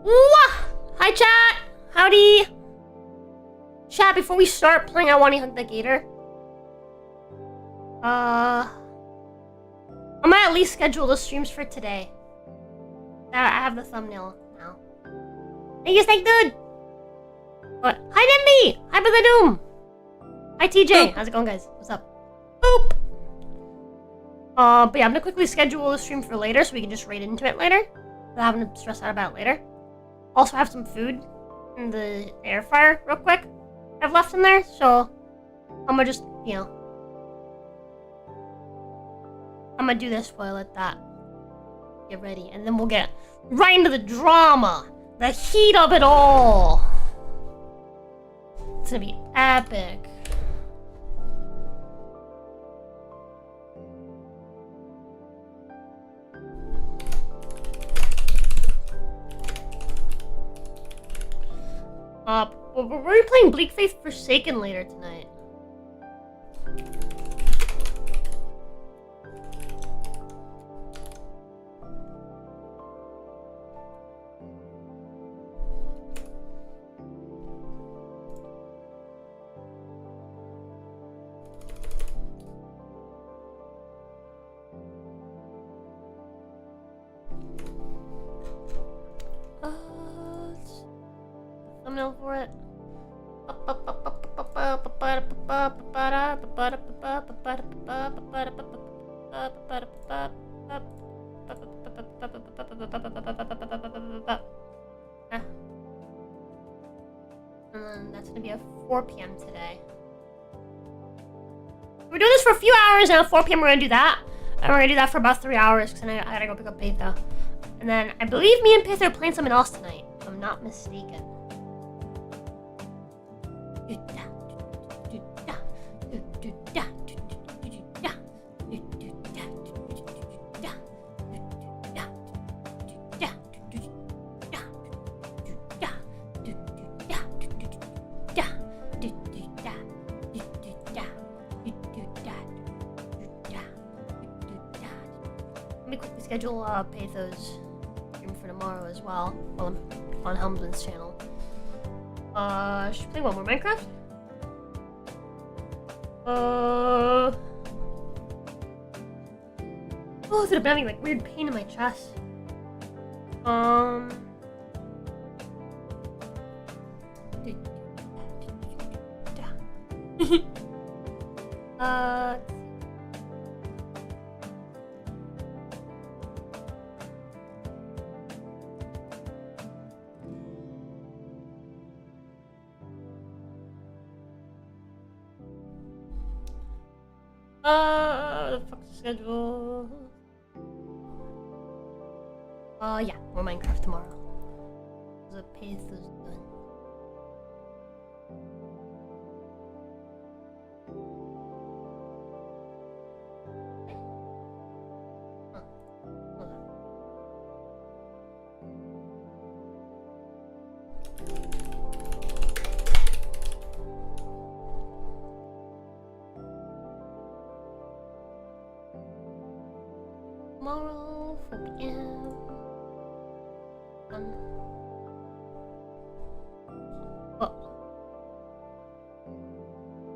Wah! Hi, chat! Howdy! Chat, before we start playing I Wani Hunt the Gator, I might at least schedule the streams for today. I have the thumbnail now. Thank you, Snake Dude! What? Hi, Nimby! Hi, Brother Doom! Hi, TJ! Boop. How's it going, guys? What's up? Boop! But yeah, I'm gonna quickly schedule the stream for later so we can just raid into it later. Without having to stress out about it later. Also have some food in the air fryer real quick I've left in there, so I'm gonna just, you know, I'm gonna do this while I let that get ready, and then we'll get right into the drama, the heat of it all. It's gonna be epic. We're playing Bleak Faith Forsaken later tonight. Thumbnail for it. And then that's gonna be at 4 p.m. today. We're doing this for a few hours, and at 4 p.m. we're gonna do that. And we're gonna do that for about 3 hours, because then I gotta go pick up Patho. And then I believe me and Patho are playing something else tonight, if I'm not mistaken. Schedule Patho's stream for tomorrow as well, while I'm on Helmsman's channel. Should we play one more Minecraft? Oh, dude, I'm having like weird pain in my chest. The fuck's the schedule? Yeah, more Minecraft tomorrow. The pace is done. Tomorrow, 4 p.m. Oh.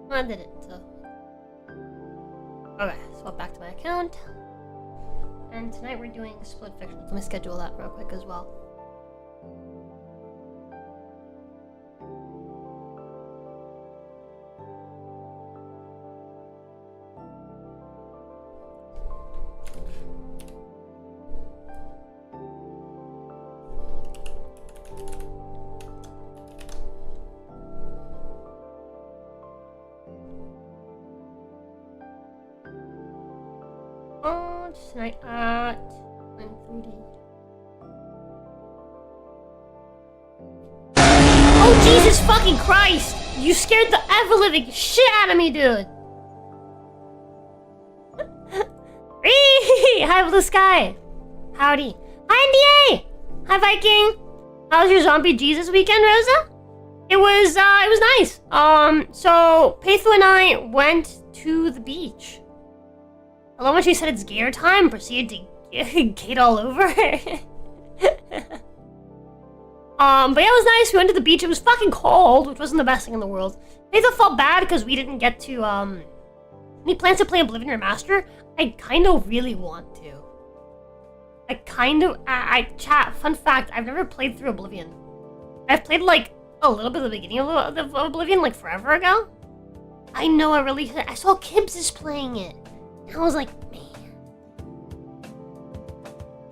I did it, so. Okay, swap back to my account. And tonight we're doing split fiction. Let me schedule that real quick as well. Tonight at 9:30. Oh Jesus fucking Christ! You scared the ever-living shit out of me, dude! Hi Blue Sky! Howdy. Hi NDA! Hi Viking! How was your zombie Jesus weekend, Roza? It was nice. So Patho and I went to the beach. I love when she said it's Gator time, proceeded to gate all over. But yeah, it was nice. We went to the beach. It was fucking cold, which wasn't the best thing in the world. I felt bad because we didn't get to, any plans to play Oblivion Remaster? I kind of really want to. Chat, fun fact, I've never played through Oblivion. I've played, like, a little bit of the beginning of Oblivion, like, forever ago. I know, I saw Kibbs is playing it. And I was like, man.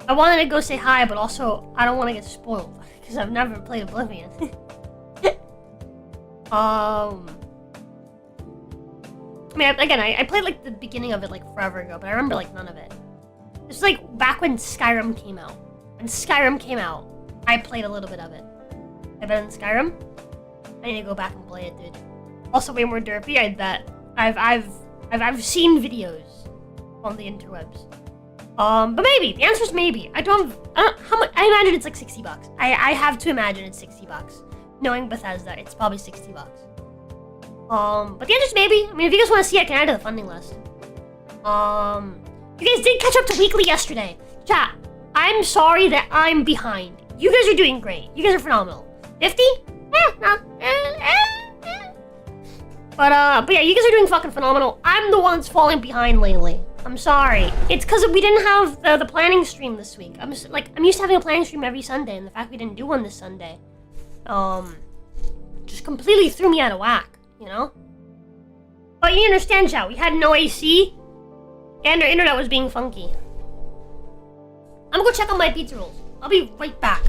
I wanted to go say hi, but also, I don't want to get spoiled. Because I've never played Oblivion. I mean, again, I played, like, the beginning of it, like, forever ago, but I remember, like, none of it. This was, like, back when Skyrim came out. When Skyrim came out, I played a little bit of it. I bet in Skyrim, I need to go back and play it, dude. Also, way more derpy, I bet. I've seen videos on the interwebs. But maybe. The answer is maybe. I don't how much. I imagine it's like $60. I have to imagine it's $60. Knowing Bethesda, it's probably $60. But the answer is maybe. I mean, if you guys want to see it, I can add it to the funding list. You guys did catch up to weekly yesterday. Chat, I'm sorry that I'm behind. You guys are doing great. You guys are phenomenal. 50? But yeah, you guys are doing fucking phenomenal. I'm the one that's falling behind lately. I'm sorry. It's because we didn't have the planning stream this week. I'm used to having a planning stream every Sunday, and the fact we didn't do one this Sunday, just completely threw me out of whack, you know? But you understand, chat, we had no AC, and our internet was being funky. I'm gonna go check on my pizza rolls. I'll be right back.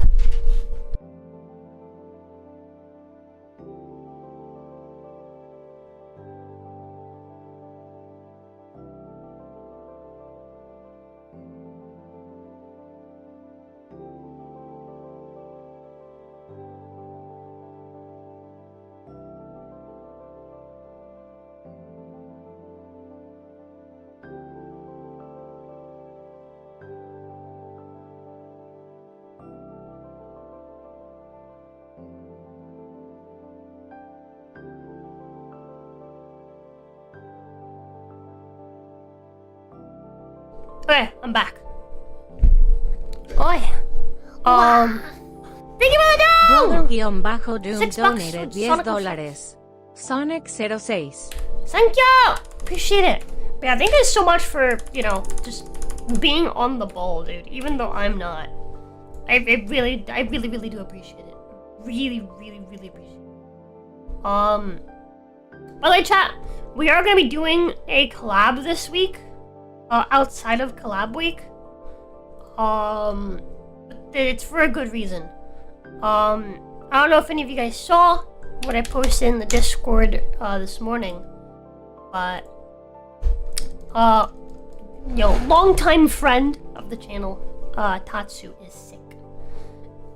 Okay, I'm back. Oi. Thank you for the down! Brother-Doom donated $10. Sonic06. Thank you! Appreciate it. But yeah, thank you so much for, you know, just being on the ball, dude. Even though I'm not. I really do appreciate it. Really appreciate it. By the way, chat, we are gonna be doing a collab this week. Outside of collab week. It's for a good reason. I don't know if any of you guys saw what I posted in the Discord this morning, but longtime friend of the channel, Tatsu, is sick,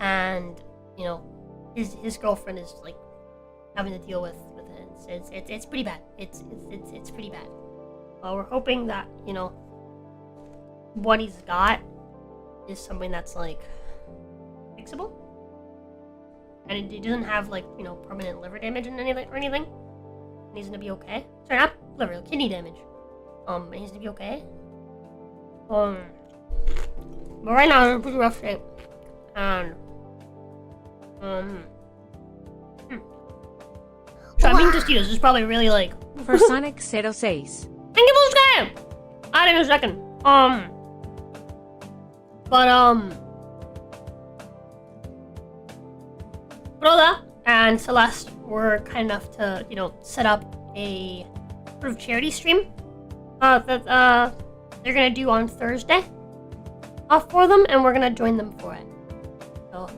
and you know, his girlfriend is like having to deal with it. It's pretty bad. It's pretty bad. We're hoping that, you know, what he's got is something that's like fixable, and it doesn't have like, you know, permanent liver damage and anything or anything. And he's gonna be okay. Sorry, not liver, kidney damage. And he's gonna be okay. But right now I'm in a pretty rough shape, and so I mean, Tostitos is probably really like For Sonic06. Thank you for the game! Add in a second. Roza and Celeste were kind enough to, you know, set up a sort of charity stream that they're gonna do on Thursday for them, and we're gonna join them for it. So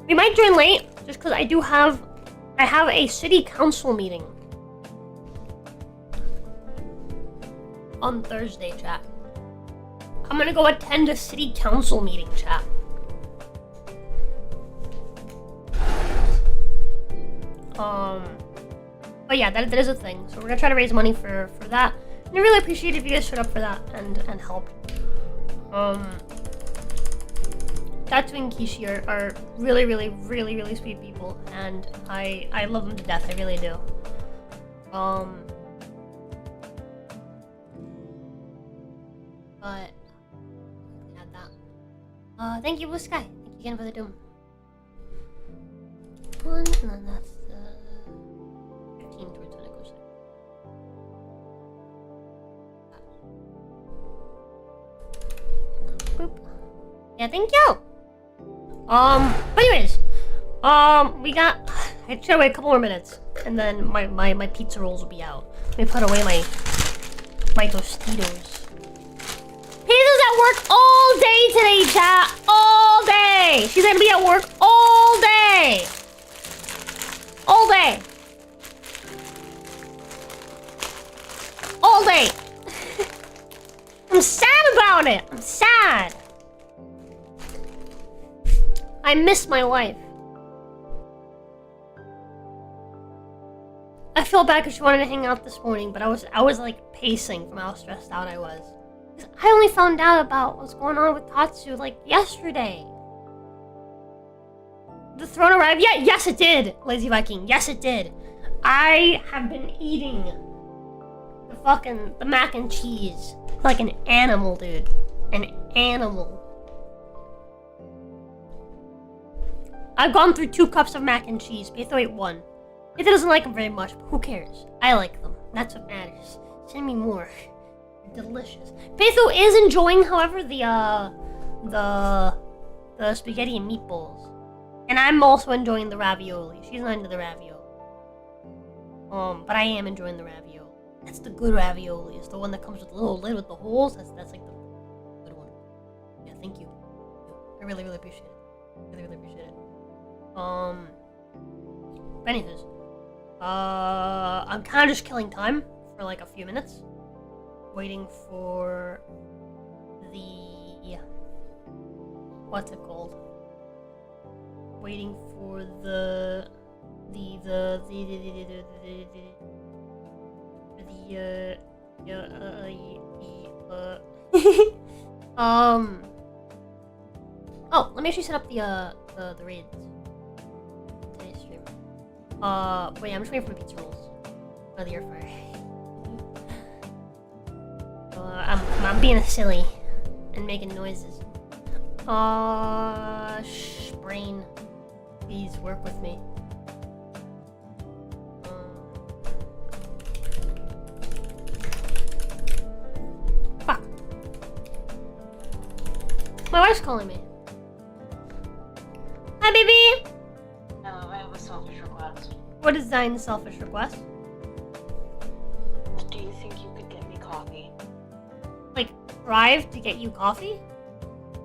we might join late just because I have a city council meeting on Thursday, chat. I'm gonna go attend a city council meeting, chat. But yeah, that is a thing. So we're gonna try to raise money for that. And I really appreciate if you guys showed up for that and helped. Tatsu and Kishi are really sweet people, and I love them to death. I really do. But add that. Thank you, Blue Sky. Thank you again for the doom. one, and then that's the 15 towards when it goes there. Boop. Yeah, thank you. But anyways, we got. I should wait a couple more minutes, and then my pizza rolls will be out. Let me put away my Tostitos. Pizza's at work all day today, chat. All day. She's gonna be at work all day. All day. All day. I'm sad about it. I'm sad. I miss my life. I feel bad because she wanted to hang out this morning, but I was like pacing from how stressed out I was. I only found out about what's going on with Tatsu like yesterday. The throne arrived? Yeah, yes it did, Lazy Viking. Yes it did. I have been eating the mac and cheese like an animal, dude. An animal. I've gone through 2 cups of mac and cheese. Beto ate 1. Beto doesn't like them very much, but who cares? I like them. That's what matters. Send me more. They're delicious. Beto is enjoying, however, the spaghetti and meatballs. And I'm also enjoying the ravioli. She's not into the ravioli. But I am enjoying the ravioli. That's the good ravioli. It's the one that comes with the little lid with the holes. That's like the good one. Yeah, thank you. I really, really appreciate it. Really, really appreciate it. But anyways, I'm kind of just killing time for like a few minutes, waiting for the what's it called? Waiting for the oh, let me actually set up the raids. Today's stream. But yeah, I'm just waiting for the pizza rolls. Or the air fryer. I'm being silly and making noises. Brain, please work with me. Fuck. My wife's calling me. Hi, baby. Hello, I have a selfish request. What is Zine's selfish request? Do you think you could get me coffee? Like, drive to get you coffee?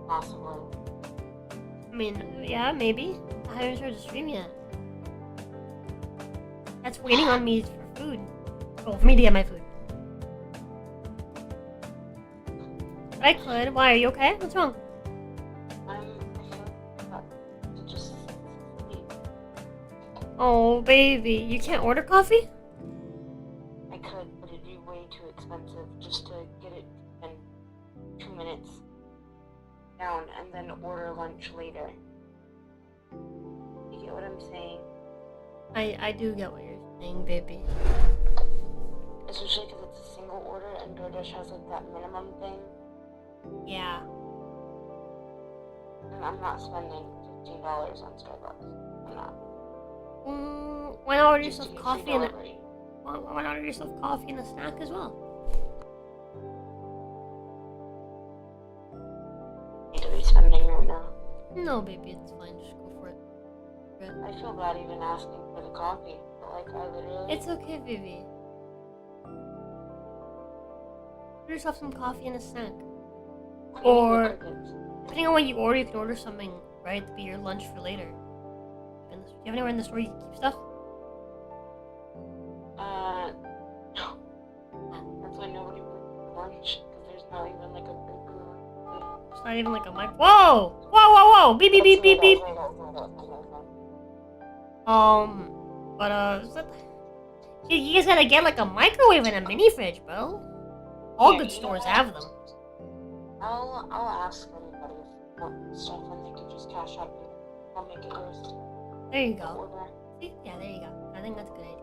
Possibly. I mean, yeah, maybe. I haven't started to stream yet. That's waiting on me for food. Oh, for me to get my food. But I could. Why? Are you okay? What's wrong? Just sleep. Oh, baby. You can't order coffee? I could, but it'd be way too expensive just to get it in 2 minutes down and then order lunch later. You get what I'm saying? I do get what you're saying, baby. Especially because it's a single order and DoorDash has like that minimum thing. Yeah. And I'm not spending $15 on Starbucks. I'm not. Why not order Just yourself to get coffee free and delivery. why not order yourself coffee and a snack as well? Need to be spending right now. No, baby, it's fine. Just go for it. I feel bad even asking for the coffee, but like I literally. It's okay, baby. Order yourself some coffee and a snack. Or, depending on what you order, you can order something, right, to be your lunch for later. Do you have anywhere in the store you can keep stuff? No. That's why nobody brings lunch, because there's not even like a big room. It's not even like a mic. Whoa! Whoa, whoa, whoa! Beep, beep, beep, beep, beep! But, is that... You guys gotta get like a microwave and a mini fridge, bro. All good stores have them. I'll ask anybody if they want stuff and they can just cash out me. I'll make it yours. There you go. Order. See? Yeah, there you go. I think that's a good idea.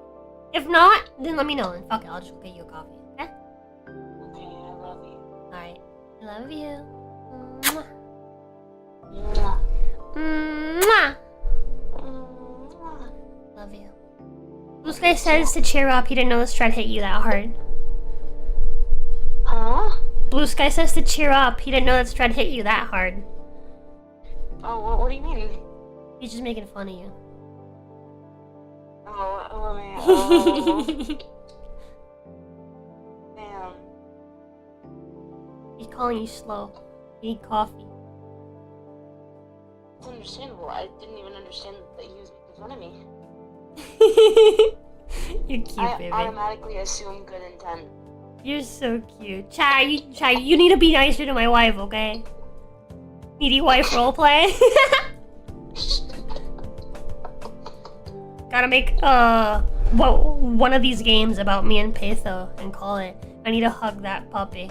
If not, then let me know, and fuck it, I'll just go get you a coffee, okay? Okay, I love you. Alright. I love you. Mwah. Mwah. Mwah. Mwah. love you. Blue Sky says to cheer up. He didn't know the strat hit you that hard. Huh? Blue Sky says to cheer up. He didn't know that strat hit you that hard. Oh, what do you mean? He's just making fun of you. Oh, man. Oh. Damn. He's calling you slow. You need coffee. It's understandable. I didn't even understand that he was making fun of me. You're cute, baby. I automatically assume good intent. You're so cute. Chai, you need to be nicer to my wife, okay? Needy wife roleplay. Gotta make one of these games about me and Petho and call it. I need to hug that puppy.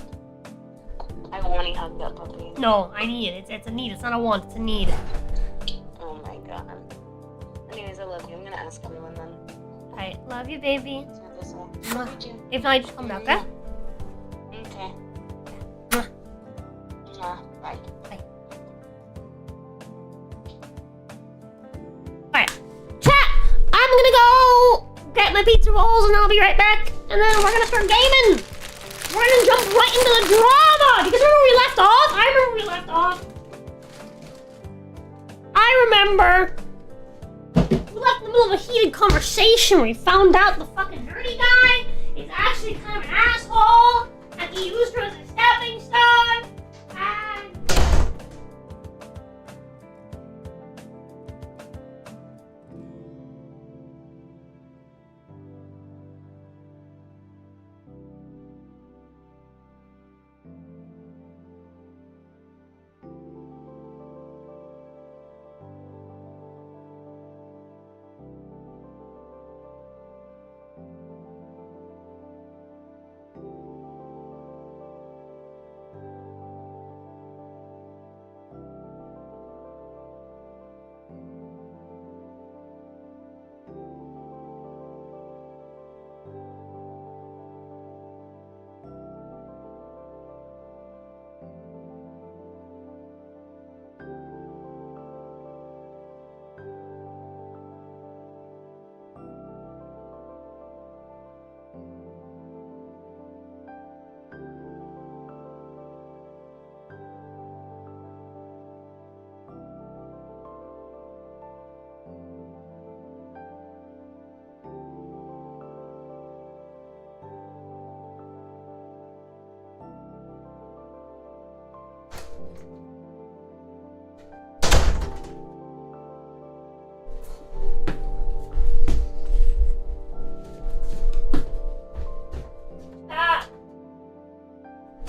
I want to hug that puppy. No, I need it. It's a need. It's not a want. It's a need. Oh my god. Anyways, I love you. I'm gonna ask everyone then. Alright, love you, baby. Love you too. If not, I just come back, okay? Okay. Mwah. Bye. Bye. Alright. Chat! I'm gonna go get my pizza rolls and I'll be right back. And then we're gonna start gaming. We're gonna jump right into the drama. Do you guys remember where we left off? I remember where we left off. I remember we left in the middle of a heated conversation where we found out the fucking dirty guy is actually kind of an asshole and he used her as a stepping stone.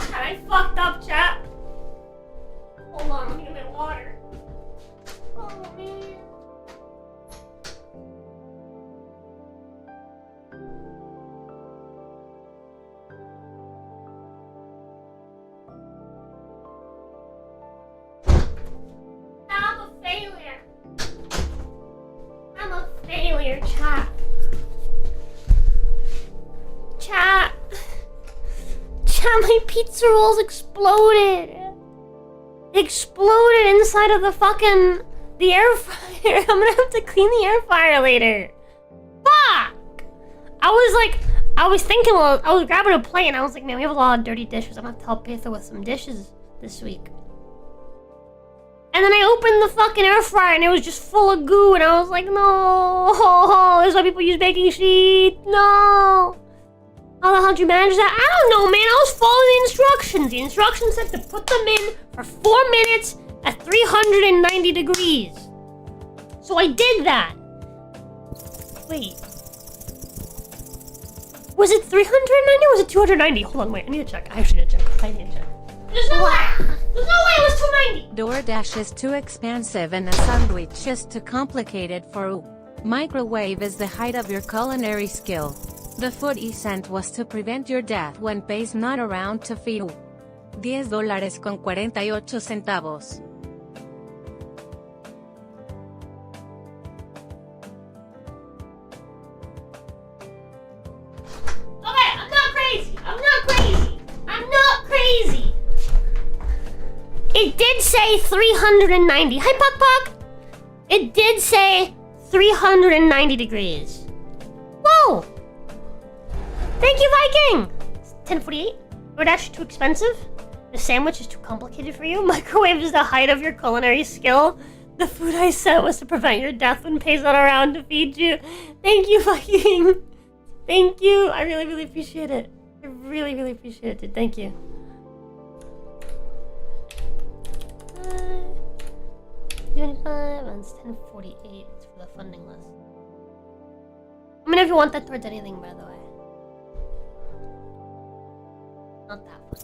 And I fucked up, chat. Hold on, let me get my water. Oh, man. I'm a failure. I'm a failure, chat. Chat. My pizza rolls exploded. Exploded inside of the air fryer. I'm gonna have to clean the air fryer later. Fuck! I was thinking, well, I was grabbing a plate and I was like, man, we have a lot of dirty dishes. I'm gonna have to help Petha with some dishes this week. And then I opened the fucking air fryer and it was just full of goo and I was like, no, this is why people use baking sheet. No. How the hell did you manage that? I don't know, man. I was following the instructions. The instructions said to put them in for 4 minutes at 390 degrees. So I did that. Wait. Was it 390 or was it 290? Hold on, wait. I need to check. I actually need to check. I need to check. There's no way. There's no way it was 290. DoorDash is too expensive and a sandwich is too complicated for you. Microwave is the height of your culinary skill. The food he sent was to prevent your death when pay's not around to feed you. $10.48. Okay, I'm not crazy. I'm not crazy. I'm not crazy. It did say 390. Hi, Puck Puck. It did say 390 degrees. Whoa! Thank you, Viking! 1048. DoorDash too expensive? The sandwich is too complicated for you? Microwave is the height of your culinary skill? The food I sent was to prevent your death when Pay's not around to feed you. Thank you, Viking! Thank you! I really, really appreciate it. I really, really appreciate it, dude. Thank you. 25 and it's 1048 for the funding list. Let me know if you want that towards anything, by the way. Not that one.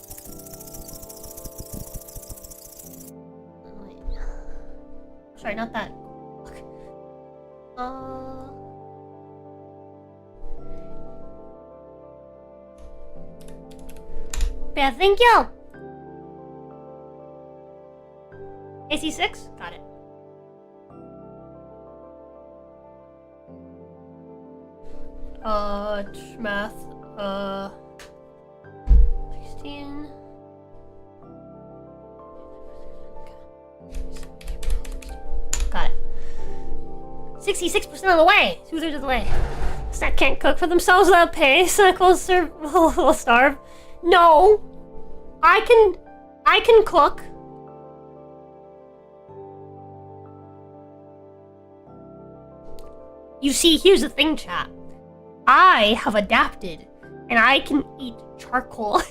Oh, wait. Sorry, not that. Okay. Yeah, thank you! AC6? Got it. Math, 16. Got it. 66% of the way! 2/3 of the way. Snack can't cook for themselves without pay. Snack will starve. No! I can cook. You see, here's the thing, chat. I have adapted, and I can eat charcoal.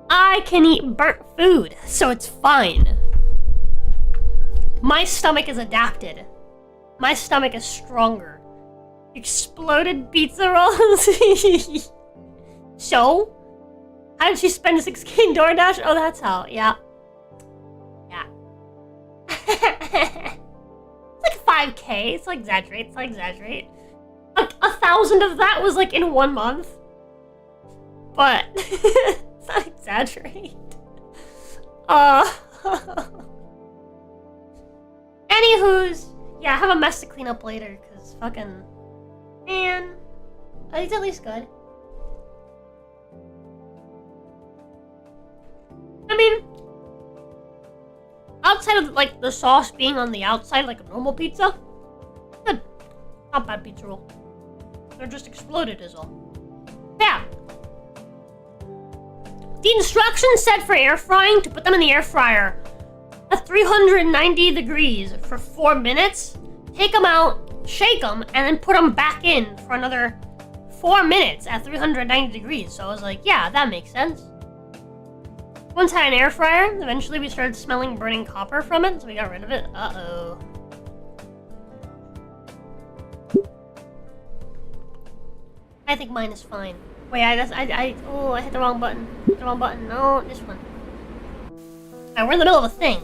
I can eat burnt food, so it's fine. My stomach is adapted. My stomach is stronger. Exploded pizza rolls. So? How did she spend 6K in DoorDash? Oh, that's how. Yeah. Yeah. It's like 5K. It's like exaggerate. It's like exaggerate. Like 1,000 of that was like in 1 month. But it's not exaggerate. Anywho's, yeah, I have a mess to clean up later because fucking man, it's at least good. I mean, outside of like the sauce being on the outside like a normal pizza, good. Not bad pizza roll. They're just exploded is all. Yeah. The instructions said for air frying to put them in the air fryer at 390 degrees for 4 minutes. Take them out, shake them, and then put them back in for another 4 minutes at 390 degrees. So I was like, yeah, that makes sense. Once had an air fryer, eventually we started smelling burning copper from it, so we got rid of it. Uh-oh. I think mine is fine. Wait, I hit the wrong button. Hit the wrong button. No, this one. Alright, we're in the middle of a thing.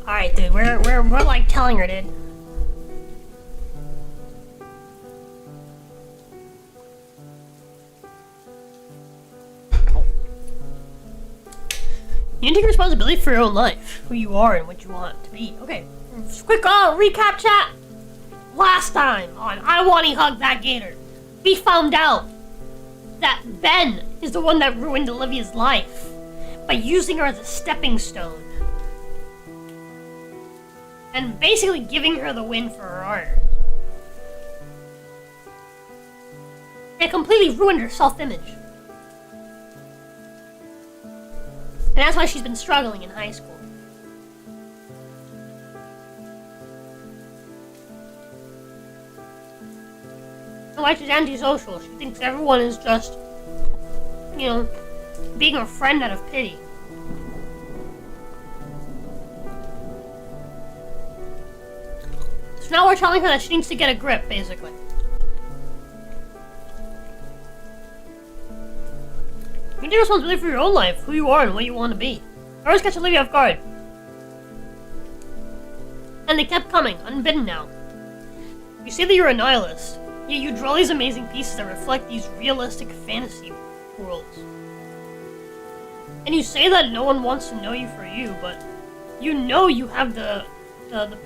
Alright, dude, we're like telling her, dude. You need to take responsibility for your own life, who you are and what you want to be. Okay, quick recap chat. Last time on I Wani Hug That Gator, we found out that Ben is the one that ruined Olivia's life by using her as a stepping stone. And basically giving her the win for her art. And it completely ruined her self-image. And that's why she's been struggling in high school. And why she's antisocial. She thinks everyone is just, you know, being her friend out of pity. So now we're telling her that she needs to get a grip, basically. You take responsibility for your own life, who you are and what you want to be. I always catch Olivia off guard. And they kept coming, unbidden now. You say that you're a nihilist, yet you draw these amazing pieces that reflect these realistic fantasy worlds. And you say that no one wants to know you for you, but you know you have the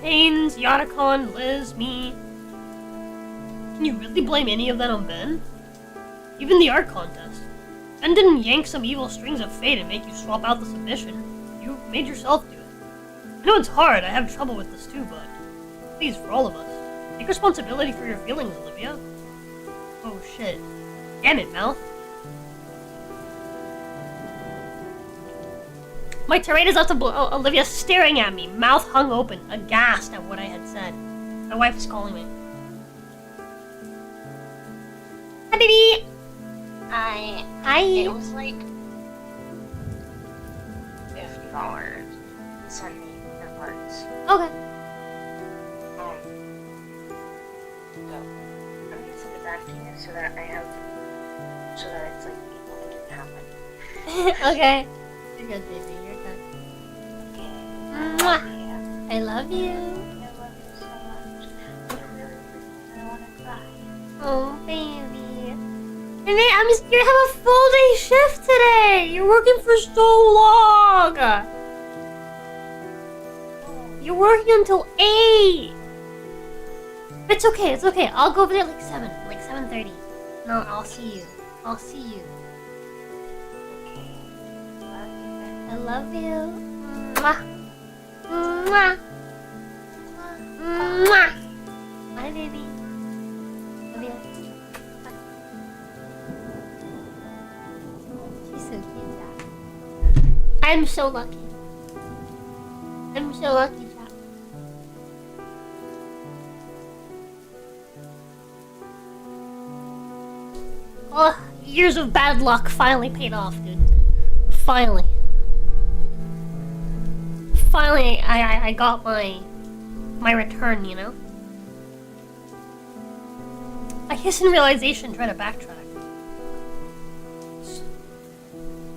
Pains, Yatacon, Liz, me. Can you really blame any of that on Ben? Even the art contest. Ben didn't yank some evil strings of fate and make you swap out the submission. You made yourself do it. I know it's hard, I have trouble with this too, but please, for all of us, take responsibility for your feelings, Olivia. Oh shit. Damn it, Mouth. My tirade is out to Olivia staring at me, mouth hung open, aghast at what I had said. My wife is calling me. Hi, baby! Hi. It was like $50 to send me your parts. Okay. So I'm gonna send it back to you so that it's like it didn't happen. Okay. You're good, baby. You're good. Okay. Mwah. Yeah. I love you. I love you so much. I wanna cry. Oh, baby. And then you have a full day shift today. You're working for so long. You're working until 8. It's okay. It's okay. I'll go over there like 7:30. No, I'll see you. I'll see you. I love you. Mwah. Mwah. Mwah. Bye, baby. Love you. Bye. She's so cute, Jack. I'm so lucky. I'm so lucky, Jack. Oh, years of bad luck finally paid off, dude. Finally. Finally, I got my return, you know? I hiss in realization, trying to backtrack.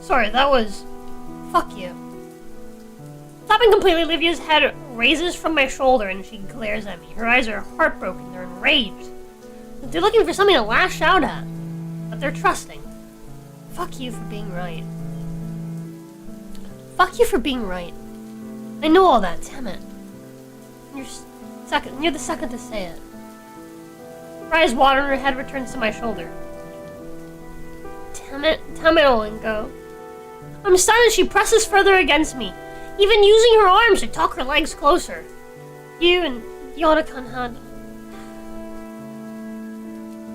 Sorry, that was... Fuck you. Stopping completely, Olivia's head raises from my shoulder and she glares at me. Her eyes are heartbroken, they're enraged. They're looking for something to lash out at. But they're trusting. Fuck you for being right. Fuck you for being right. I know all that, damn it. You're the second to say it. Her eyes water and her head returns to my shoulder. Damn it, Olinko. I'm stunned as she presses further against me, even using her arms to tuck her legs closer. You and Yoda-kun had...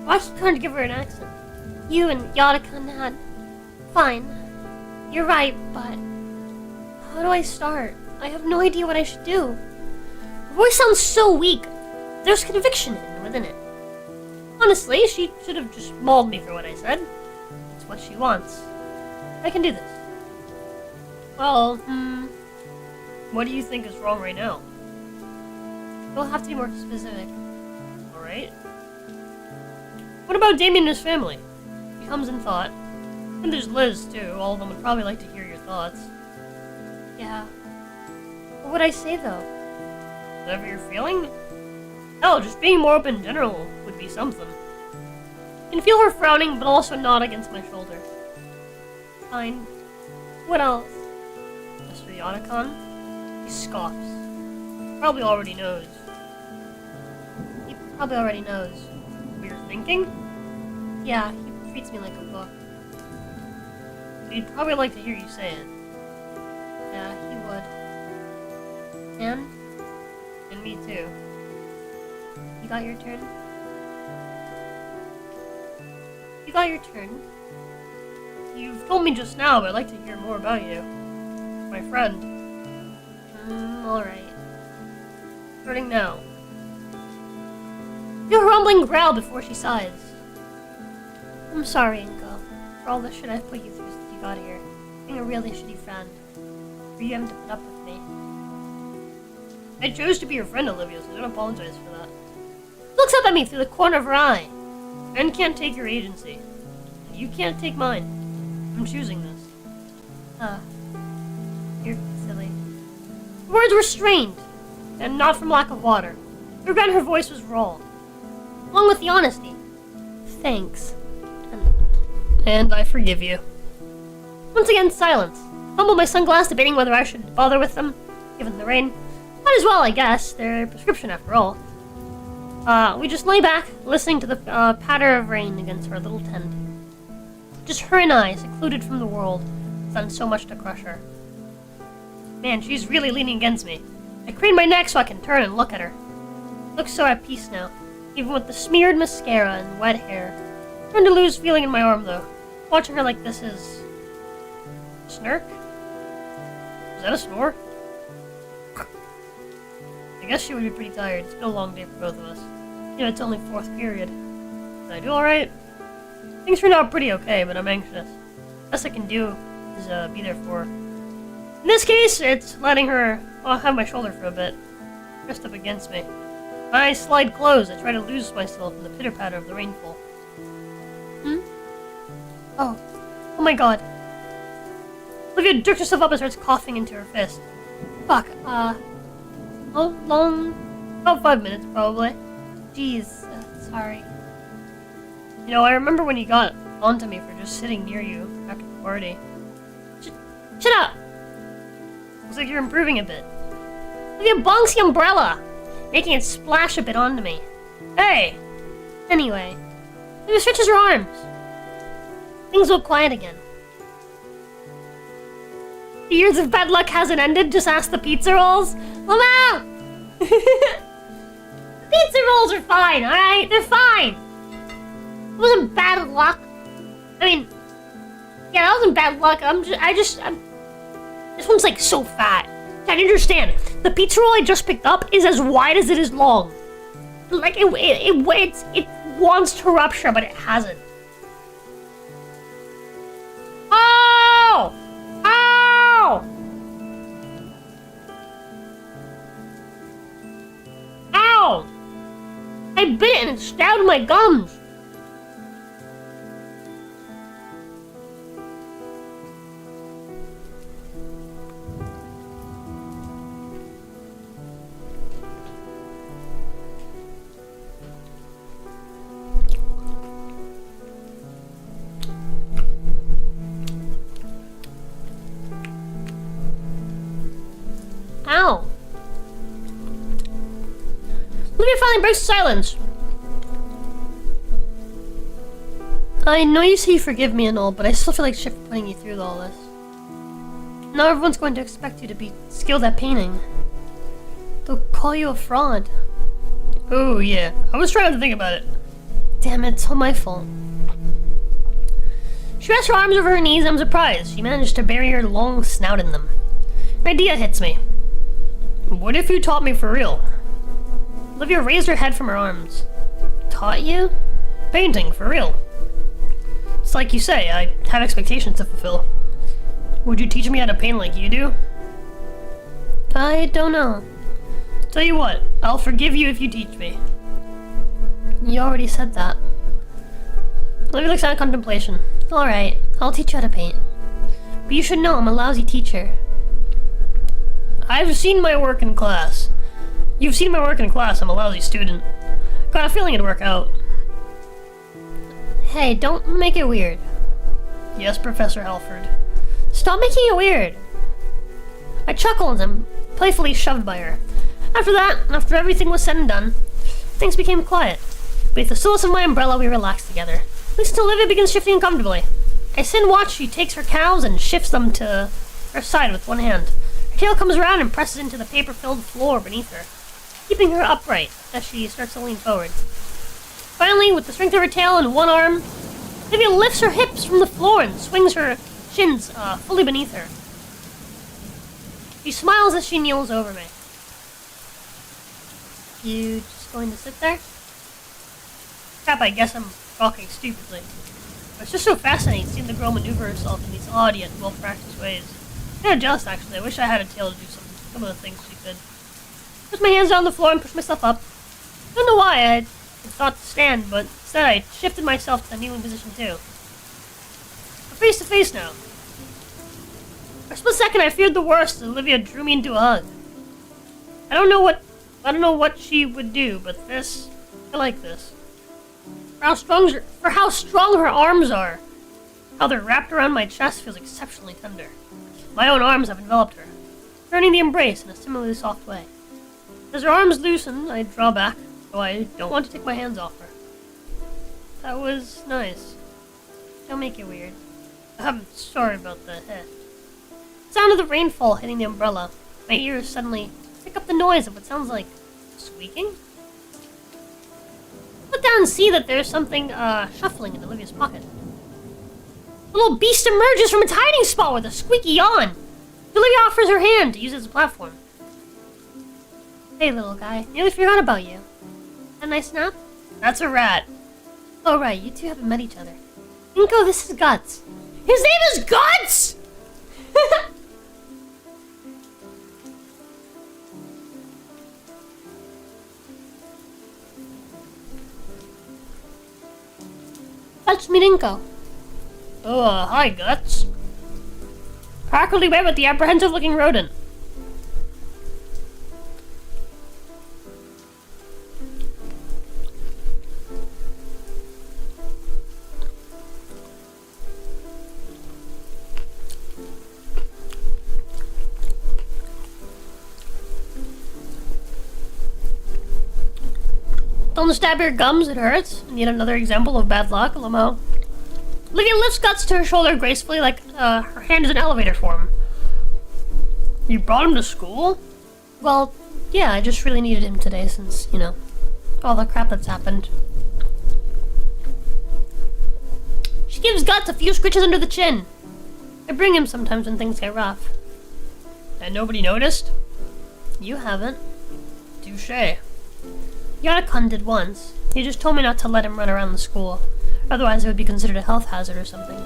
Why keep trying to give her an accent? You and Yoda-kun had... Fine. You're right, but... How do I start? I have no idea what I should do. Her voice sounds so weak. There's conviction within it. Honestly, she should have just mauled me for what I said. It's what she wants. I can do this. Well, what do you think is wrong right now? You'll have to be more specific. Alright. What about Damien and his family? He comes in thought. And there's Liz, too. All of them would probably like to hear your thoughts. Yeah. What would I say, though? Whatever you're feeling? Hell, just being more open in general would be something. I can feel her frowning, but also nod against my shoulder. Fine. What else? Mr. Yoda-kun? He scoffs. Probably already knows. He probably already knows what you're thinking? Yeah, he treats me like a book. But he'd probably like to hear you say it. Yeah, he would. And me too. You got your turn? You got your turn. You've told me just now, but I'd like to hear more about you. My friend. Alright. Starting now. Feel her rumbling growl before she sighs. I'm sorry, Inko, for all the shit I've put you through since you got here. Being a really shitty friend. For you having to put up with me. I chose to be your friend, Olivia, so don't apologize for that. She looks up at me through the corner of her eye. Men can't take your agency. And you can't take mine. I'm choosing this. You're silly. Her words were strained, and not from lack of water. Again, her voice was raw. Along with the honesty. Thanks. And I forgive you. Once again, silence. Fumbled my sunglasses, debating whether I should bother with them, given the rain. Might as well, I guess. They're a prescription after all. We just lay back, listening to the patter of rain against our little tent. Just her and I, secluded from the world. It's done so much to crush her. Man, she's really leaning against me. I crane my neck so I can turn and look at her. She looks so at peace now, even with the smeared mascara and wet hair. I'm starting to lose feeling in my arm though. Watching her like this is... Snark? Is that a snore? I guess she would be pretty tired. It's been a long day for both of us. You know, it's only 4th period. Did I do alright? Things turned out pretty okay, but I'm anxious. Best I can do is be there for her. In this case, it's letting her have my shoulder for a bit. Pressed up against me. My eyes slide closed. I try to lose myself in the pitter-patter of the rainfall. Oh my god. Olivia jerks herself up and starts coughing into her fist. Fuck, how long? About 5 minutes, probably. Jeez, sorry. You know, I remember when you got onto me for just sitting near you after the party. Shut up! Looks like you're improving a bit. Olivia bonks the umbrella, making it splash a bit onto me. Hey! Anyway, Olivia stretches her arms. Things look quiet again. The years of bad luck hasn't ended, just ask the pizza rolls. Mama! The pizza rolls are fine, alright? They're fine! It wasn't bad luck. I mean, yeah, that wasn't bad luck. This one's like so fat. I don't understand. The pizza roll I just picked up is as wide as it is long. Like, it wants to rupture, but it hasn't. Oh! Ow! Ow! I bit it and it stabbed my gums. Ow! Olivia finally breaks the silence. I know you say you forgive me and all, but I still feel like shit for putting you through all this. Now everyone's going to expect you to be skilled at painting. They'll call you a fraud. Oh yeah, I was trying to think about it. Damn it, it's all my fault. She rests her arms over her knees and I'm surprised. She managed to bury her long snout in them. An idea hits me. What if you taught me for real? Olivia raised her head from her arms. Taught you? Painting, for real. It's like you say, I have expectations to fulfill. Would you teach me how to paint like you do? I don't know. Tell you what, I'll forgive you if you teach me. You already said that. Olivia looks out of contemplation. Alright, I'll teach you how to paint. But you should know I'm a lousy teacher. I've seen my work in class. You've seen my work in class, I'm a lousy student. Got a feeling it'd work out. Hey, don't make it weird. Yes, Professor Halford. Stop making it weird. I chuckled and playfully shoved by her. After that, after everything was said and done, things became quiet. Beneath the solace of my umbrella, we relaxed together. At least until Olivia begins shifting uncomfortably. I sit and watch. She takes her cows and shifts them to her side with one hand. Her tail comes around and presses into the paper-filled floor beneath her, keeping her upright as she starts to lean forward. Finally, with the strength of her tail and one arm, Olivia lifts her hips from the floor and swings her shins fully beneath her. She smiles as she kneels over me. You just going to sit there? Crap, I guess I'm talking stupidly. But it's just so fascinating seeing the girl maneuver herself in these odd yet well-practiced ways. I'm kind of jealous, actually. I wish I had a tail to do some of the things she could. Put my hands down on the floor and push myself up. I don't know why I thought to stand, but instead I shifted myself to the kneeling position too. We're face to face now. For a split second I feared the worst as Olivia drew me into a hug. I don't know what she would do, but I like this. For how strong her arms are. How they're wrapped around my chest feels exceptionally tender. My own arms have enveloped her, turning the embrace in a similarly soft way. As her arms loosen, I draw back, though I don't want to take my hands off her. That was nice. Don't make it weird. I'm sorry about the head. The sound of the rainfall hitting the umbrella. My ears suddenly Pick up the noise of what sounds like squeaking. Look down and see that there's something shuffling in Olivia's pocket. The little beast emerges from its hiding spot with a squeaky yawn. Olivia offers her hand to use it as a platform. Hey, little guy. Nearly forgot about you. A nice nap? That's a rat. Oh, right. You two haven't met each other. Inko, this is Guts. His name is Guts! That's Mininko. Oh, hi, Guts. Practically went with the apprehensive-looking rodent. Don't stab your gums, it hurts. And yet another example of bad luck, Lamo. Olivia lifts Guts to her shoulder gracefully like her hand is an elevator for him. You brought him to school? Well, yeah, I just really needed him today since, you know, all the crap that's happened. She gives Guts a few scritches under the chin. I bring him sometimes when things get rough. And nobody noticed? You haven't. Touché. Yonakun did once. He just told me not to let him run around the school. Otherwise it would be considered a health hazard or something.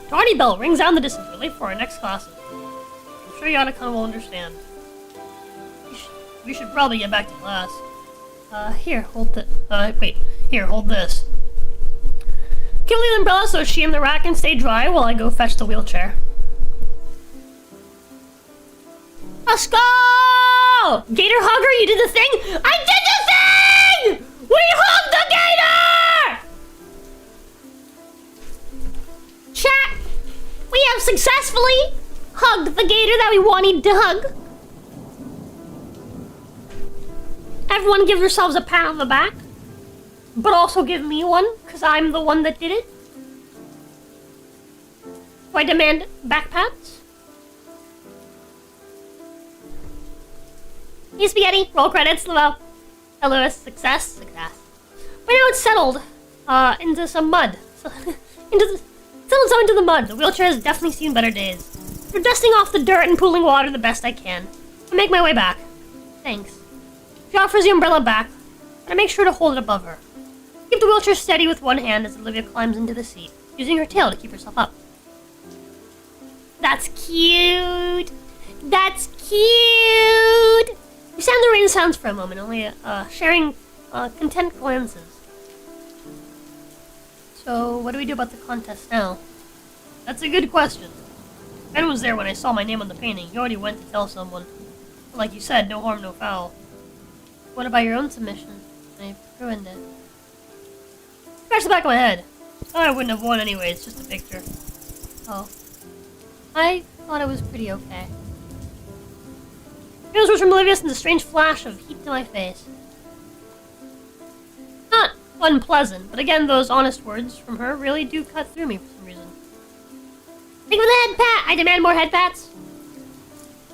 Tardy bell rings out in the distance. We're late for our next classes. I'm sure Yonakun will understand. We should probably get back to class. Here, hold here, hold this. Give me the umbrella so she and the rat can stay dry while I go fetch the wheelchair. Let's go! Gator Hugger, you did the thing? I did the thing! We hugged the gator! Chat, we have successfully hugged the gator that we wanted to hug. Everyone give yourselves a pat on the back. But also give me one, because I'm the one that did it. So I demand back pats. Hey, Spaghetti, roll credits, Limo. Hello, success. But now it's settled into some mud. Settled into the mud. The wheelchair has definitely seen better days. I'm dusting off the dirt and pooling water the best I can. I make my way back. Thanks. She offers the umbrella back, but I make sure to hold it above her. Keep the wheelchair steady with one hand as Olivia climbs into the seat, using her tail to keep herself up. That's cute! That's cute! We stand there in silence for a moment, only sharing content glances. So, what do we do about the contest now? That's a good question. Ben was there when I saw my name on the painting. He already went to tell someone. But like you said, no harm, no foul. What about your own submission? I ruined it. Scratch the back of my head. I wouldn't have won anyway, it's just a picture. Oh. I thought it was pretty okay. Those words from Olivia sent a strange flash of heat to my face. Not unpleasant, but again, those honest words from her really do cut through me for some reason. Think of the head pat! I demand more head pats!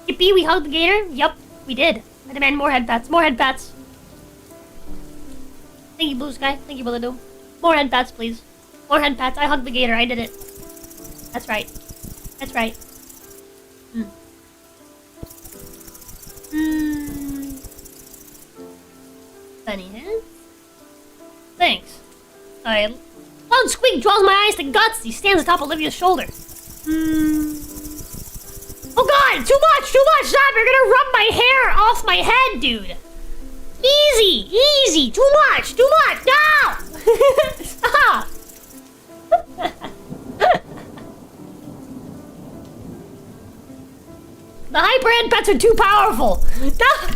Yippee, we hugged the gator? Yup, we did. I demand more head pats, more head pats! Thank you, Blue Sky. Thank you, Bulladoo. More head pats, please. More head pats. I hugged the gator. I did it. That's right. That's right. Funny, huh? Thanks. Loud squeak draws my eyes to Guts. He stands atop Olivia's shoulder. Oh god! Too much! Stop! You're gonna rub my hair off my head, dude! Easy! Too much! No! Stop! The hyper head pets are too powerful! Stop!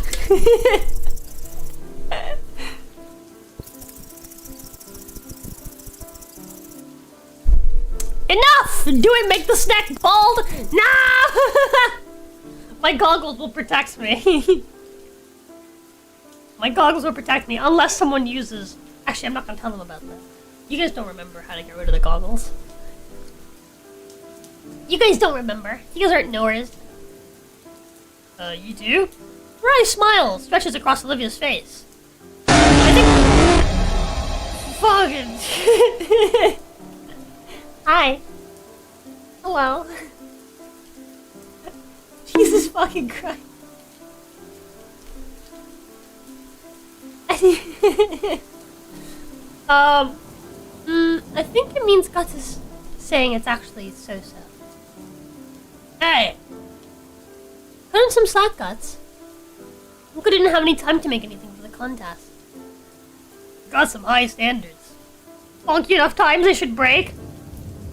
Enough! Do it make the snack bald? No! My goggles will protect me. My goggles will protect me unless someone uses... Actually, I'm not gonna tell them about that. You guys don't remember how to get rid of the goggles. You guys don't remember. You guys aren't knowers. You do? Wry smile stretches across Olivia's face. I think... Fucking... Hi. Hello. Jesus fucking Christ. I think it means Guts is saying it's actually so-so. Hey! Cut in some slack, Guts. Uncle didn't have any time to make anything for the contest. Got some high standards. Funky enough times they should break?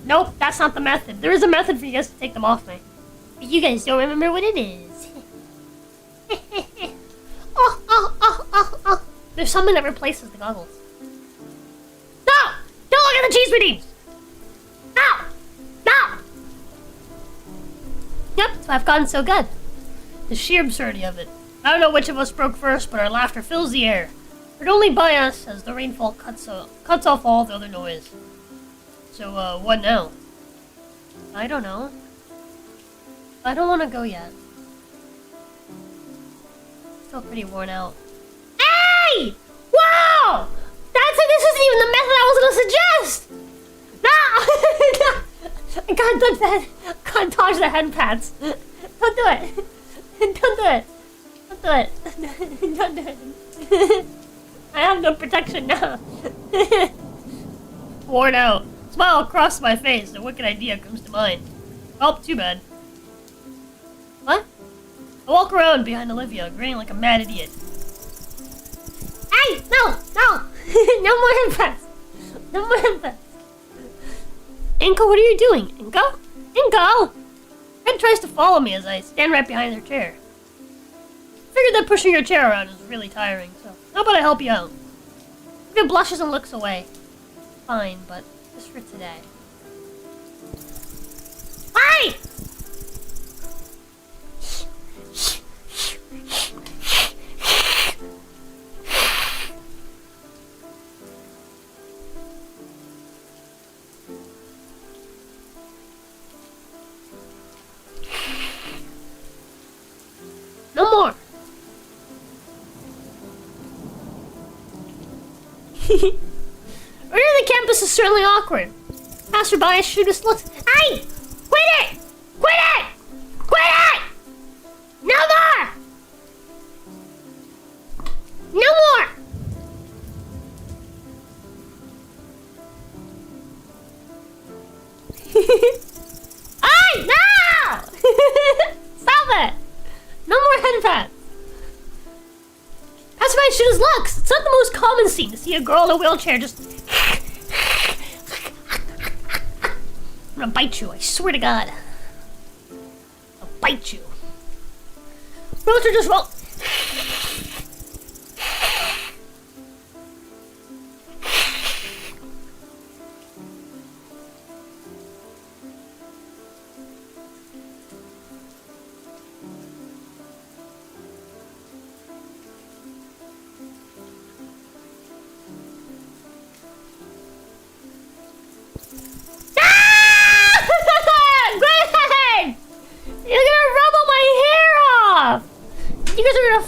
Nope, that's not the method. There is a method for you guys to take them off me. But you guys don't remember what it is. Oh. There's something that replaces the goggles. No! Don't look at the cheese redeems! No! Yep, so I've gotten so good. The sheer absurdity of it. I don't know which of us broke first, but our laughter fills the air. Heard only by us as the rainfall cuts off all the other noise. So, what now? I don't know. I don't want to go yet. Still pretty worn out. Hey! Whoa! This isn't even the method I was gonna suggest! No! I can't dodge the head pats. Don't do it. Don't do it. Don't do it. Don't do it. I have no protection now. Worn out. Smile across my face. A wicked idea comes to mind. Oh, too bad. What? I walk around behind Olivia, grinning like a mad idiot. Hey! No! No more headpats! No more headpats! Inko, what are you doing? Inko! Red tries to follow me as I stand right behind her chair. Figured that pushing your chair around is really tiring, so how about I help you out? Olivia blushes and looks away. Fine, but just for today. Hey! No more! Running the campus is certainly awkward. Passerby shoot us looks. Hey! Quit it! Quit it! Quit it! No more! No more! Hey! No! Stop it! No more headpats. Passerby shoot his looks. It's not the most common scene to see a girl in a wheelchair just... I'm gonna bite you, I swear to God. I'll bite you. Wheelchair just roll...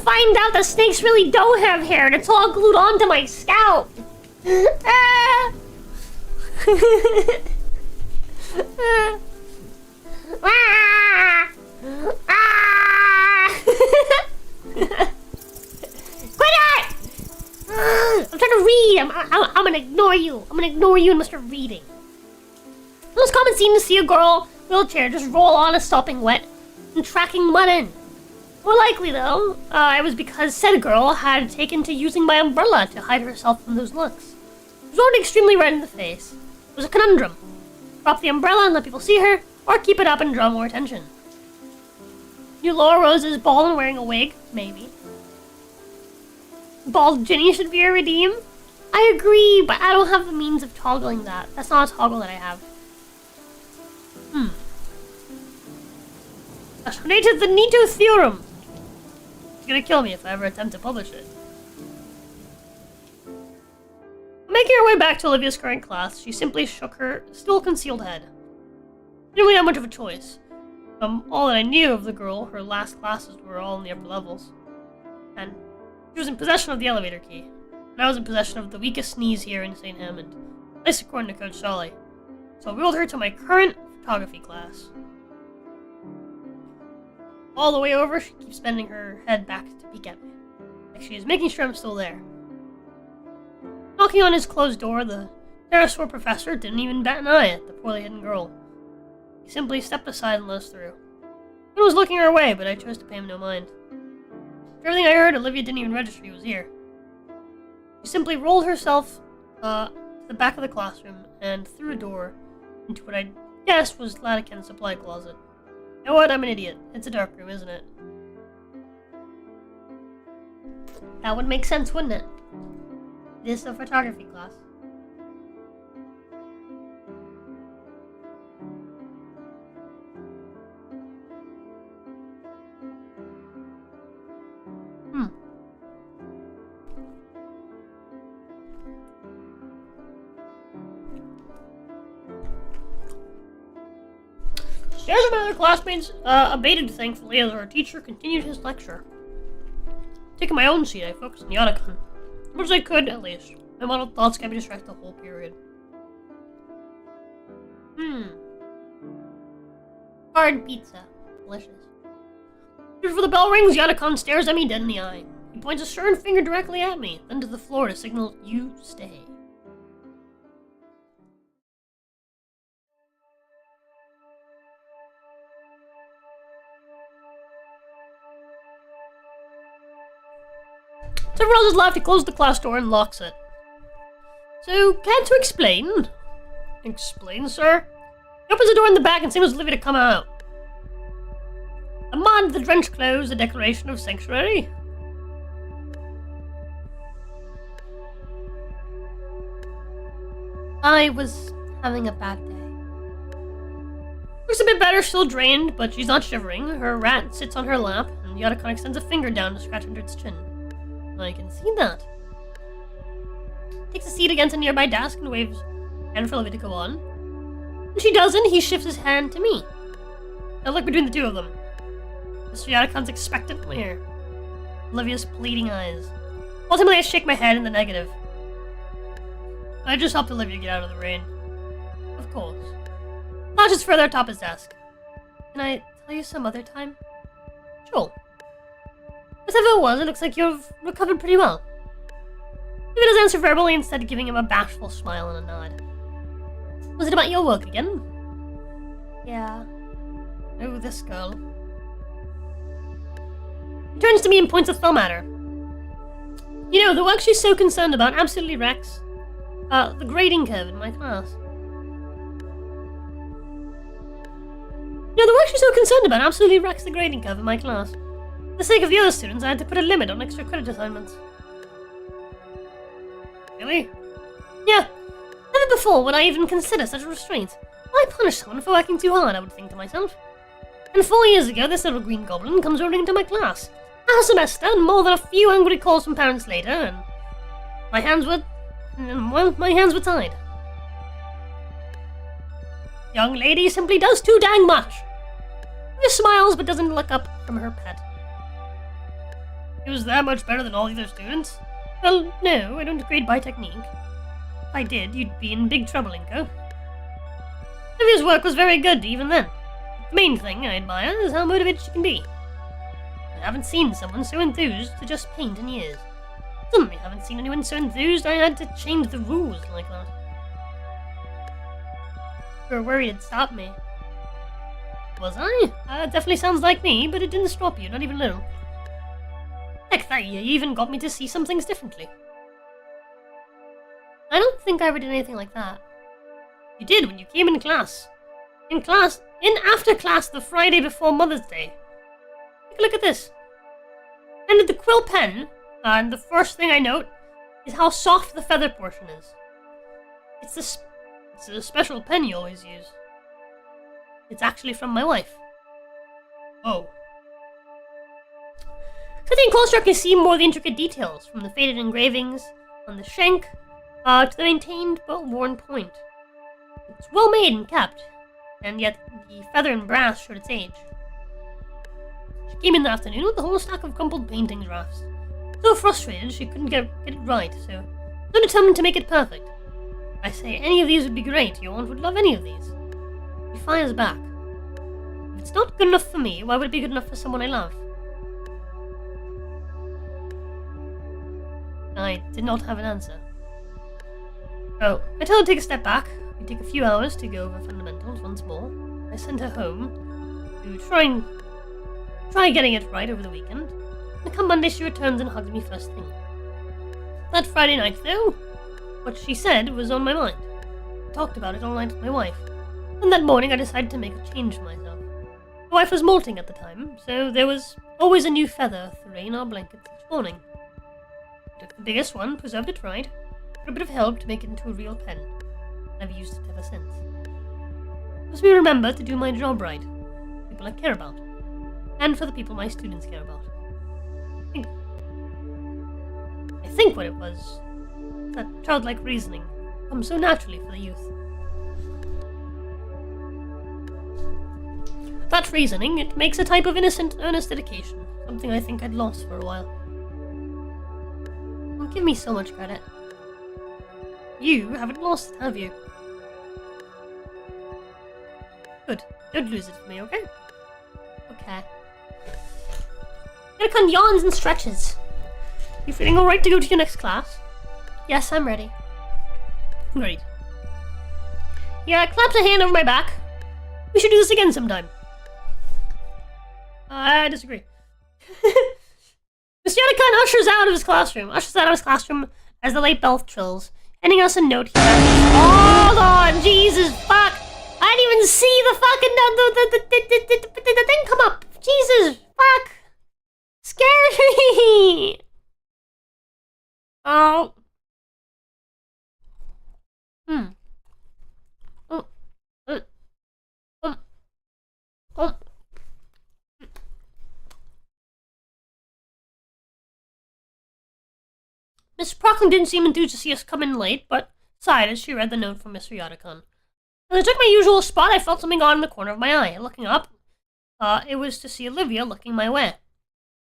Find out the snakes really don't have hair and it's all glued onto my scalp. Ah. Quit it! I'm trying to read. I'm gonna ignore you. I'm gonna ignore you and must start reading. The most common scene to see a girl wheelchair just roll on a sopping wet and tracking mud in. More likely, though, it was because said girl had taken to using my umbrella to hide herself from those looks. She was already extremely red in the face. It was a conundrum. Drop the umbrella and let people see her, or keep it up and draw more attention. You Laura Rose is bald and wearing a wig? Maybe. Bald Ginny should be a redeem? I agree, but I don't have the means of toggling that. That's not a toggle that I have. I created the Nito theorem. She's gonna kill me if I ever attempt to publish it. Making her way back to Olivia's current class, she simply shook her still concealed head. Didn't really have much of a choice. From all that I knew of the girl, her last classes were all in the upper levels. And she was in possession of the elevator key. And I was in possession of the weakest sneeze here in St. Hammond, at least according to Coach Solly. So I wheeled her to my current photography class. All the way over, she keeps bending her head back to peek at me, like she is making sure I'm still there. Knocking on his closed door, the Pterosaur professor didn't even bat an eye at the poorly hidden girl. He simply stepped aside and let us through. He was looking our way, but I chose to pay him no mind. For everything I heard, Olivia didn't even register he was here. She simply rolled herself to the back of the classroom and through a door into what I guessed was Latican's supply closet. You know what? I'm an idiot. It's a dark room, isn't it? That would make sense, wouldn't it? It is a photography class. Shares of my other classmates abated, thankfully, as our teacher continued his lecture. Taking my own seat, I focused on the Otacon. As much as I could, at least. My muddled thoughts kept me distracted the whole period. Hard pizza. Delicious. Before the bell rings, the Otacon stares at me dead in the eye. He points a stern finger directly at me, then to the floor to signal, "You stay." Several others left. He closed the class door and locks it. So, care to explain? Explain, sir? He opens the door in the back and signals Olivia to come out. A man, the drenched clothes, a declaration of sanctuary. I was having a bad day. Looks a bit better, still drained, but she's not shivering. Her rat sits on her lap, and the Otacon extends a finger down to scratch under its chin. I can see that. Takes a seat against a nearby desk and waves hand for Olivia to go on. When she doesn't, he shifts his hand to me. I look between the two of them. Mr. Otacon's expectant leer. Olivia's pleading eyes. Ultimately, I shake my head in the negative. I just helped Olivia get out of the rain. Of course. Launches further atop his desk. Can I tell you some other time? Sure. Whatever it was, it looks like you've recovered pretty well. He does answer verbally, instead giving him a bashful smile and a nod. Was it about your work again? Yeah. Oh, this girl. He turns to me and points a thumb at her. You know, the work she's so concerned about absolutely wrecks the grading curve in my class. For the sake of the other students, I had to put a limit on extra credit assignments. Really? Yeah. Never before would I even consider such a restraint. Why punish someone for working too hard, I would think to myself. And 4 years ago, this little green goblin comes rolling into my class. A semester, and more than a few angry calls from parents later, and my hands were tied. Young lady simply does too dang much. She smiles, but doesn't look up from her pet. He was that much better than all the other students? Well, no, I don't grade by technique. If I did, you'd be in big trouble, Inko. Olivia's work was very good, even then. The main thing I admire is how motivated she can be. I haven't seen someone so enthused to just paint in years. Certainly haven't seen anyone so enthused I had to change the rules like that. You were worried it'd stop me. Was I? That definitely sounds like me, but it didn't stop you, not even a little. Heck, that year you even got me to see some things differently. I don't think I ever did anything like that. You did when you came in class. In after class the Friday before Mother's Day. Take a look at this. And the quill pen, and the first thing I note is how soft the feather portion is. It's a special pen you always use. It's actually from my wife. Oh. Sitting closer, I can see more of the intricate details, from the faded engravings on the shank to the maintained but worn point. It's well made and kept. and yet the feather and brass showed its age. She came in the afternoon with a whole stack of crumpled painting drafts. So frustrated she couldn't get it right, so determined to make it perfect. I say any of these would be great. Your aunt would love any of these. He fires back. If it's not good enough for me, why would it be good enough for someone I love? I did not have an answer. Oh, I tell her to take a step back. We take a few hours to go over fundamentals once more. I send her home to try getting it right over the weekend. And come Monday she returns and hugs me first thing. That Friday night, though, what she said was on my mind. I talked about it all night with my wife. And that morning I decided to make a change for myself. My wife was molting at the time, so there was always a new feather to rain our blankets each morning. I took the biggest one, preserved it right, for a bit of help to make it into a real pen. I've used it ever since. Helps me remember to do my job right, people I care about, and for the people my students care about. I think what it was, that childlike reasoning, comes so naturally for the youth. That reasoning, it makes a type of innocent, earnest dedication, something I think I'd lost for a while. Don't give me so much credit. You haven't lost it, have you? Good. Don't lose it for me, okay? Okay. Gonna come yawns and stretches. You feeling alright to go to your next class? Yes, I'm ready. Great. Yeah, claps a hand over my back. We should do this again sometime. I disagree. Mr. Yadakan ushers out of his classroom as the late bell trills, handing us a note. Hold on, Jesus, fuck! I didn't even see the fucking the thing come up. Jesus, fuck! Scary! Oh. Miss Procklin didn't seem enthused to see us come in late, but sighed as she read the note from Mr. Yadakan. As I took my usual spot, I felt something odd in the corner of my eye. Looking up, it was to see Olivia looking my way.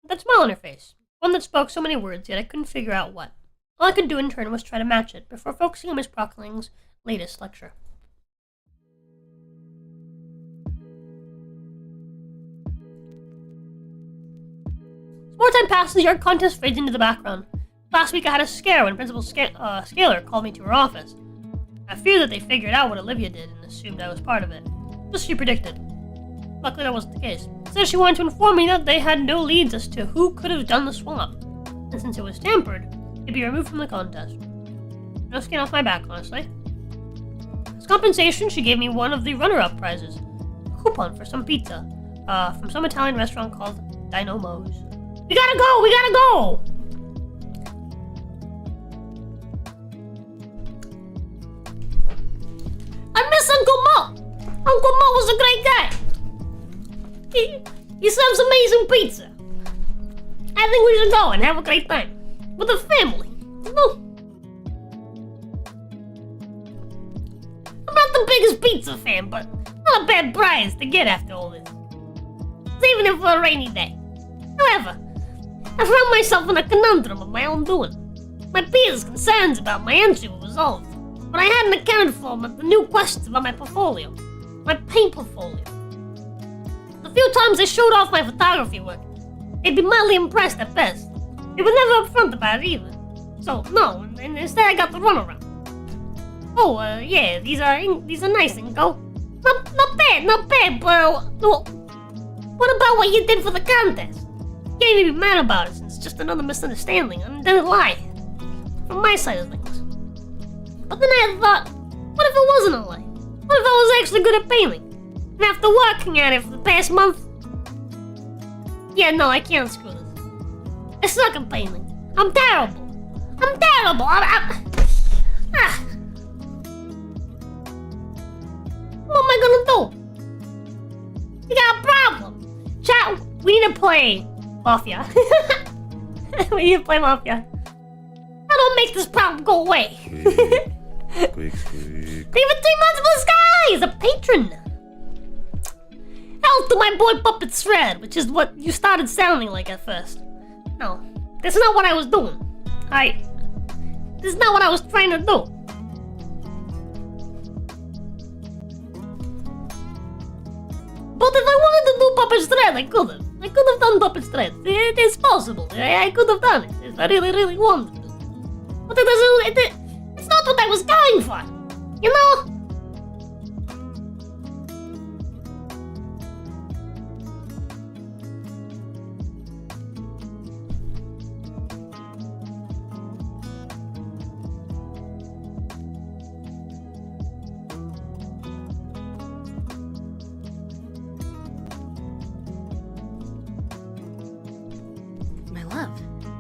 That smile on her face, one that spoke so many words, yet I couldn't figure out what. All I could do in turn was try to match it, before focusing on Miss Procklin's latest lecture. As more time passes, the yard contest fades into the background. Last week I had a scare when Principal Scaler called me to her office. I feared that they figured out what Olivia did and assumed I was part of it, just as she predicted. Luckily that wasn't the case. Instead she wanted to inform me that they had no leads as to who could have done the swap, and since it was tampered, it'd be removed from the contest. No skin off my back, honestly. As compensation, she gave me one of the runner-up prizes, a coupon for some pizza, from some Italian restaurant called Dinomo's. We gotta go! We gotta go! I miss Uncle Mo! Uncle Mo was a great guy! He serves amazing pizza! I think we should go and have a great time. With the family, you know? I'm not the biggest pizza fan, but not a bad prize to get after all this. Saving it for a rainy day. However, I found myself in a conundrum of my own doing. My peers' concerns about my entry were resolved, but I hadn't accounted for the new questions about my portfolio. My paint portfolio. The few times I showed off my photography work, they'd be mildly impressed at best. They were never upfront about it either. So, no, and instead I got the runaround. Oh, yeah, these are nice, Ingo. Not bad, but what about what you did for the contest? You can't even be mad about it since it's just another misunderstanding, an unintended lie. From my side of things. But then I thought, what if it wasn't a lie? What if I was actually good at painting? And after working at it for the past month? Yeah, no, I can't screw this. I suck at painting. I'm terrible. What am I gonna do? We got a problem. Chat, we need to play Mafia. We need to play Mafia. How do I make this problem go away? Quick. Leave it 3 months for the sky! He's a patron. balls to my boy Puppet Shred, which is what you started sounding like at first. No, this is not what I was doing. This is not what I was trying to do. But if I wanted to do Puppet Shred, I could have. I could have done Puppet Shred. It is possible. I could have done it if I really, really wanted to. But it's not what I was going for. You know?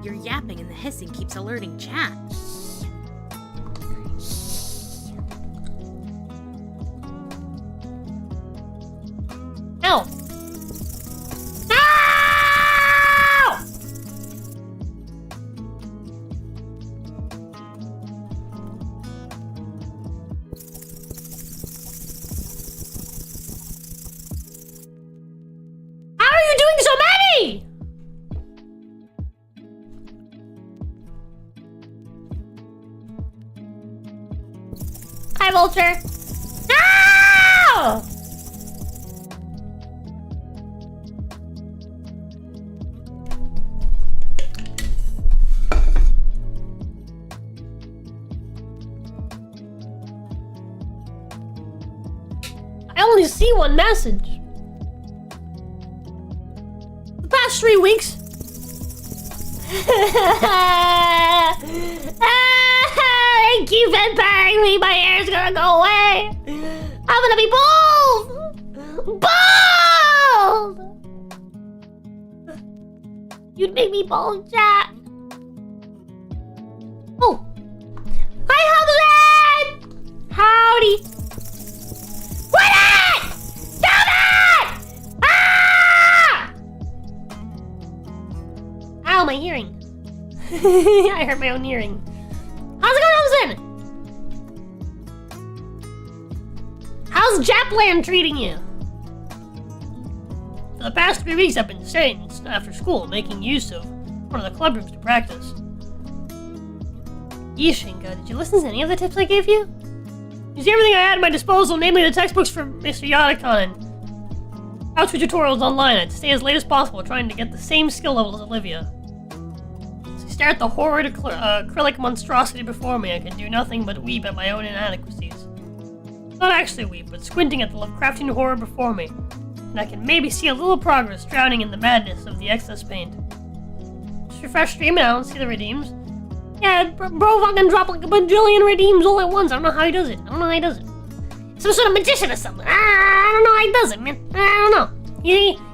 Your yapping and the hissing keeps alerting chat. Ow! No! How are you doing so many? Hi, Vulture. No! I only see one message. The past 3 weeks. They keep vamping me. My hair's gonna go away. I'm gonna be bald. Bald. You'd make me bald, chat. Oh. Hi, Hobblehead. Howdy. Quit it! Stop it! Ah! Ow, my hearing. I hurt my own hearing. How's it going, Roza? How's Japland treating you? For the past 3 weeks, I've been staying after school, making use of one of the club rooms to practice. Yishinka, did you listen to any of the tips I gave you? Use everything I had at my disposal, namely the textbooks for Mr. Yadakon and how-to tutorials online. I'd stay as late as possible, trying to get the same skill level as Olivia. Stare at the horrid acrylic monstrosity before me. I can do nothing but weep at my own inadequacies. Not actually weep, but squinting at the Lovecraftian horror before me. And I can maybe see a little progress drowning in the madness of the excess paint. Just refresh stream and I don't see the redeems. Yeah, bro fucking dropped like a bajillion redeems all at once. I don't know how he does it. Some sort of magician or something. I don't know how he does it, man. I don't know.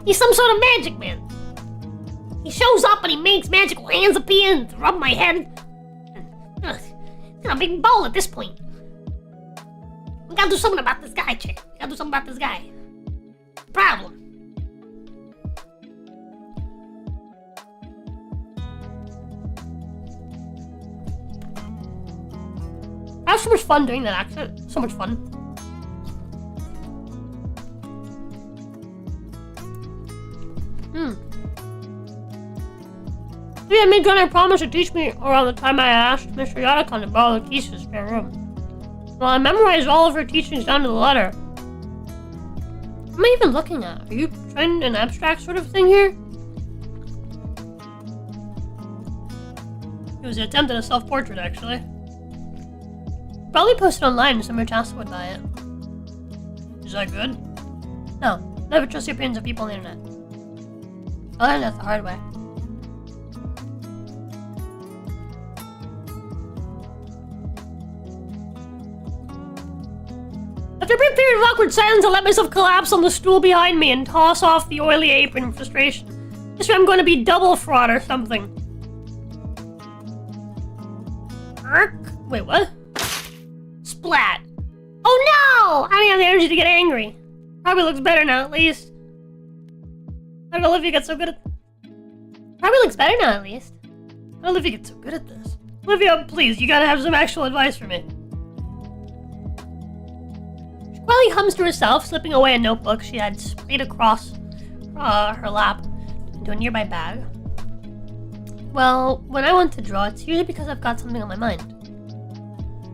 He's some sort of magic man. He shows up and he makes magical hands appear and rub my head. It's got a big bowl at this point. We gotta do something about this guy, chick. We gotta do something about this guy. Problem. I had so much fun doing that accent. So much fun. Yeah, Midgunner promised to teach me around the time I asked Mr. Yadakon to borrow the keys to the spare room. Well, I memorized all of her teachings down to the letter. What am I even looking at? Are you trying an abstract sort of thing here? It was an attempt at a self-portrait, actually. Probably posted online and some Rachasa would buy it. Is that good? No, never trust the opinions of people on the internet. I learned that the hard way. After a brief period of awkward silence, I let myself collapse on the stool behind me and toss off the oily apron in frustration. This way I'm going to be double fraud or something. Wait, what? Splat. Oh no! I don't have the energy to get angry. Probably looks better now, at least. How did Olivia get so good at... Probably looks better now, at least. How did Olivia get so good at this? Olivia, please, you gotta have some actual advice for me. Riley hums to herself, slipping away a notebook she had splayed across her lap into a nearby bag. Well, when I want to draw, it's usually because I've got something on my mind.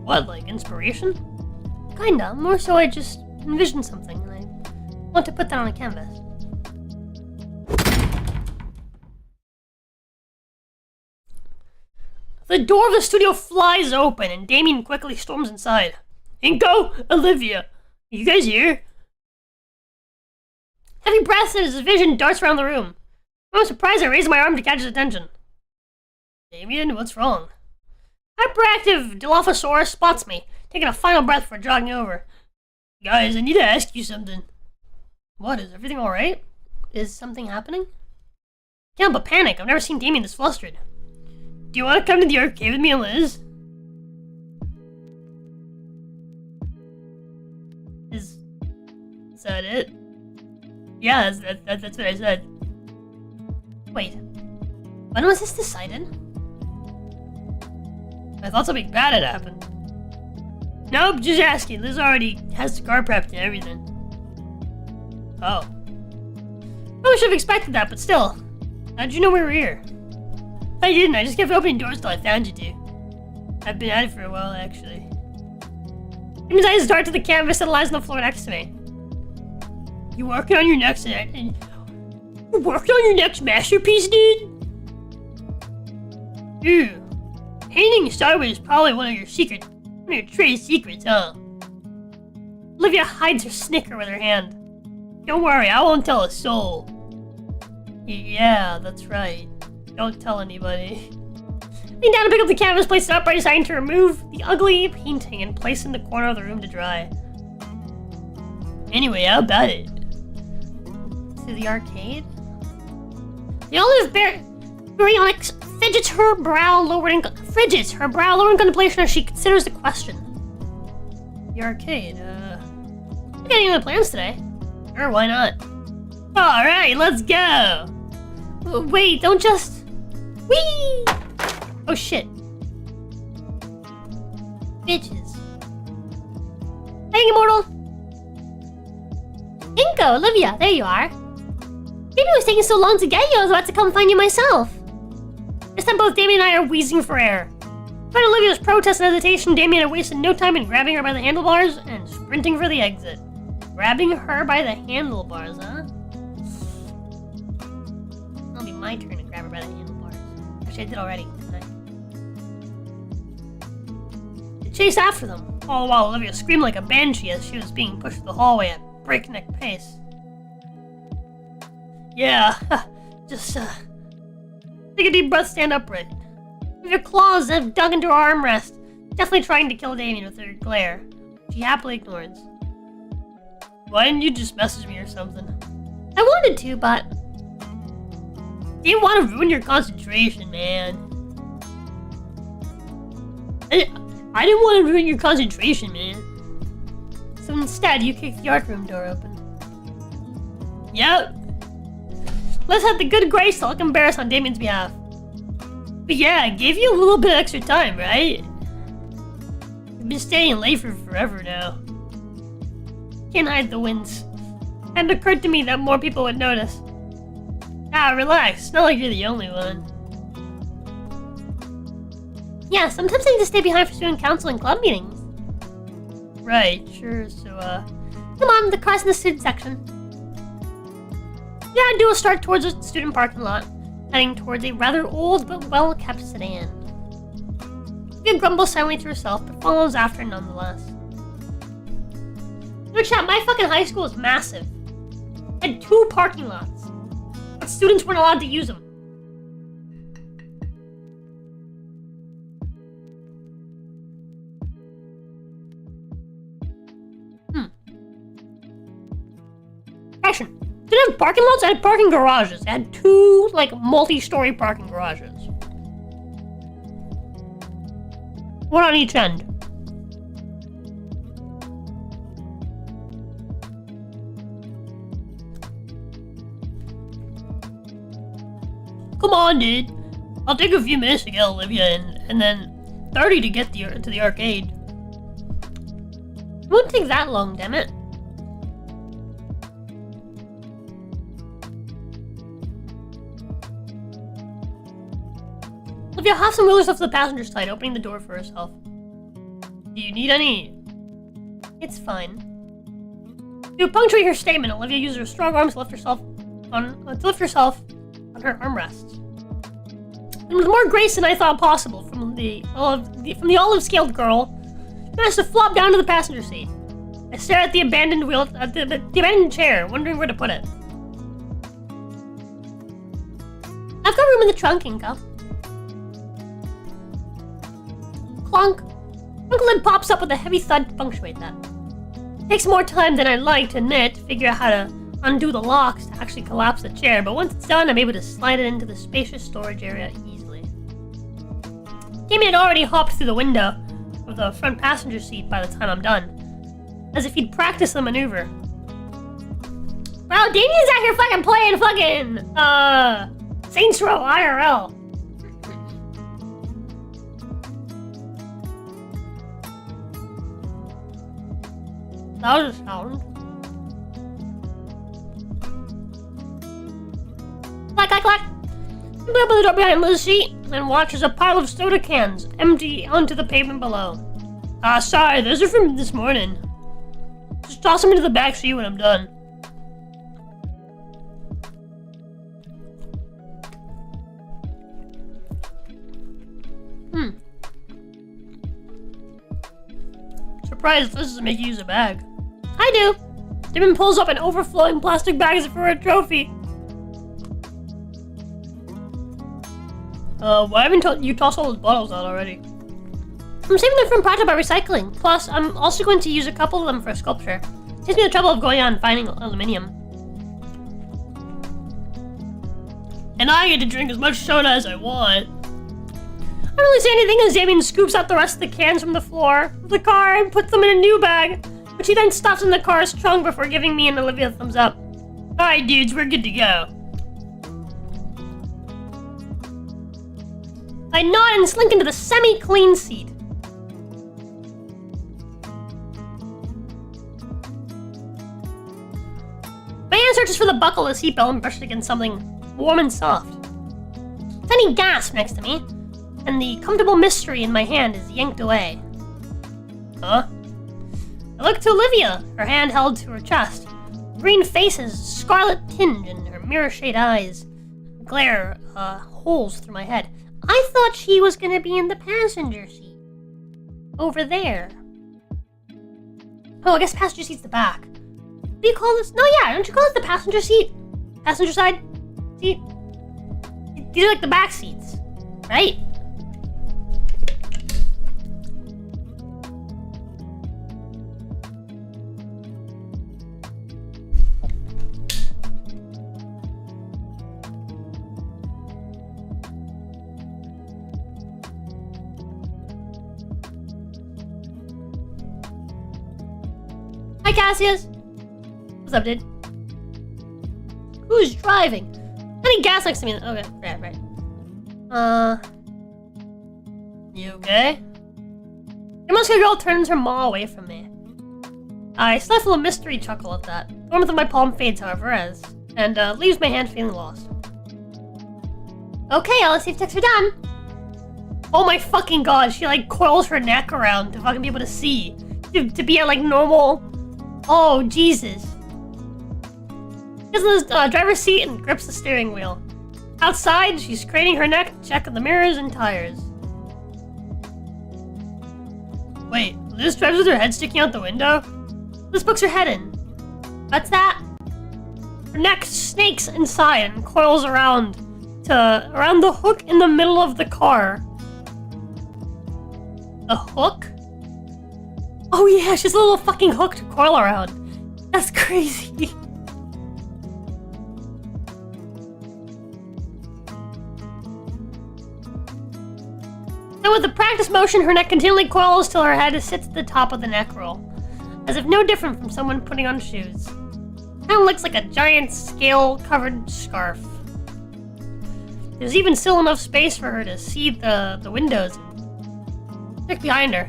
What, like inspiration? Kinda, more so I just envision something and I want to put that on a canvas. The door of the studio flies open and Damien quickly storms inside. Inko, Olivia, you guys here? Heavy breaths and his vision darts around the room. I'm surprised I raised my arm to catch his attention. Damien, what's wrong? Hyperactive Dilophosaurus spots me, taking a final breath before jogging over. Guys, I need to ask you something. What, is everything alright? Is something happening? Can't help but panic, I've never seen Damien this flustered. Do you want to come to the arcade with me and Liz? Is that it? Yeah, that's what I said. Wait, when was this decided? I thought something bad had happened. Nope, just asking. Liz already has the car prepped and everything. Oh. Probably should have expected that, but still. How'd you know we were here? I didn't, I just kept opening doors till I found you two. I've been at it for a while, actually. Damon's eyes dart to the canvas that lies on the floor next to me. You working on your next... You working on your next masterpiece, dude? Ew. Painting sideways is probably one of your trade secrets, huh? Olivia hides her snicker with her hand. Don't worry, I won't tell a soul. Yeah, that's right. Don't tell anybody. Lean down to pick up the canvas, place it upright, deciding to remove the ugly painting and place it in the corner of the room to dry. Anyway, how about it? To the arcade? The olive baryonyx fidgets her brow lowered in contemplation as she considers the question. The arcade, you got any other plans today? Sure, why not? Alright, let's go! Wait, don't just... Whee! Oh shit. Bitches. Hey, Immortal! Inko, Olivia, there you are. Maybe it was taking so long to get you, I was about to come find you myself. This time both Damien and I are wheezing for air. Despite Olivia's protest and hesitation, Damien had wasted no time in grabbing her by the handlebars and sprinting for the exit. Grabbing her by the handlebars, huh? It'll be my turn to grab her by the handlebars. Actually, I did already, didn't I? They chase after them, all the while Olivia screamed like a banshee as she was being pushed through the hallway at breakneck pace. Yeah, just, take a deep breath, stand upright. With her claws have dug into her armrest, definitely trying to kill Damien with her glare. She happily ignores. Why didn't you just message me or something? I wanted to, but... didn't want to ruin your concentration, man. I didn't want to ruin your concentration, man. So instead, you kicked the art room door open. Yep. Let's have the good grace to look embarrassed on Damien's behalf. But yeah, I gave you a little bit of extra time, right? You've been staying late for forever now. Can't hide the wins. It hadn't occurred to me that more people would notice. Ah, relax. It's not like you're the only one. Yeah, sometimes I need to stay behind for student council and club meetings. Right, sure, so, come on, the car's in the student section. Yeah, I do a start towards the student parking lot, heading towards a rather old but well-kept sedan. She grumbles silently to herself, but follows after nonetheless. You know, chat, my fucking high school is massive. It had 2 parking lots, but students weren't allowed to use them. Question. Didn't have parking lots, I had parking garages. I had 2, like, multi-story parking garages. One on each end. Come on, dude. I'll take a few minutes to get Olivia and then 30 to get to the arcade. It won't take that long, damn it. Olivia hops and wheels off the passenger side, opening the door for herself. Do you need any? It's fine. To punctuate her statement, Olivia uses her strong arms to lift herself on her armrests. And with more grace than I thought possible from the olive-scaled girl, managed to flop down to the passenger seat. I stare at the abandoned the abandoned chair, wondering where to put it. I've got room in the trunk, Inka. Clunk. Trunk lid pops up with a heavy thud to punctuate that. Takes more time than I'd like to admit to figure out how to undo the locks to actually collapse the chair, but once it's done, I'm able to slide it into the spacious storage area easily. Damien had already hopped through the window of the front passenger seat by the time I'm done, as if he'd practiced the maneuver. Wow, Damien's out here fucking playing Saints Row IRL. That was a sound. Clack, clack, clack. I open the door behind Liz's seat and watch as a pile of soda cans empty onto the pavement below. Sorry, those are from this morning. Just toss them into the back seat when I'm done. Surprised this doesn't make you use a bag. I do. Damon pulls up an overflowing plastic bag as if it were a trophy. Why haven't you tossed all those bottles out already? I'm saving them from project by recycling. Plus, I'm also going to use a couple of them for sculpture. Saves me the trouble of going out and finding aluminium. And I get to drink as much soda as I want. I don't really say anything as Damien scoops out the rest of the cans from the floor of the car and puts them in a new bag, which he then stuffs in the car's trunk before giving me and Olivia a thumbs up. Alright dudes, we're good to go. I nod and slink into the semi-clean seat. My hand searches for the buckle of the seatbelt and brushes against something warm and soft. Tiny gasp next to me, and the comfortable mystery in my hand is yanked away. Huh? I look to Olivia, her hand held to her chest. Green face's scarlet tinge and her mirror-shade eyes glare holes through my head. I thought she was gonna be in the passenger seat. Over there. Oh, I guess passenger seat's the back. What do you call this? No, yeah, don't you call it the passenger seat? Passenger side seat? These are like the back seats, right? Hi, Cassius. What's up, dude? Who's driving? Any gas next to me? Okay, right. You okay? The muscular girl turns her maw away from me. I stifle a mystery chuckle at that. The warmth of my palm fades, however, and leaves my hand feeling lost. Okay, let's see if checks are done. Oh my fucking god, she like coils her neck around to fucking be able to see. To be at like normal. Oh, Jesus. Gets in the driver's seat and grips the steering wheel. Outside, she's craning her neck to check the mirrors and tires. Wait, Liz drives with her head sticking out the window? Liz pokes her head in. What's that? Her neck snakes inside and coils around the hook in the middle of the car. A hook? Oh yeah, she's a little fucking hook to coil around. That's crazy. And with the practice motion, her neck continually coils till her head sits at the top of the neck roll, as if no different from someone putting on shoes. Kinda looks like a giant scale-covered scarf. There's even still enough space for her to see the windows. Check behind her.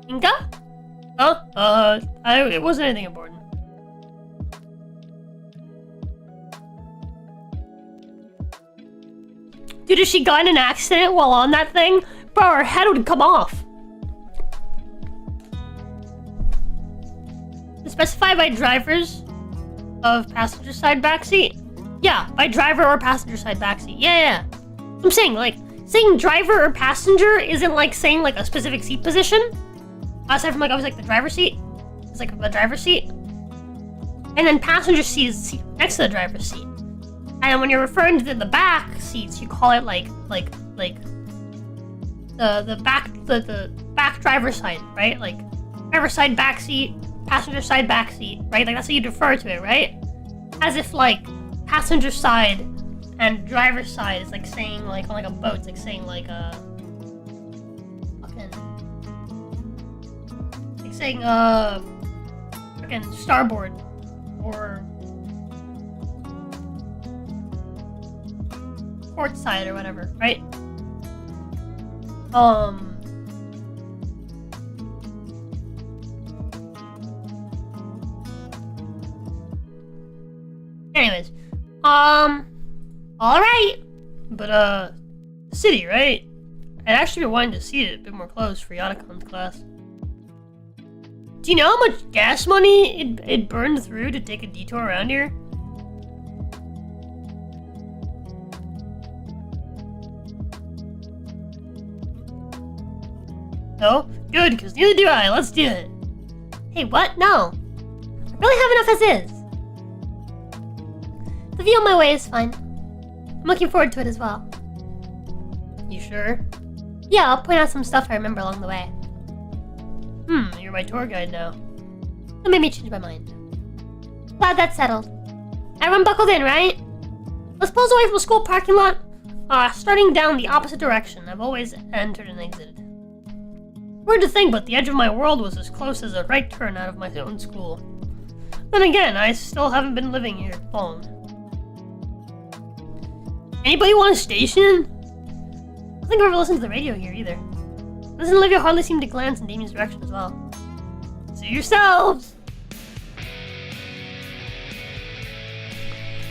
Inka? Huh? It wasn't anything important. Dude, if she got in an accident while on that thing, bro, her head would come off. Specify by drivers of passenger side backseat. Yeah, by driver or passenger side backseat. Yeah. I'm saying, like, saying driver or passenger isn't like saying like a specific seat position. Aside from like obviously like the driver's seat. It's like the driver's seat. And then passenger seat is the seat next to the driver's seat. And when you're referring to the back seats, you call it like the back driver's side, right? Like driver's side back seat, passenger side back seat, right? Like that's how you'd refer to it, right? As if like passenger side and driver's side is like saying like on like a boat, it's like saying like saying fucking starboard or port side or whatever, right? Anyways, alright. But, city, right? I'd actually been wanting to see it a bit more close for Yatacon's class. Do you know how much gas money it burned through to take a detour around here? No? Good, because neither do I. Let's do it. Hey, what? No. I really have enough as is. The view on my way is fine. I'm looking forward to it as well. You sure? Yeah, I'll point out some stuff I remember along the way. You're my tour guide now. That made me change my mind. Glad that's settled. Everyone buckled in, right? Let's pulls away from the school parking lot. Starting down the opposite direction. I've always entered and exited. Weird to think, but the edge of my world was as close as a right turn out of my own school. Then again, I still haven't been living here long. Anybody want a station? I don't think I've ever listened to the radio here either. Liz and Olivia hardly seem to glance in Damien's direction as well. See yourselves!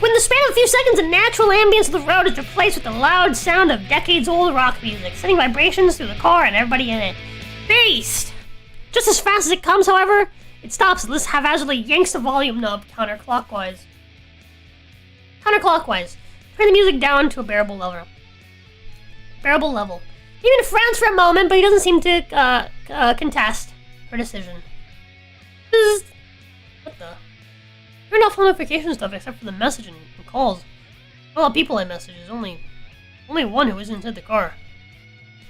Within the span of a few seconds, the natural ambience of the road is replaced with the loud sound of decades-old rock music, sending vibrations through the car and everybody in it. Beast! Just as fast as it comes, however, it stops as Liz haphazardly yanks the volume knob counterclockwise. Turn the music down to a bearable level. He even frowns for a moment, but he doesn't seem to contest her decision. What the? Turn off all notification stuff except for the messaging and calls. All the people I message is only one who isn't inside the car.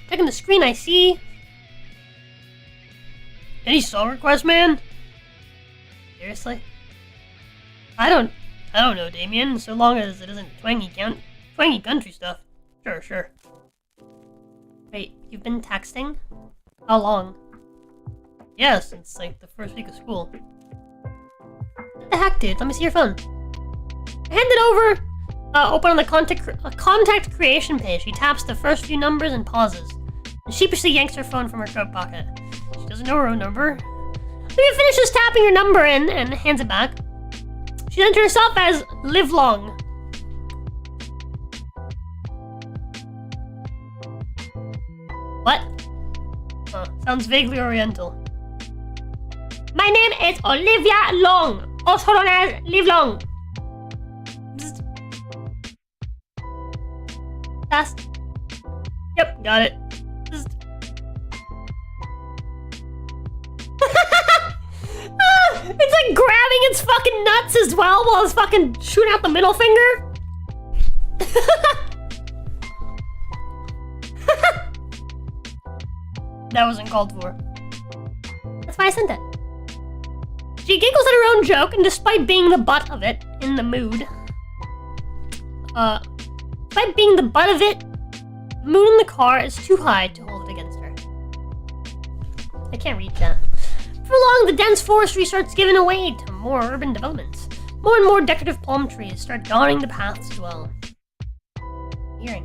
Checking the screen, I see. Any song requests, man? Seriously? I don't know, Damien. So long as it isn't twangy country stuff. Sure. Wait, you've been texting? How long? Yeah, since like the first week of school. What the heck, dude? Let me see your phone. Hand it over. Open on the contact creation page. She taps the first few numbers and pauses. And sheepishly yanks her phone from her coat pocket. She doesn't know her own number. Olivia finishes tapping her number in and hands it back. She entered herself as Live Long. What? Sounds vaguely oriental. My name is Olivia Long, also known as Live Long. Fast. Yep, got it. It's like grabbing its fucking nuts as well while it's fucking shooting out the middle finger. That wasn't called for. That's why I sent it. She giggles at her own joke, and despite being the butt of it, in the mood, the mood in the car is too high to hold it against her. I can't read that. For long, the dense forestry starts giving way to more urban developments. More and more decorative palm trees start dotting the paths as well. Hearing.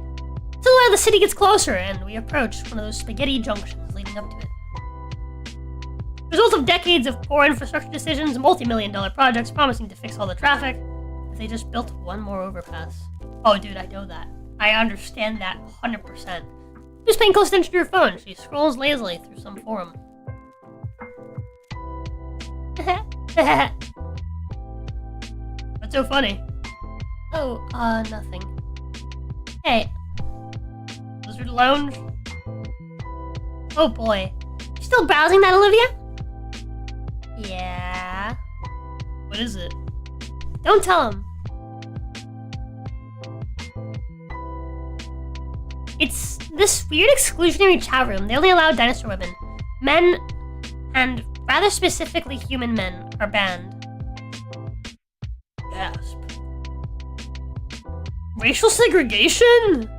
Silhouette of the city gets closer, and we approach one of those spaghetti junctions leading up to it. Result of decades of poor infrastructure decisions, multi-million-dollar projects promising to fix all the traffic, if they just built one more overpass. Oh, dude, I know that. I understand that 100%. Who's paying close attention to your phone? She scrolls lazily through some forum. What's so funny? Oh, nothing. Hey. Lizard Lounge? Oh boy. You still browsing that, Olivia? Yeah. What is it? Don't tell him. It's this weird exclusionary chat room. They only allow dinosaur women. Men, and rather specifically human men, are banned. Gasp. Racial segregation?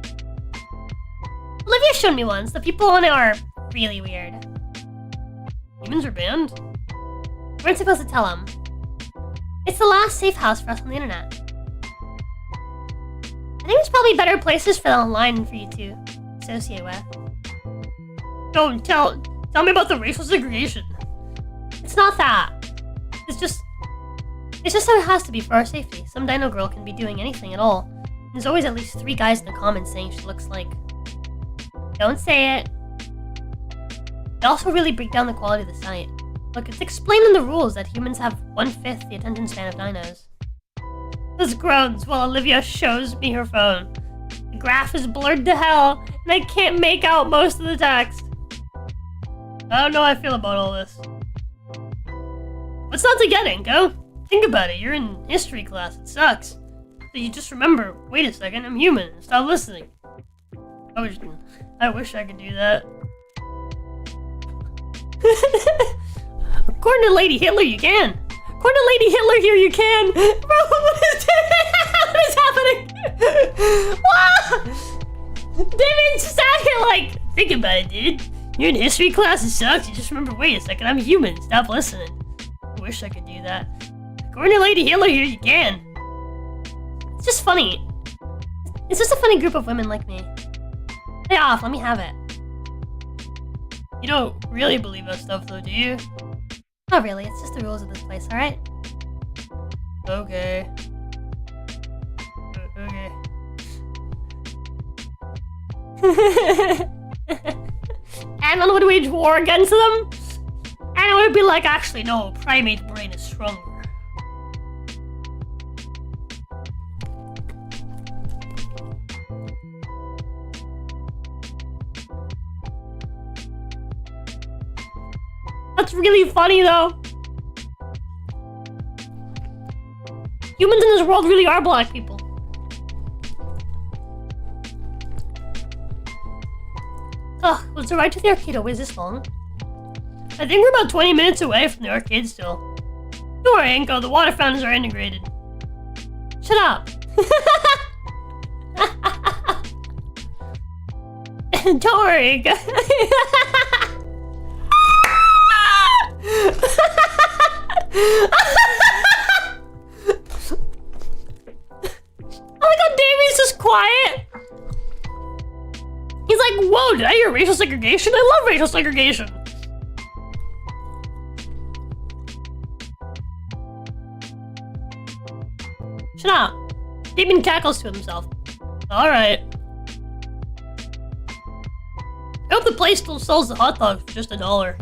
Olivia showed me once. The people on it are really weird. Humans are banned? We weren't supposed to tell them. It's the last safe house for us on the internet. I think there's probably better places for the online for you to associate with. Don't tell me about the racial segregation. It's not that. It's just how it has to be for our safety. Some dino girl can be doing anything at all. There's always at least 3 guys in the comments saying she looks like. Don't say it. They also really break down the quality of the site. Look, it's explained in the rules that humans have 1/5 the attention span of dinos. This groans while Olivia shows me her phone. The graph is blurred to hell, and I can't make out most of the text. I don't know how I feel about all this. What's not to get, Inko? Think about it, you're in history class, it sucks. So you just remember, wait a second, I'm human, and stop listening. I wish I could do that. According to Lady Hitler, you can. According to Lady Hitler here, you can. Bro, what is happening? Wow! David sat here like, think about it, dude. You're in history class, it sucks. You just remember, wait a second, I'm human. Stop listening. I wish I could do that. According to Lady Hitler here, you can. It's just funny. It's just a funny group of women like me. Lay off, let me have it. You don't really believe that stuff though, do you? Not really, it's just the rules of this place, alright? Okay. Anyone would wage war against them? Anyone would be like, actually no, primate brain is stronger. That's really funny though. Humans in this world really are black people. Ugh, was the ride to the arcade always this long? I think we're about 20 minutes away from the arcade still. Don't worry, Inko, the water fountains are integrated. Shut up. Don't worry, Inko. Oh my god, Davey's just quiet. He's like, whoa, did I hear racial segregation? I love racial segregation. Shut up. Damien cackles to himself. Alright. I hope the place still sells the hot dogs for just $1.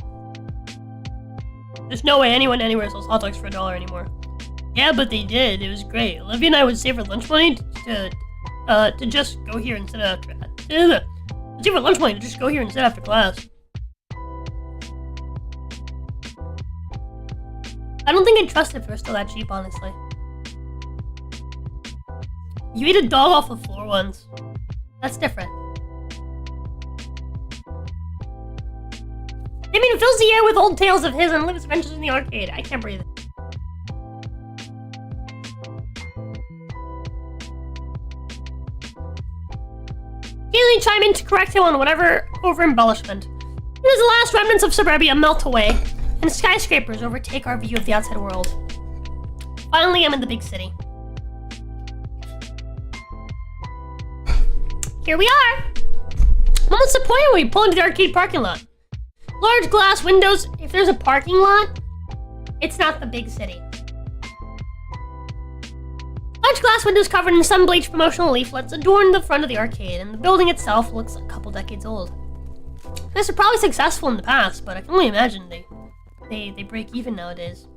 There's no way anyone anywhere sells hot dogs for $1 anymore. Yeah, but they did. It was great. Olivia and I would save our lunch money to just go here instead of after save our lunch money to just go here instead after class. I don't think I'd trust it if it was still that cheap, honestly. You ate a dog off the floor once. That's different. I mean, it fills the air with old tales of his and lives adventures in the arcade. I can't breathe. Occasionally chime in to correct him on whatever over-embellishment. As the last remnants of suburbia melt away, and skyscrapers overtake our view of the outside world. Finally, I'm in the big city. Here we are! I'm almost disappointed when we pull into the arcade parking lot. Large glass windows. If there's a parking lot, it's not the big city. Large glass windows covered in sun-bleached promotional leaflets adorn the front of the arcade, and the building itself looks a couple decades old. This was probably successful in the past, but I can only imagine they break even nowadays.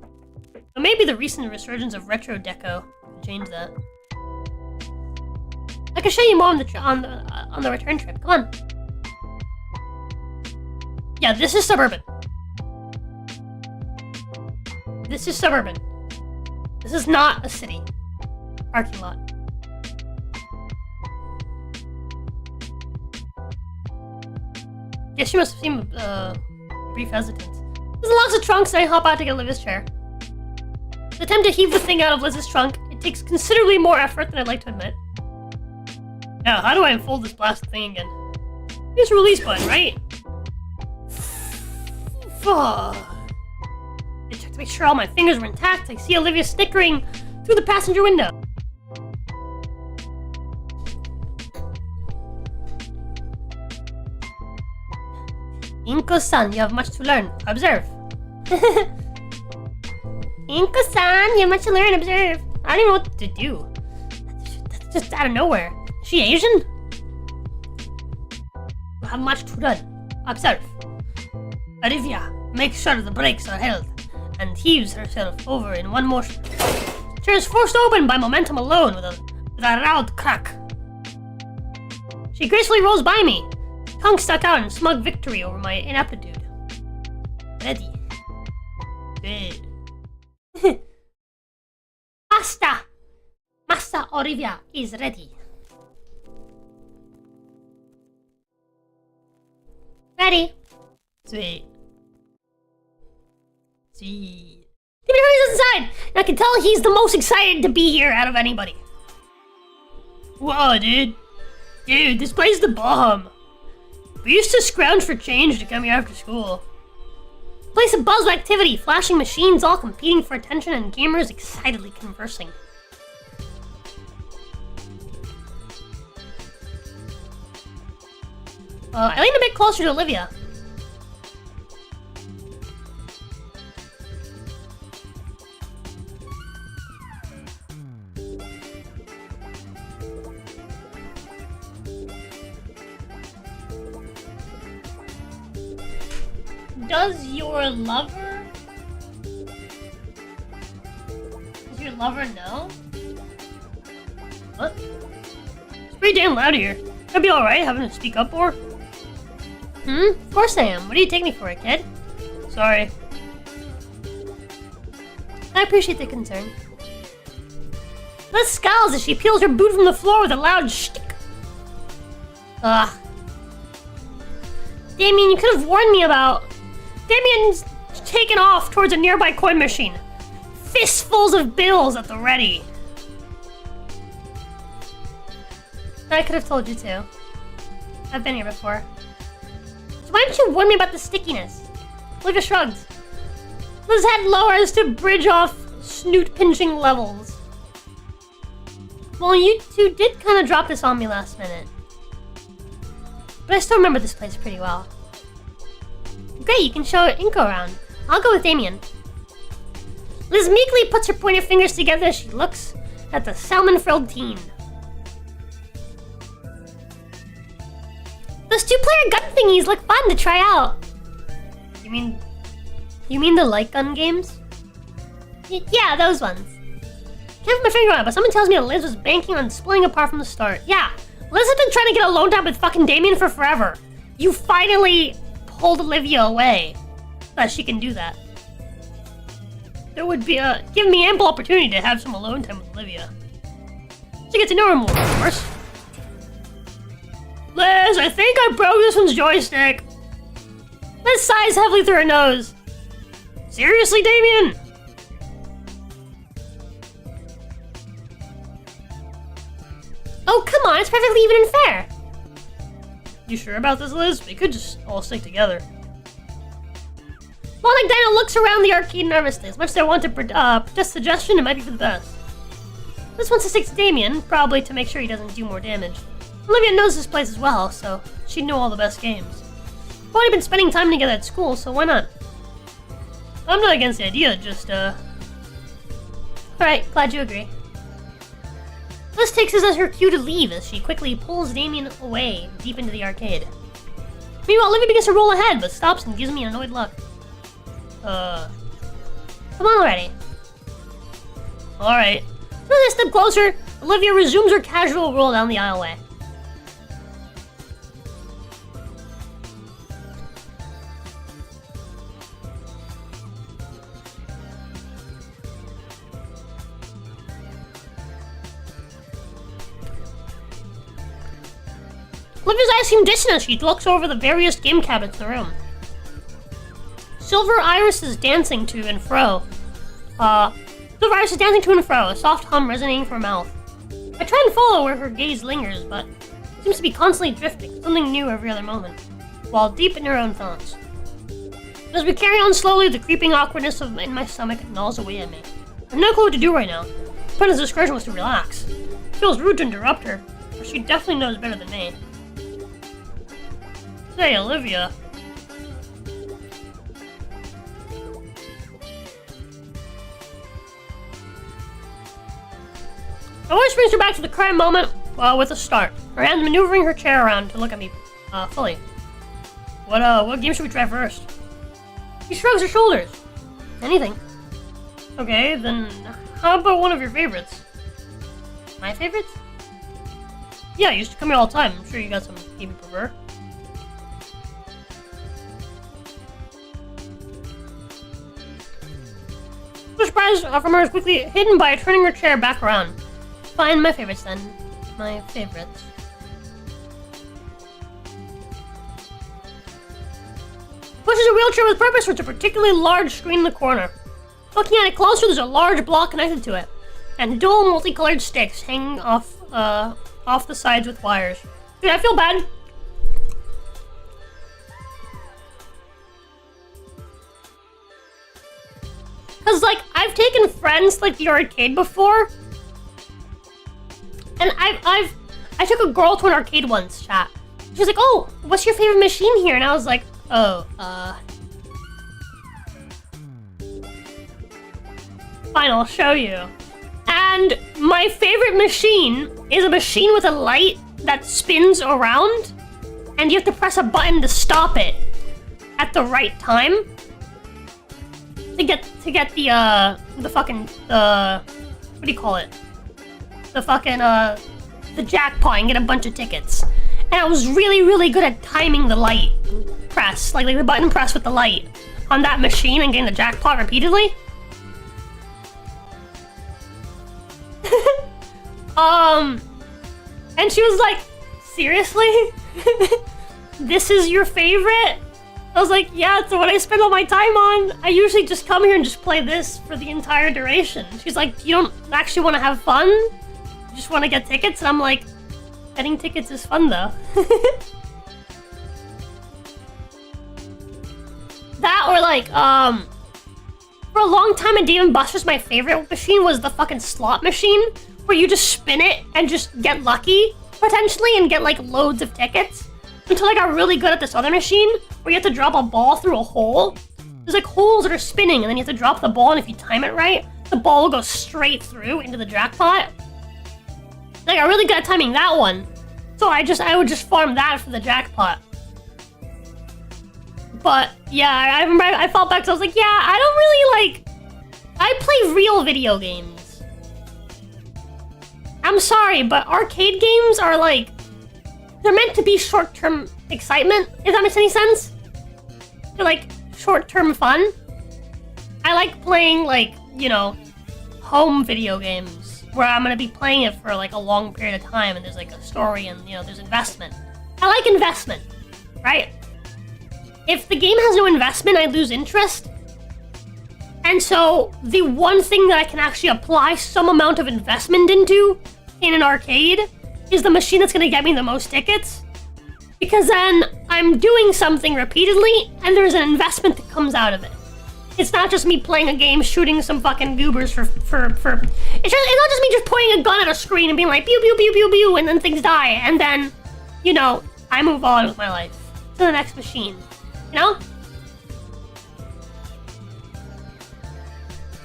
But maybe the recent resurgence of retro deco can change that. I can show you more on the return trip. Come on. Yeah, this is suburban. This is suburban. This is not a city. Parking lot. Yeah, she must have seen brief hesitance. There's lots of trunks, and I hop out to get Lizz's chair. The attempt to heave the thing out of Lizz's trunk, it takes considerably more effort than I'd like to admit. Now, how do I unfold this blasted thing again? Use release button, right? Fuck. I checked to make sure all my fingers were intact. I see Olivia snickering through the passenger window. Inko-san, you have much to learn. Observe. Inko-san, you have much to learn. Observe. I don't even know what to do. That's just out of nowhere. Is she Asian? You have much to learn. Observe. Olivia makes sure the brakes are held and heaves herself over in one motion. Chair is forced open by momentum alone with a loud crack. She gracefully rolls by me, tongue stuck out in smug victory over my inaptitude. Ready. Good. Master Olivia is ready. Ready. Sweet. Damien hurries inside, and I can tell he's the most excited to be here out of anybody. Whoa, dude. Dude, this place is the bomb. We used to scrounge for change to come here after school. The place is buzz with activity, flashing machines all competing for attention and gamers excitedly conversing. I lean a bit closer to Olivia. Does your lover know? What? It's pretty damn loud here. I'd be alright having to speak up more. Of course I am. What do you take me for, a kid? Sorry. I appreciate the concern. Liz scowls as she peels her boot from the floor with a loud shtick. Ugh. Damien, you could have warned me about... Damien's taken off towards a nearby coin machine. Fistfuls of bills at the ready. I could have told you too. I've been here before. So why didn't you warn me about the stickiness? Olivia shrugged. Liz head lowers to bridge off snoot pinching levels. Well, you two did kind of drop this on me last minute. But I still remember this place pretty well. Great, you can show Inko around. I'll go with Damien. Liz meekly puts her pointed fingers together as she looks at the salmon-frilled teen. Those two-player gun thingies look fun to try out. You mean the light gun games? Yeah, those ones. Can't put my finger on it, but someone tells me that Liz was banking on splitting apart from the start. Yeah, Liz has been trying to get alone time with fucking Damien for forever. You finally pulled Olivia away so that she can do that. There would be give me ample opportunity to have some alone time with Olivia. To get to know her more, of course. Liz, I think I broke this one's joystick. Liz sighs heavily through her nose. Seriously, Damien? Oh, come on, it's perfectly even and fair. You sure about this, Liz? We could just all stick together. Well, like Dino looks around the arcade nervously. As much as I want to suggest suggestion, it might be for the best. Liz wants to stick to Damien, probably to make sure he doesn't do more damage. Olivia knows this place as well, so she'd know all the best games. We've already been spending time together at school, so why not? I'm not against the idea, just, Alright, glad you agree. Liz takes this as her cue to leave as she quickly pulls Damien away deep into the arcade. Meanwhile, Olivia begins to roll ahead, but stops and gives me an annoyed look. Come on already. Alright. As they step closer, Olivia resumes her casual roll down the aisleway. Olivia's eyes seem distant as she looks over the various game cabinets in the room. Silver Iris is dancing to and fro. Silver Iris is dancing to and fro, a soft hum resonating from her mouth. I try and follow where her gaze lingers, but it seems to be constantly drifting, something new every other moment, while deep in her own thoughts. As we carry on slowly, the creeping awkwardness in my stomach gnaws away at me. I have no clue what to do right now. Brenda's discretion was to relax. It feels rude to interrupt her, but she definitely knows better than me. Say, Olivia. My voice brings her back to the crime moment with a start. Her hands maneuvering her chair around to look at me fully. What game should we try first? She shrugs her shoulders. Anything. Okay, then how about one of your favorites? My favorites? Yeah, you used to come here all the time. I'm sure you got some game you prefer. The surprise from her is quickly hidden by turning her chair back around. Fine, my favorites then. My favorites. Pushes a wheelchair with purpose towards a particularly large screen in the corner. Looking at it closer, there's a large block connected to it, and dual multicolored sticks hanging off the sides with wires. Dude, I feel bad. Cause like I've taken friends like the arcade before. And I took a girl to an arcade once, chat. She was like, oh, what's your favorite machine here? And I was like, oh, fine, I'll show you. And my favorite machine is a machine with a light that spins around, and you have to press a button to stop it at the right time to get the fucking what do you call it? The fucking the jackpot and get a bunch of tickets. And I was really, really good at timing the light press, like the button press with the light on that machine and getting the jackpot repeatedly. And she was like, seriously? This is your favorite? I was like, yeah, it's what I spend all my time on. I usually just come here and just play this for the entire duration. She's like, you don't actually want to have fun? You just want to get tickets? And I'm like, getting tickets is fun though. That or like, for a long time at Dave & Buster's, my favorite machine was the fucking slot machine, where you just spin it and just get lucky, potentially, and get like loads of tickets. Until I got really good at this other machine, where you have to drop a ball through a hole. There's like holes that are spinning, and then you have to drop the ball, and if you time it right, the ball will go straight through into the jackpot. I got really good at timing that one. So I would just farm that for the jackpot. But yeah, I remember I felt back, so I was like, yeah, I don't really like... I play real video games. I'm sorry, but arcade games are like... They're meant to be short-term excitement, if that makes any sense. They're like short-term fun. I like playing like, you know, home video games where I'm gonna be playing it for like a long period of time and there's like a story and, you know, there's investment. I like investment, right? If the game has no investment, I lose interest. And so the one thing that I can actually apply some amount of investment into in an arcade is the machine that's gonna get me the most tickets. Because then I'm doing something repeatedly and there's an investment that comes out of it. It's not just me playing a game shooting some fucking goobers for it's not just me just pointing a gun at a screen and being like pew pew pew pew pew and then things die and then, you know, I move on with my life to the next machine. You know?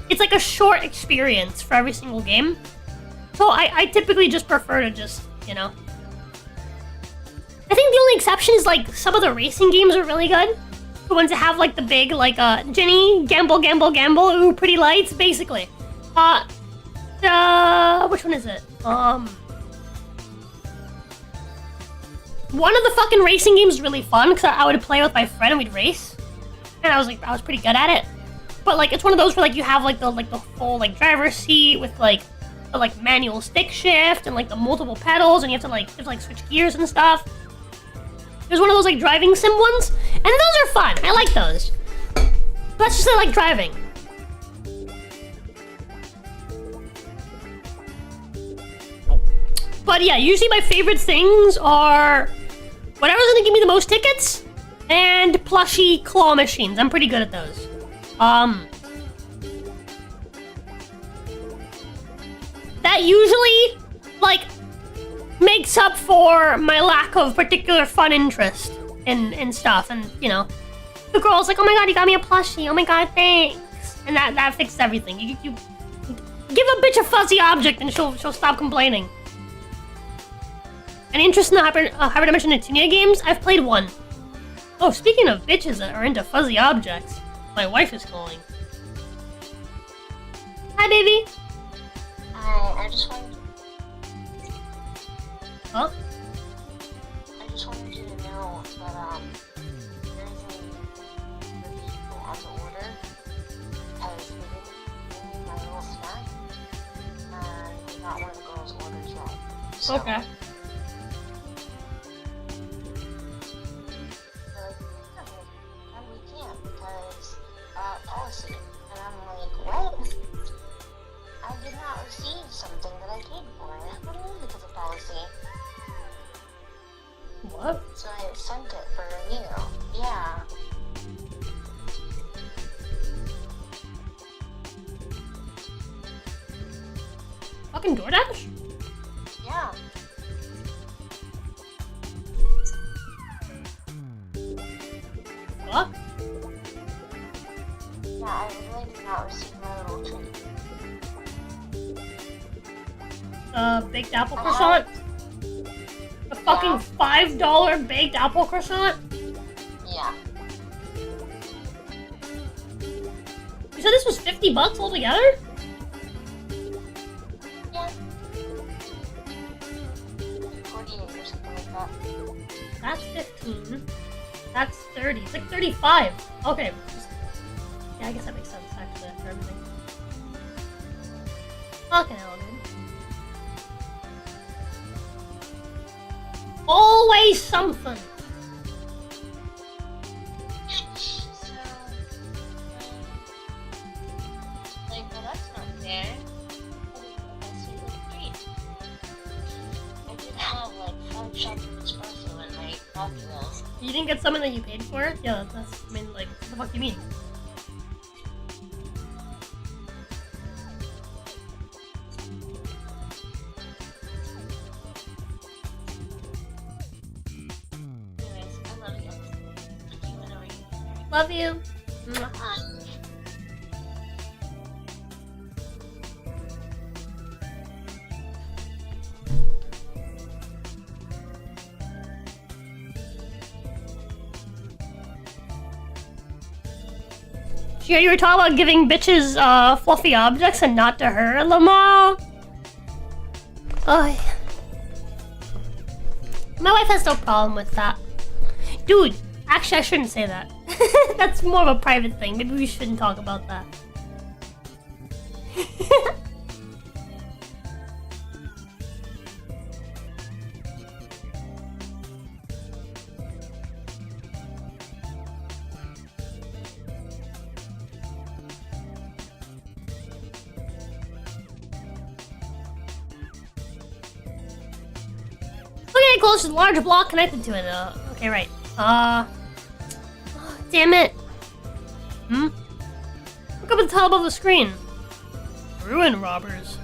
It's like a short experience for every single game. So I typically just prefer to just, you know. I think the only exception is like some of the racing games are really good. The ones that have like the big like Jenny, gamble, gamble, gamble, ooh, pretty lights, basically. Which one is it? One of the fucking racing games is really fun because I would play with my friend and we'd race, and I was pretty good at it. But like it's one of those where like you have like the full like driver's seat with like the like manual stick shift and like the multiple pedals, and you have to like switch gears and stuff. There's one of those like driving sim ones, and those are fun. I like those. Let's just say like driving. But yeah, usually my favorite things are whatever's gonna give me the most tickets and plushy claw machines. I'm pretty good at those. That usually like makes up for my lack of particular fun interest in stuff, and you know, the girl's like, "Oh my god, you got me a plushie! Oh my god, thanks!" And that fixes everything. You give a bitch a fuzzy object, and she'll stop complaining. Any interest in the hyperdimension Nitunia games? I've played one. Oh, speaking of bitches that are into fuzzy objects, my wife is calling. Hi, baby. I just wanted. Huh? I just wanted you to know that there's a review on the order because they didn't give me my little snack, and not one of the girls' orders yet. So, Okay. we can't because policy, and I'm like, what? I did not receive something that I paid for. What do you mean because of policy? What? So I sent it for review. Yeah. Fucking DoorDash? Yeah. Fuck? Yeah, I really did not receive my little treat. Baked apple croissant? A fucking $5 baked apple croissant? Yeah. You said this was $50 altogether? Yeah. 48 or something like that. That's 15. That's 30. It's like 35. Okay. Yeah, I guess that makes sense actually after everything. Fucking hell, dude. Always something. So, like, well, that's not fair. That's your little treat. I did have like 5 shots of espresso in my coffee though. You didn't get something that you paid for? Yeah, that's, I mean, like, what the fuck do you mean? Anyways, I love you. You whenever you Love you. Mwah. Yeah, you were talking about giving bitches fluffy objects and not to her, Lamar. Oh, my wife has no problem with that. Dude, actually I shouldn't say that. That's more of a private thing. Maybe we shouldn't talk about that. Okay, close to the large block connected to it. Okay, right. Oh, damn it. Look up at the top of the screen. Ruin robbers.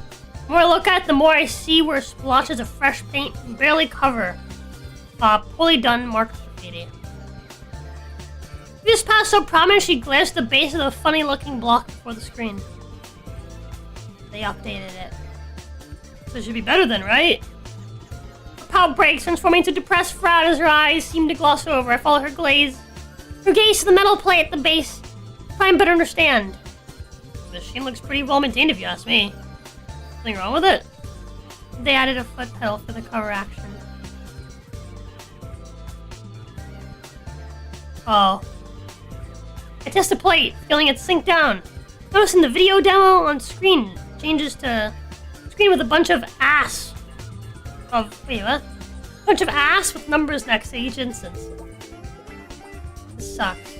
The more I look at it, the more I see where splotches of fresh paint barely cover poorly done marked graffiti. This passed so prominent she glanced at the base of the funny looking block before the screen. They updated it. So it should be better then, right? Her power breaks, transforming into a depressed frown as her eyes seem to gloss over. I follow her gaze. Her gaze to the metal plate at the base. Try and better understand. The machine looks pretty well maintained if you ask me. Something wrong with it? They added a foot pedal for the cover action. Oh. I test the plate, feeling it sink down. Noticing the video demo on screen changes to screen with a bunch of ass. Wait, what? A bunch of ass with numbers next to each instance. This sucks.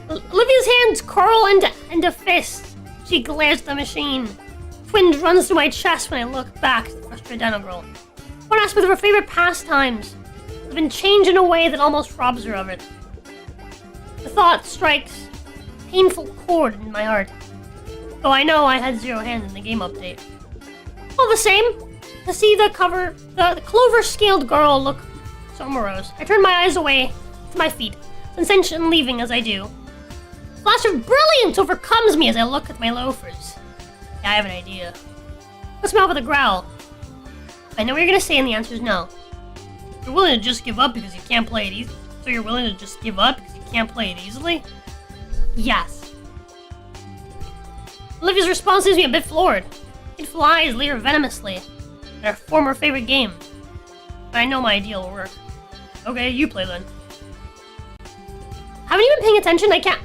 Olivia's hands curl into fists. She glares at the machine. Twinge runs through my chest when I look back at the frustrated Dino Girl. One aspect of her favorite pastimes has been changed in a way that almost robs her of it. The thought strikes a painful chord in my heart. Though I know I had zero hand in the game update. All the same, to see the clover-scaled girl look so morose, I turn my eyes away to my feet, sensation leaving as I do. A flash of brilliance overcomes me as I look at my loafers. Yeah, I have an idea. Let's mouth with a growl. I know what you're gonna say, and the answer is no. You're willing to just give up because you can't play it easy. So you're willing to just give up because you can't play it easily? Yes. Olivia's response leaves me a bit floored. Beautiful eyes leer venomously at our former favorite game. But I know my idea will work. Okay, you play then. Haven't you been paying attention? I can't.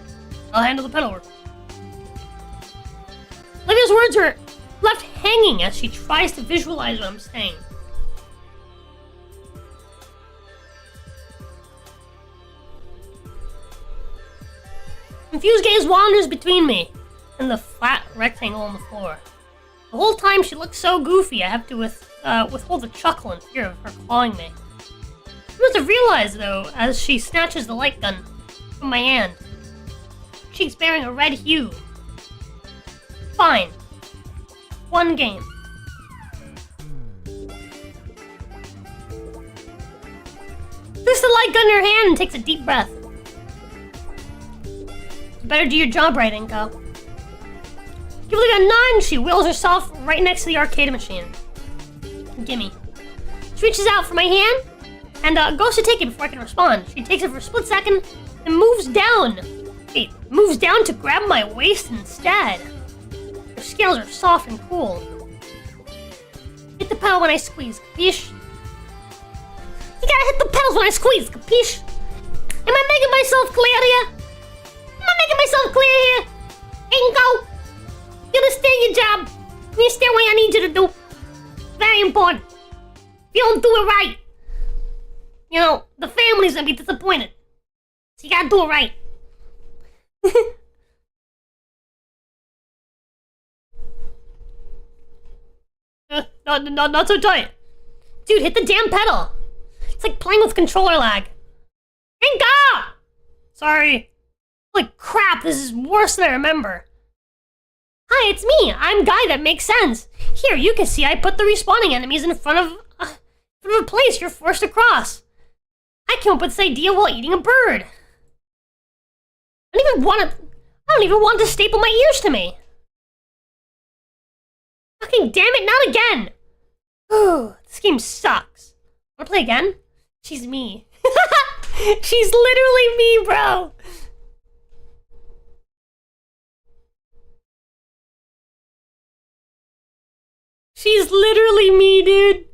I'll handle the pedal work. Olivia's words are left hanging as she tries to visualize what I'm saying. Confused gaze wanders between me and the flat rectangle on the floor. The whole time she looks so goofy, I have to withhold a chuckle in fear of her clawing me. I must have realized, though, as she snatches the light gun from my hand. Cheeks bearing a red hue. Fine. One game. Puts the light gun in her hand and takes a deep breath. You better do your job right, Inko. Give Olivia a nod, she wheels herself right next to the arcade machine. Gimme. She reaches out for my hand and goes to take it before I can respond. She takes it for a split second and moves down. Wait, moves down to grab my waist instead. Her scales are soft and cool. Hit the pedal when I squeeze, capiche? You gotta hit the pedals when I squeeze, capiche? Am I making myself clear here? Am I making myself clear here? Inko! You understand your job. You understand what I need you to do. Very important. If you don't do it right, you know, the family's gonna be disappointed. So you gotta do it right. Not so tight. Dude, hit the damn pedal. It's like playing with controller lag. Inka! Sorry. Holy crap, this is worse than I remember. Hi, it's me. I'm Guy. That makes sense. Here, you can see I put the respawning enemies in front of a place you're forced to cross. I came up with this idea while eating a bird. I don't even want to staple my ears to me. Fucking damn it, not again. Ooh, this game sucks. Wanna play again? She's me. She's literally me, bro. She's literally me, dude.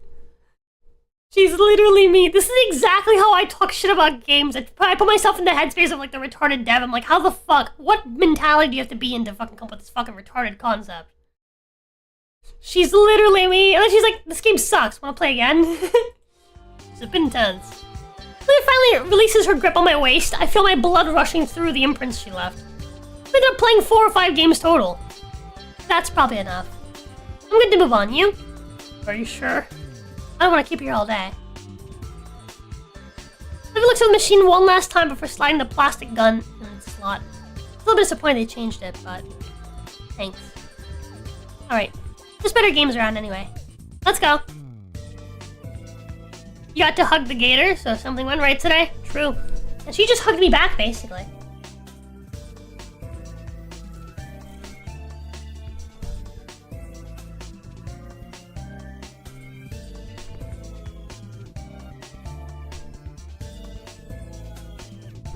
She's literally me. This is exactly how I talk shit about games. I put myself in the headspace of like the retarded dev. I'm like, how the fuck? What mentality do you have to be in to fucking come up with this fucking retarded concept? She's literally me. And then she's like, this game sucks. Wanna play again? It's a bit intense. When it finally releases her grip on my waist, I feel my blood rushing through the imprints she left. I ended up playing 4 or 5 games total. That's probably enough. I'm good to move on. You? Are you sure? I don't want to keep you here all day. Olivia looks at the machine one last time before sliding the plastic gun in its slot. I'm a little bit disappointed they changed it, but thanks. Alright, there's better games around anyway. Let's go. You got to hug the Gator, so something went right today. True. And she just hugged me back, basically.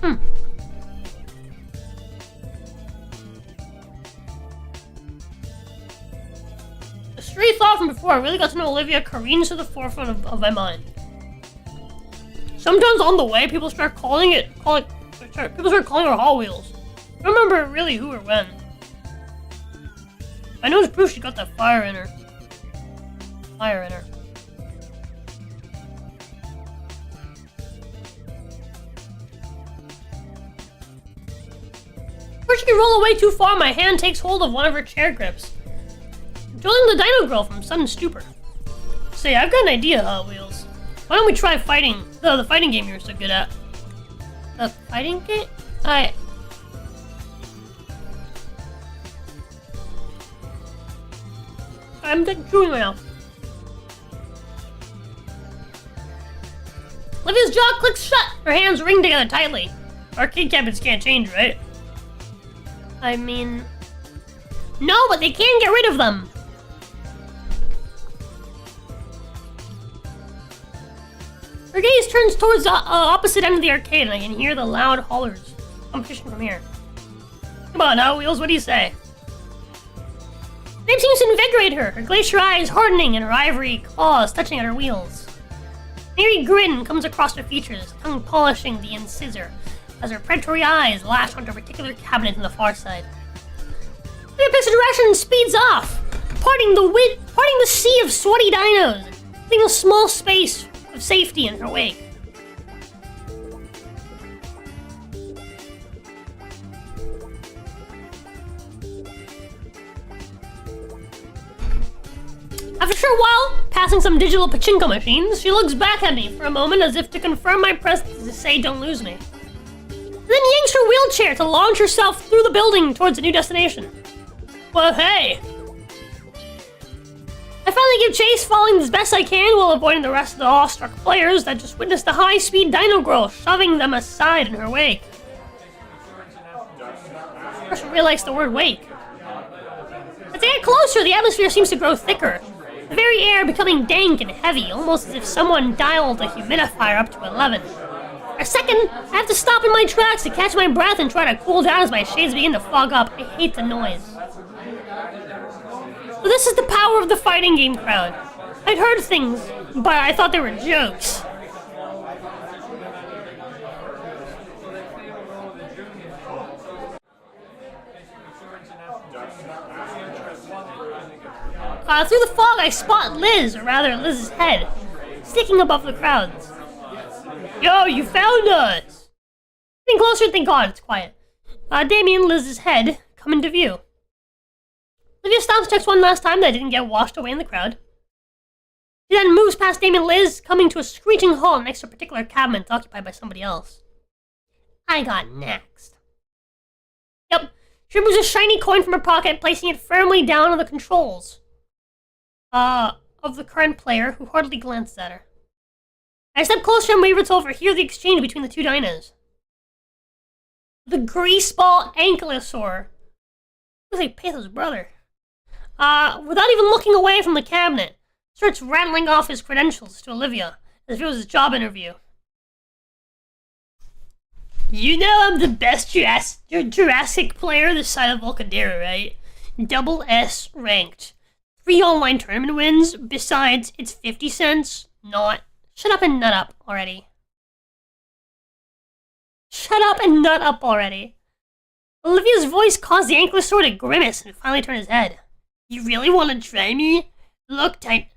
A stray thought from before I really got to know Olivia careens to the forefront of my mind. Sometimes on the way, people start calling her Hot Wheels. I don't remember really who or when. I know it's proof she got that fire in her. Before she can roll away too far, my hand takes hold of one of her chair grips. Drilling the Dino Girl from sudden stupor. Say, I've got an idea, Hot Wheels. Why don't we try fighting? The fighting game you're so good at. The fighting game? I'm chewing my mouth. Olivia's jaw clicks shut. Her hands ring together tightly. Arcade cabinets can't change, right? I mean... No, but they can get rid of them. Her gaze turns towards the opposite end of the arcade, and I can hear the loud hollers. Competition from here. Come on, Hot Wheels, what do you say? Name seems to invigorate her, her glacier eyes hardening and her ivory claws touching at her wheels. An eerie grin comes across her features, tongue polishing the incisor, as her predatory eyes lash onto a particular cabinet in the far side. Olivia picks a direction and speeds off, parting the sea of sweaty dinos, leaving a small space of safety in her wake. After a short while, passing some digital pachinko machines, she looks back at me for a moment as if to confirm my presence to say don't lose me. And then yanks her wheelchair to launch herself through the building towards a new destination. Well, hey! I finally give chase, following as best I can while avoiding the rest of the awestruck players that just witnessed the high-speed Dino Girl shoving them aside in her wake. Of course, she really likes the word wake. As they get closer, the atmosphere seems to grow thicker, the very air becoming dank and heavy, almost as if someone dialed the humidifier up to 11. For a second, I have to stop in my tracks to catch my breath and try to cool down as my shades begin to fog up. I hate the noise. So this is the power of the fighting game crowd. I'd heard things, but I thought they were jokes. Through the fog, I spot Liz, or rather Liz's head, sticking above the crowds. Yo, you found us! Getting closer, thank God, it's quiet. Damien, Liz's head, come into view. Olivia stops, checks one last time that I didn't get washed away in the crowd. She then moves past Damien and Liz, coming to a screeching halt next to a particular cabinet occupied by somebody else. I got next. Yep, she removes a shiny coin from her pocket, placing it firmly down on the controls. Of the current player, who hardly glances at her. I step closer and waver to overhear the exchange between the two dinos. The greaseball ankylosaur. Looks like Patho's brother. Without even looking away from the cabinet, starts rattling off his credentials to Olivia, as if it was his job interview. You know I'm the best Jurassic player this side of Volcadera, right? Double S ranked. 3 online tournament wins, besides it's 50 cents, not... Shut up and nut up already. Shut up and nut up already. Olivia's voice caused the ankylosaur to grimace and finally turn his head. You really want to try me? Look, Tiny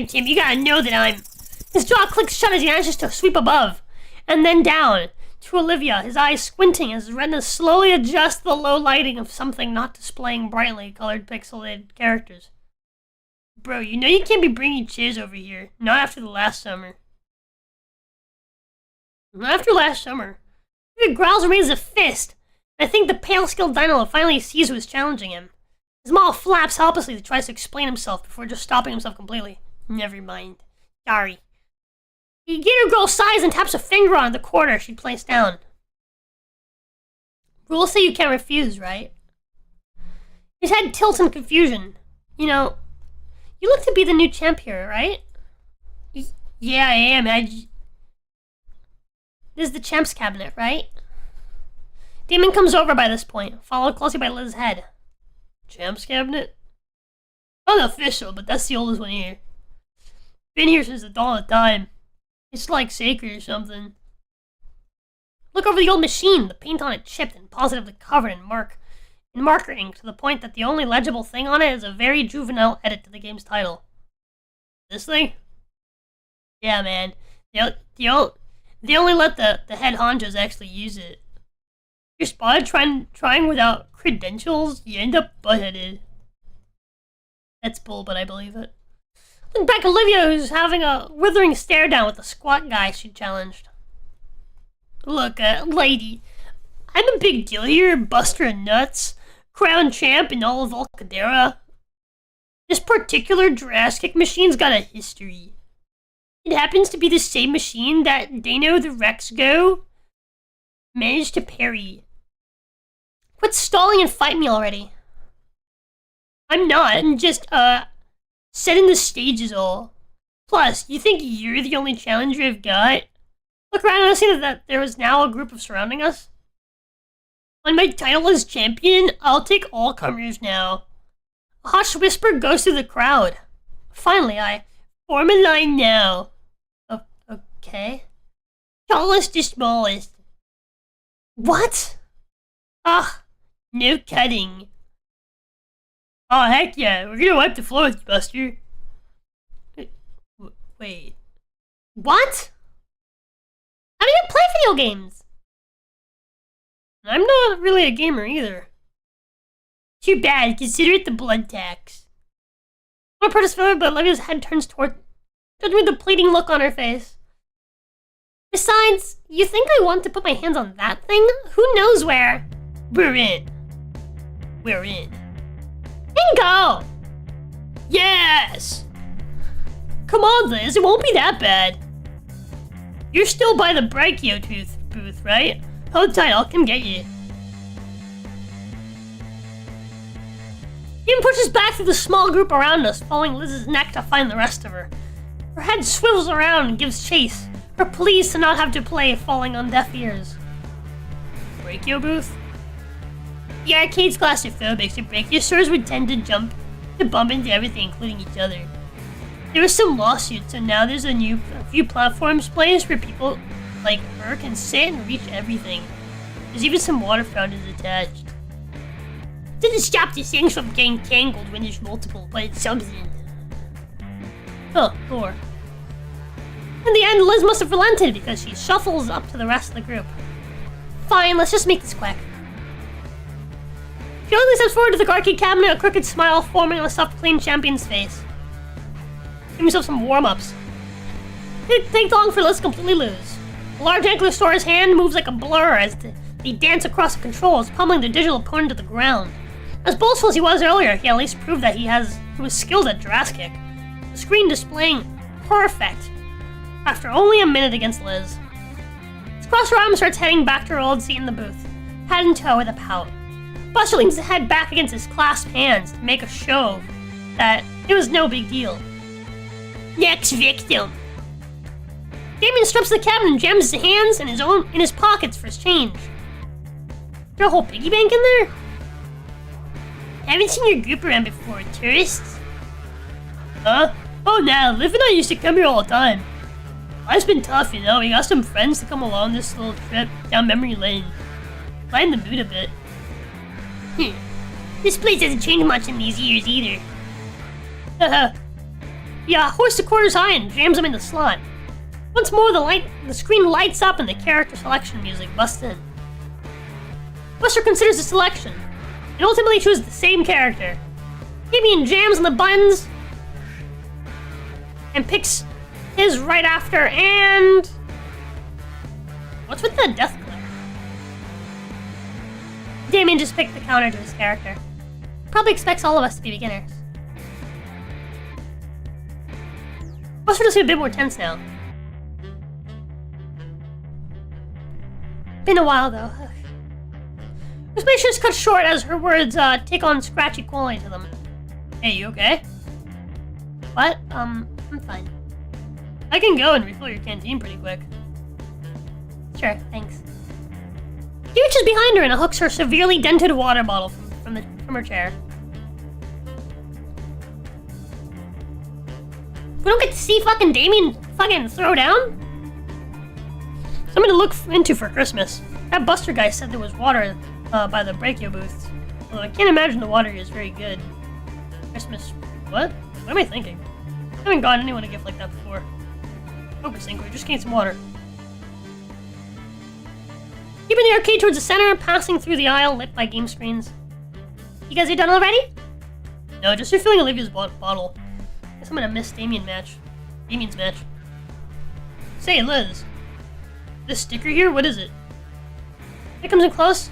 Tim, you gotta know that I'm... His jaw clicks shut as he manages to sweep above, and then down, to Olivia, his eyes squinting as his retina slowly adjusts the low lighting of something not displaying brightly colored pixelated characters. Bro, you know you can't be bringing chairs over here. Not after the last summer. Not after last summer. He growls and raises a fist. I think the pale-skilled dino finally sees who is challenging him. His maw flaps helplessly as he tries to explain himself before just stopping himself completely. Never mind. Sorry. The Gator Girl sighs and taps a finger on the quarter she'd placed down. Rules say you can't refuse, right? His head tilts in confusion. You know, you look to be the new champ here, right? Yeah, I am. This is the champ's cabinet, right? Damon comes over by this point, followed closely by Liz's head. Champ's cabinet? Unofficial, but that's the oldest one here. Been here since the dawn of time. It's like sacred or something. Look over the old machine. The paint on it chipped and positively covered in marker ink to the point that the only legible thing on it is a very juvenile edit to the game's title. This thing? Yeah, man. They only let the head honchos actually use it. You're spotted trying without credentials, you end up buttheaded. That's bull, but I believe it. Look back at Olivia, who's having a withering stare down with the squat guy she challenged. Look, lady, I'm a big deal here, buster of nuts, crown champ in all of Volcadera. This particular dress kick machine's got a history. It happens to be the same machine that Dano the Rex Go managed to parry. Quit stalling and fight me already. I'm not, I'm just, setting the stage is all. Plus, you think you're the only challenger I've got? Look around and I see that there is now a group of surrounding us. On my title as champion, I'll take all comers now. A harsh whisper goes through the crowd. Finally, I form a line now. Okay. Tallest to smallest. What? Ah, no cutting. Oh, heck yeah, we're gonna wipe the floor with you, Buster. Wait. What? I don't even play video games. I'm not really a gamer either. Too bad, consider it the blood tax. I want to protest further, but Olivia's head turns toward me with a pleading look on her face. Besides, you think I want to put my hands on that thing? Who knows where? We're in. We're in. Bingo! Yes! Come on, Liz, it won't be that bad. You're still by the Brachio tooth booth, right? Hold tight, I'll come get you. Kim pushes back through the small group around us, following Liz's neck to find the rest of her. Her head swivels around and gives chase, her pleased to not have to play falling on deaf ears. Brachio booth? The arcade's claustrophobic, so brachiosaurs would tend to bump into everything, including each other. There were some lawsuits, so now there's a few platforms placed where people like her can sit and reach everything. There's even some water fountains attached. Doesn't stop the things from getting tangled when there's multiple, but it's something. Oh, Thor. In the end, Liz must have relented because she shuffles up to the rest of the group. Fine, let's just make this quick. She only steps forward to the arcade cabinet, a crooked smile forming on the soft, clean champion's face. Give yourself some warm-ups. It didn't take long for Liz to completely lose. The large Ankylosaurus hand moves like a blur as they dance across the controls, pummeling their digital opponent to the ground. As boastful as he was earlier, he at least proved that he was skilled at dress kick. The screen displaying perfect after only a minute against Liz. She crosses her arms and starts heading back to her old seat in the booth, head in tow with a pout. Buster leans his head back against his clasped hands to make a show that it was no big deal. Next victim. Damien strips the cabinet and jams his hands in his pockets for his change. Is there a whole piggy bank in there? Haven't seen your group around before, tourists? Huh? Oh, no, Liv and I used to come here all the time. Life's been tough, you know. We got some friends to come along this little trip down memory lane. Lighten the mood a bit. This place hasn't changed much in these years either. Yeah, hoist the quarters high and jams them in the slot. Once more, the screen lights up and the character selection music busts in. Buster considers the selection, and ultimately chooses the same character. Damien jams on the buttons, and picks his right after, and... What's with the death clip? Damien just picked the counter to his character. Probably expects all of us to be beginners. Buster does seem a bit more tense now. Been a while though. This place just cut short as her words take on scratchy quality to them. Hey, you okay? What? I'm fine. I can go and refill your canteen pretty quick. Sure, thanks. She reaches behind her and hooks her severely dented water bottle from her chair. We don't get to see fucking Damien fucking throw down? Something to look into for Christmas. That Buster guy said there was water by the Brachio booths. Although I can't imagine the water is very good. Christmas... What? What am I thinking? I haven't gotten anyone a gift like that before. Focusing, we just need some water. Keeping the arcade towards the center, passing through the aisle lit by game screens. You guys are done already? No, just refilling Olivia's bottle. Guess I'm gonna miss Damien's match. Say, Liz. This sticker here, what is it? It comes in close.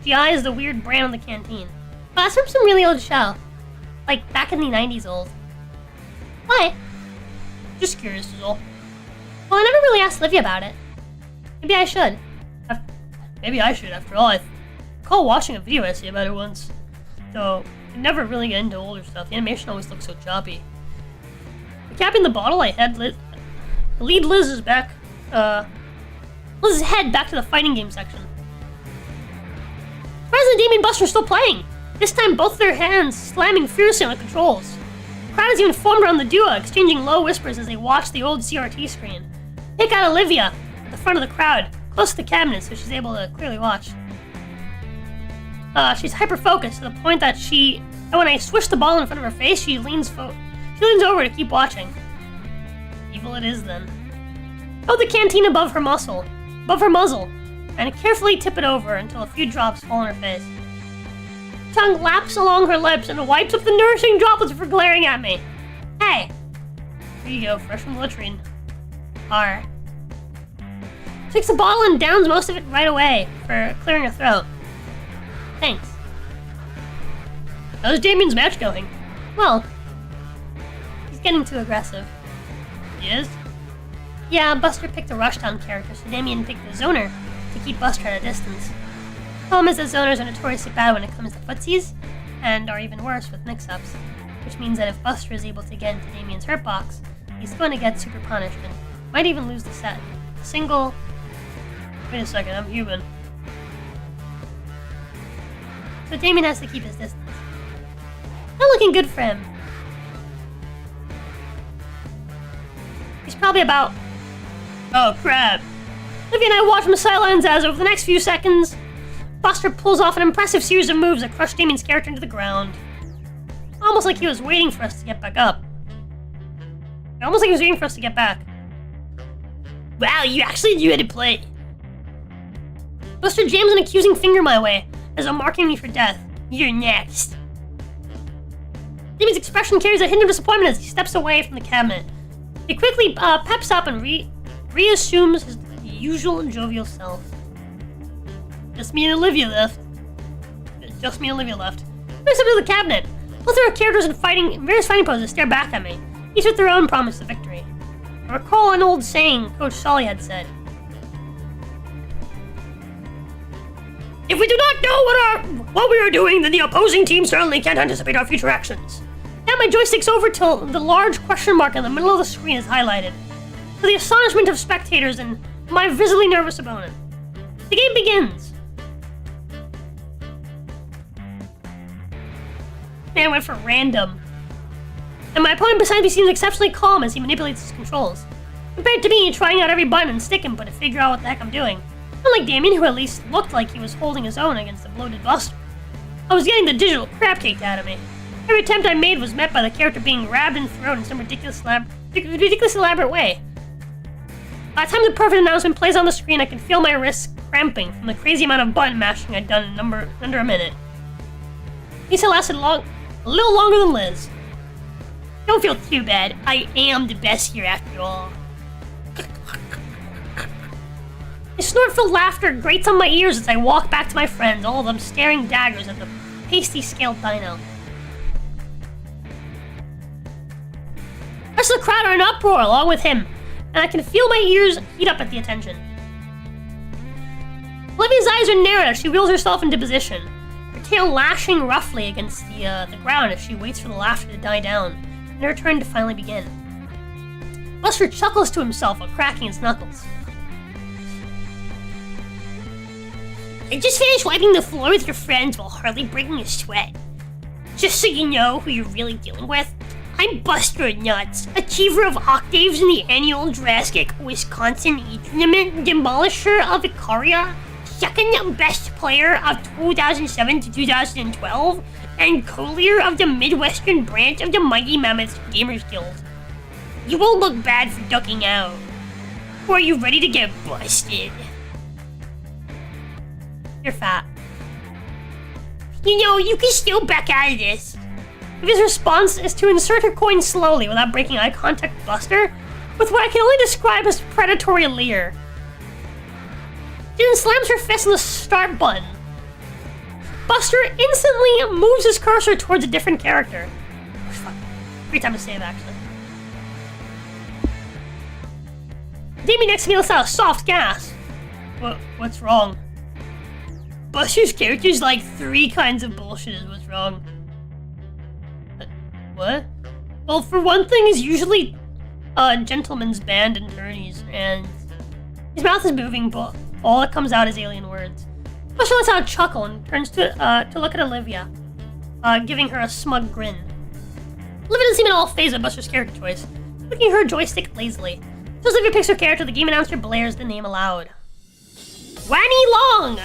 She eyes the weird brand on the canteen. Oh, that's from some really old show. Like, back in the 90s old. Why? Just curious is all. Well, I never really asked Livia about it. Maybe I should. After all. I recall watching a video essay about it once. Though, I never really get into older stuff. The animation always looks so choppy. Recapping the bottle, I lead Liz's head back to the fighting game section. President Damien and Buster are still playing. This time, both their hands slamming fiercely on the controls. The crowd has even formed around the duo, exchanging low whispers as they watch the old CRT screen. Pick out Olivia at the front of the crowd, close to the cabinet, so she's able to clearly watch. She's hyper-focused to the point that when I swish the ball in front of her face, she leans over to keep watching. Evil it is, then. Hold the canteen above her muzzle, and carefully tip it over until a few drops fall on her face. Tongue laps along her lips and wipes up the nourishing droplets for glaring at me. Hey! Here you go, fresh from the latrine. R. Takes the bottle and downs most of it right away for clearing her throat. Thanks. How's Damien's match going? Well, he's getting too aggressive. He is? Yeah, Buster picked a Rushdown character, so Damien picked the Zoner to keep Buster at a distance. The problem is that Zoners are notoriously bad when it comes to footsies, and are even worse with mix-ups, which means that if Buster is able to get into Damien's hurt box, he's going to get super punishment. Might even lose the set. A single... Wait a second, I'm human. So Damien has to keep his distance. Not looking good for him. He's probably about... Oh crap. Livia and I watch from the sidelines as over the next few seconds, Buster pulls off an impressive series of moves that crush Damien's character into the ground. Almost like he was waiting for us to get back up. Almost like he was waiting for us to get back. Wow, you actually knew how to play. Buster jams an accusing finger my way, as though marking me for death. You're next. Damien's expression carries a hint of disappointment as he steps away from the cabinet. He quickly peps up and reassumes his usual jovial self. Just me and Olivia left. He steps up to the cabinet. Both of our characters in various fighting poses stare back at me, each with their own promise of victory. I recall an old saying Coach Solly had said. If we do not know what we are doing, then the opposing team certainly can't anticipate our future actions. Now my joystick's over till the large question mark in the middle of the screen is highlighted, to the astonishment of spectators and my visibly nervous opponent. The game begins. Man went for random. And my opponent beside me seems exceptionally calm as he manipulates his controls, compared to me trying out every button and stick input to figure out what the heck I'm doing. Unlike Damien, who at least looked like he was holding his own against the bloated Buster, I was getting the digital crap kicked out of me. Every attempt I made was met by the character being grabbed in the throat in some ridiculous elaborate way. By the time the perfect announcement plays on the screen, I can feel my wrists cramping from the crazy amount of button mashing I'd done in under a minute. These had lasted a little longer than Liz. Don't feel too bad. I am the best here after all. A snort-filled laughter grates on my ears as I walk back to my friends, all of them staring daggers at the pasty-scaled dino. The rest of the crowd are in uproar along with him, and I can feel my ears heat up at the attention. Olivia's eyes are narrowed as she wheels herself into position, her tail lashing roughly against the ground as she waits for the laughter to die down and her turn to finally begin. Buster chuckles to himself while cracking his knuckles. I just finished wiping the floor with your friends while hardly breaking a sweat. Just so you know who you're really dealing with, I'm Buster Nuts, achiever of octaves in the annual Jurassic Wisconsin E-Tournament, demolisher of Icaria, second best player of 2007 to 2012, and co-leader of the Midwestern branch of the Mighty Mammoth Gamers Guild. You won't look bad for ducking out. Or are you ready to get busted? You're fat. You know, you can still back out of this. If his response is to insert her coin slowly without breaking eye contact with Buster, with what I can only describe as predatory leer. She then slams her fist on the start button. Buster instantly moves his cursor towards a different character. Oh, fuck. Great time to save, actually. Damien next to me lets out a soft gas. What's wrong? Buster's character's like 3 kinds of bullshit is what's wrong. What? Well, for one thing, he's usually a gentleman's band in tourneys, and his mouth is moving, but all that comes out is alien words. Buster lets out a chuckle and turns to look at Olivia, giving her a smug grin. Olivia doesn't seem at all fazed by Buster's character choice, looking at her joystick lazily. As Olivia picks her character, the game announcer blares the name aloud. Wani Long!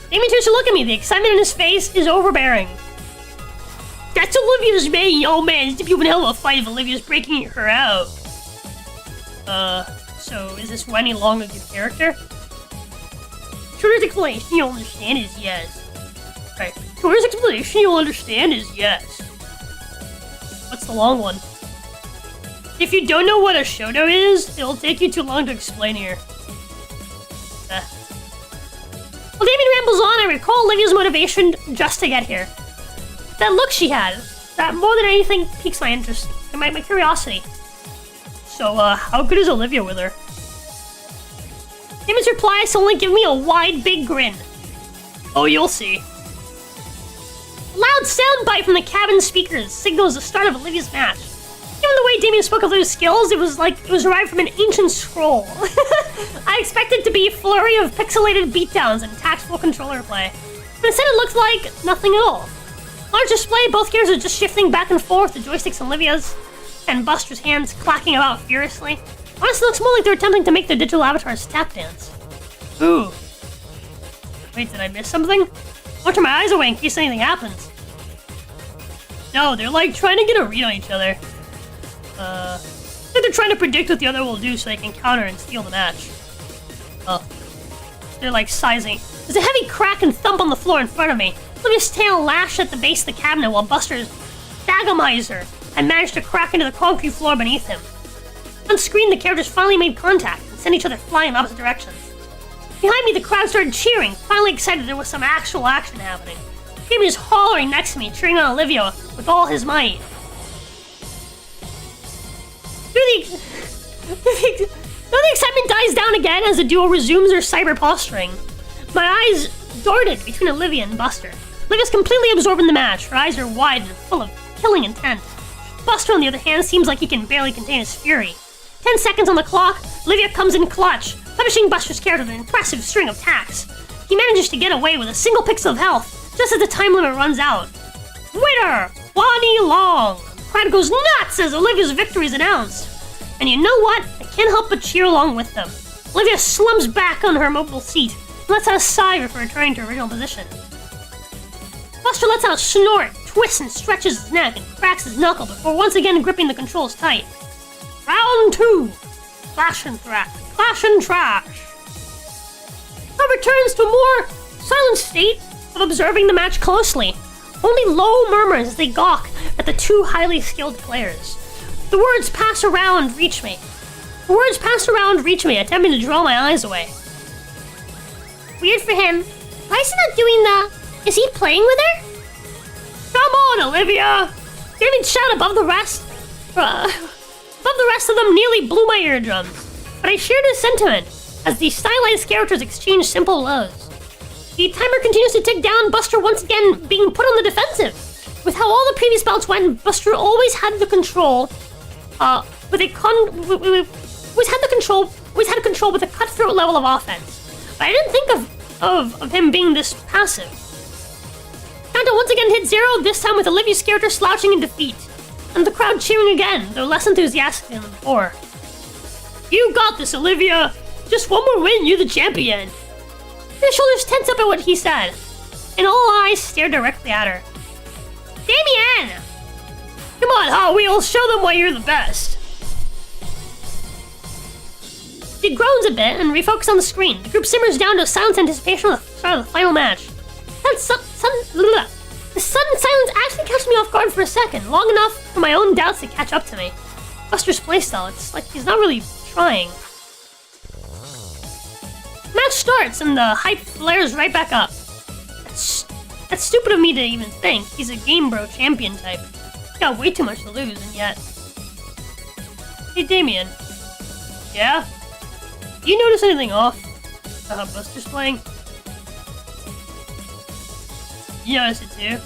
Damien turns to look at me. The excitement in his face is overbearing. That's Olivia's main. Oh man, it's been a hell of a fight if Olivia's breaking her out. So is this Wani Long a good character? Shorter's explanation you'll understand is yes. Right. Shorter's explanation you'll understand is yes. What's the long one? If you don't know what a shoto is, it'll take you too long to explain here. While Damien rambles on, I recall Olivia's motivation just to get here. That look she had, that more than anything piques my interest and my curiosity. So, how good is Olivia with her? Damien's replies only give me a wide, big grin. Oh, you'll see. A loud soundbite from the cabin speakers signals the start of Olivia's match. Given the way Damien spoke of Olivia's skills, it was like it was derived from an ancient scroll. I expected to be a flurry of pixelated beatdowns and tactful controller play, but instead it looked like nothing at all. Large display, both characters are just shifting back and forth, the joysticks Olivia's and Buster's hands clacking about furiously. Honestly, it looks more like they're attempting to make their digital avatars tap dance. Ooh. Wait, did I miss something? I'll turn my eyes away in case anything happens. No, they're like trying to get a read on each other. I think they're trying to predict what the other will do so they can counter and steal the match. Oh. They're like sizing. There's a heavy crack and thump on the floor in front of me. Olivia's tail lashed at the base of the cabinet while Buster's Dagomizer had managed to crack into the concrete floor beneath him. On screen, the characters finally made contact and sent each other flying in opposite directions. Behind me, the crowd started cheering, finally excited there was some actual action happening. Damien is hollering next to me, cheering on Olivia with all his might. Though the excitement dies down again as the duo resumes their cyber posturing, my eyes darted between Olivia and Buster. Olivia's completely absorbed in the match. Her eyes are wide and full of killing intent. Buster, on the other hand, seems like he can barely contain his fury. 10 seconds on the clock, Olivia comes in clutch, punishing Buster's character with an impressive string of attacks. He manages to get away with a single pixel of health, just as the time limit runs out. Winner! Wani Long! The crowd goes nuts as Olivia's victory is announced. And you know what? I can't help but cheer along with them. Olivia slumps back on her mobile seat and lets out a sigh before returning to her original position. Buster lets out a snort, twists and stretches his neck, and cracks his knuckle before once again gripping the controls tight. Round 2. Clash and thrash. Clash and trash. Now returns to a more silent state of observing the match closely. Only low murmurs as they gawk at the two highly skilled players. The words pass around reach me, attempting to draw my eyes away. Weird for him. Why is he not doing the... Is he playing with her? Come on, Olivia! Damien shout above the rest. Above the rest of them nearly blew my eardrums. But I shared his sentiment as the stylized characters exchange simple lows. The timer continues to tick down, Buster once again being put on the defensive. With how all the previous bouts went, Buster always had the control with a always had to control with a cutthroat level of offense. But I didn't think of him being this passive. Countdown once again hit 0, this time with Olivia's character slouching in defeat, and the crowd cheering again, though less enthusiastic than before. You got this, Olivia! Just one more win, you're the champion! His shoulders tense up at what he said, and all eyes stared directly at her. Damien! Come on, Hot Wheels, show them why you're the best! She groans a bit and refocuses on the screen. The group simmers down to silent anticipation of the start of the final match. The sudden silence actually catches me off guard for a second, long enough for my own doubts to catch up to me. Buster's playstyle, it's like he's not really trying. Match starts and the hype flares right back up. That's stupid of me to even think. He's a Game Bro champion type. He's got way too much to lose, and yet... Hey, Damien. Yeah? Do you notice anything off? Buster's playing? You notice it too?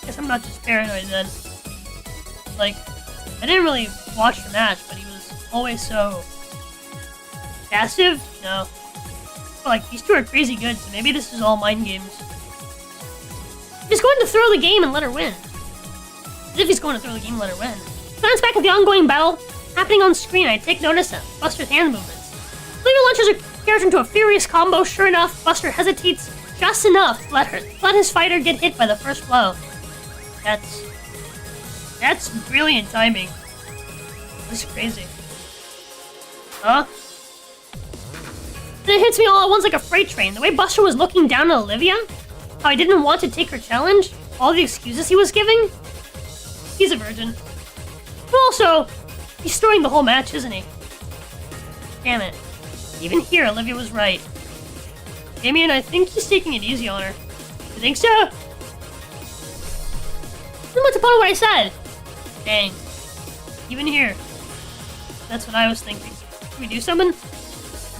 Guess I'm not just paranoid then. Like, I didn't really watch the match, but he was always so... passive? No. But like, these two are crazy good, so maybe this is all mind games. He's going to throw the game and let her win. As if he's going to throw the game and let her win. Glance back at the ongoing battle happening on screen, I take notice of Buster's hand movements. Olivia launches her character into a furious combo. Sure enough, Buster hesitates just enough to let his fighter get hit by the first blow. That's brilliant timing. This is crazy. Huh? Then it hits me all at once like a freight train. The way Buster was looking down at Olivia, how he didn't want to take her challenge, all the excuses he was giving. He's a virgin. But also, he's throwing the whole match, isn't he? Damn it. Even here, Olivia was right. Damien, I think he's taking it easy on her. You think so? What's upon what I said? Dang. Even here. That's what I was thinking. Can we do something?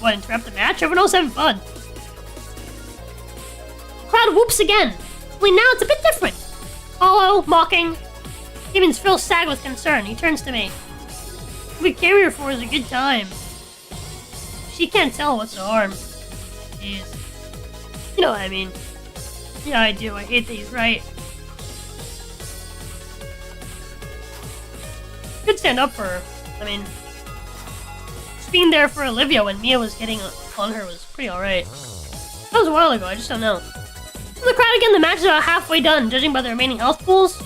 What, interrupt the match? Everyone else having fun. The crowd whoops again. Only now it's a bit different. Hollow, mocking. Damien's Phil sag with concern. He turns to me. What we came here for is a good time. She can't tell what's the harm. Jeez. You know what I mean. Yeah, I do. I hate that he's right. Could stand up for her. I mean, just being there for Olivia when Mia was getting on her was pretty alright. That was a while ago, I just don't know. So the crowd again, the match is about halfway done, judging by the remaining health pools.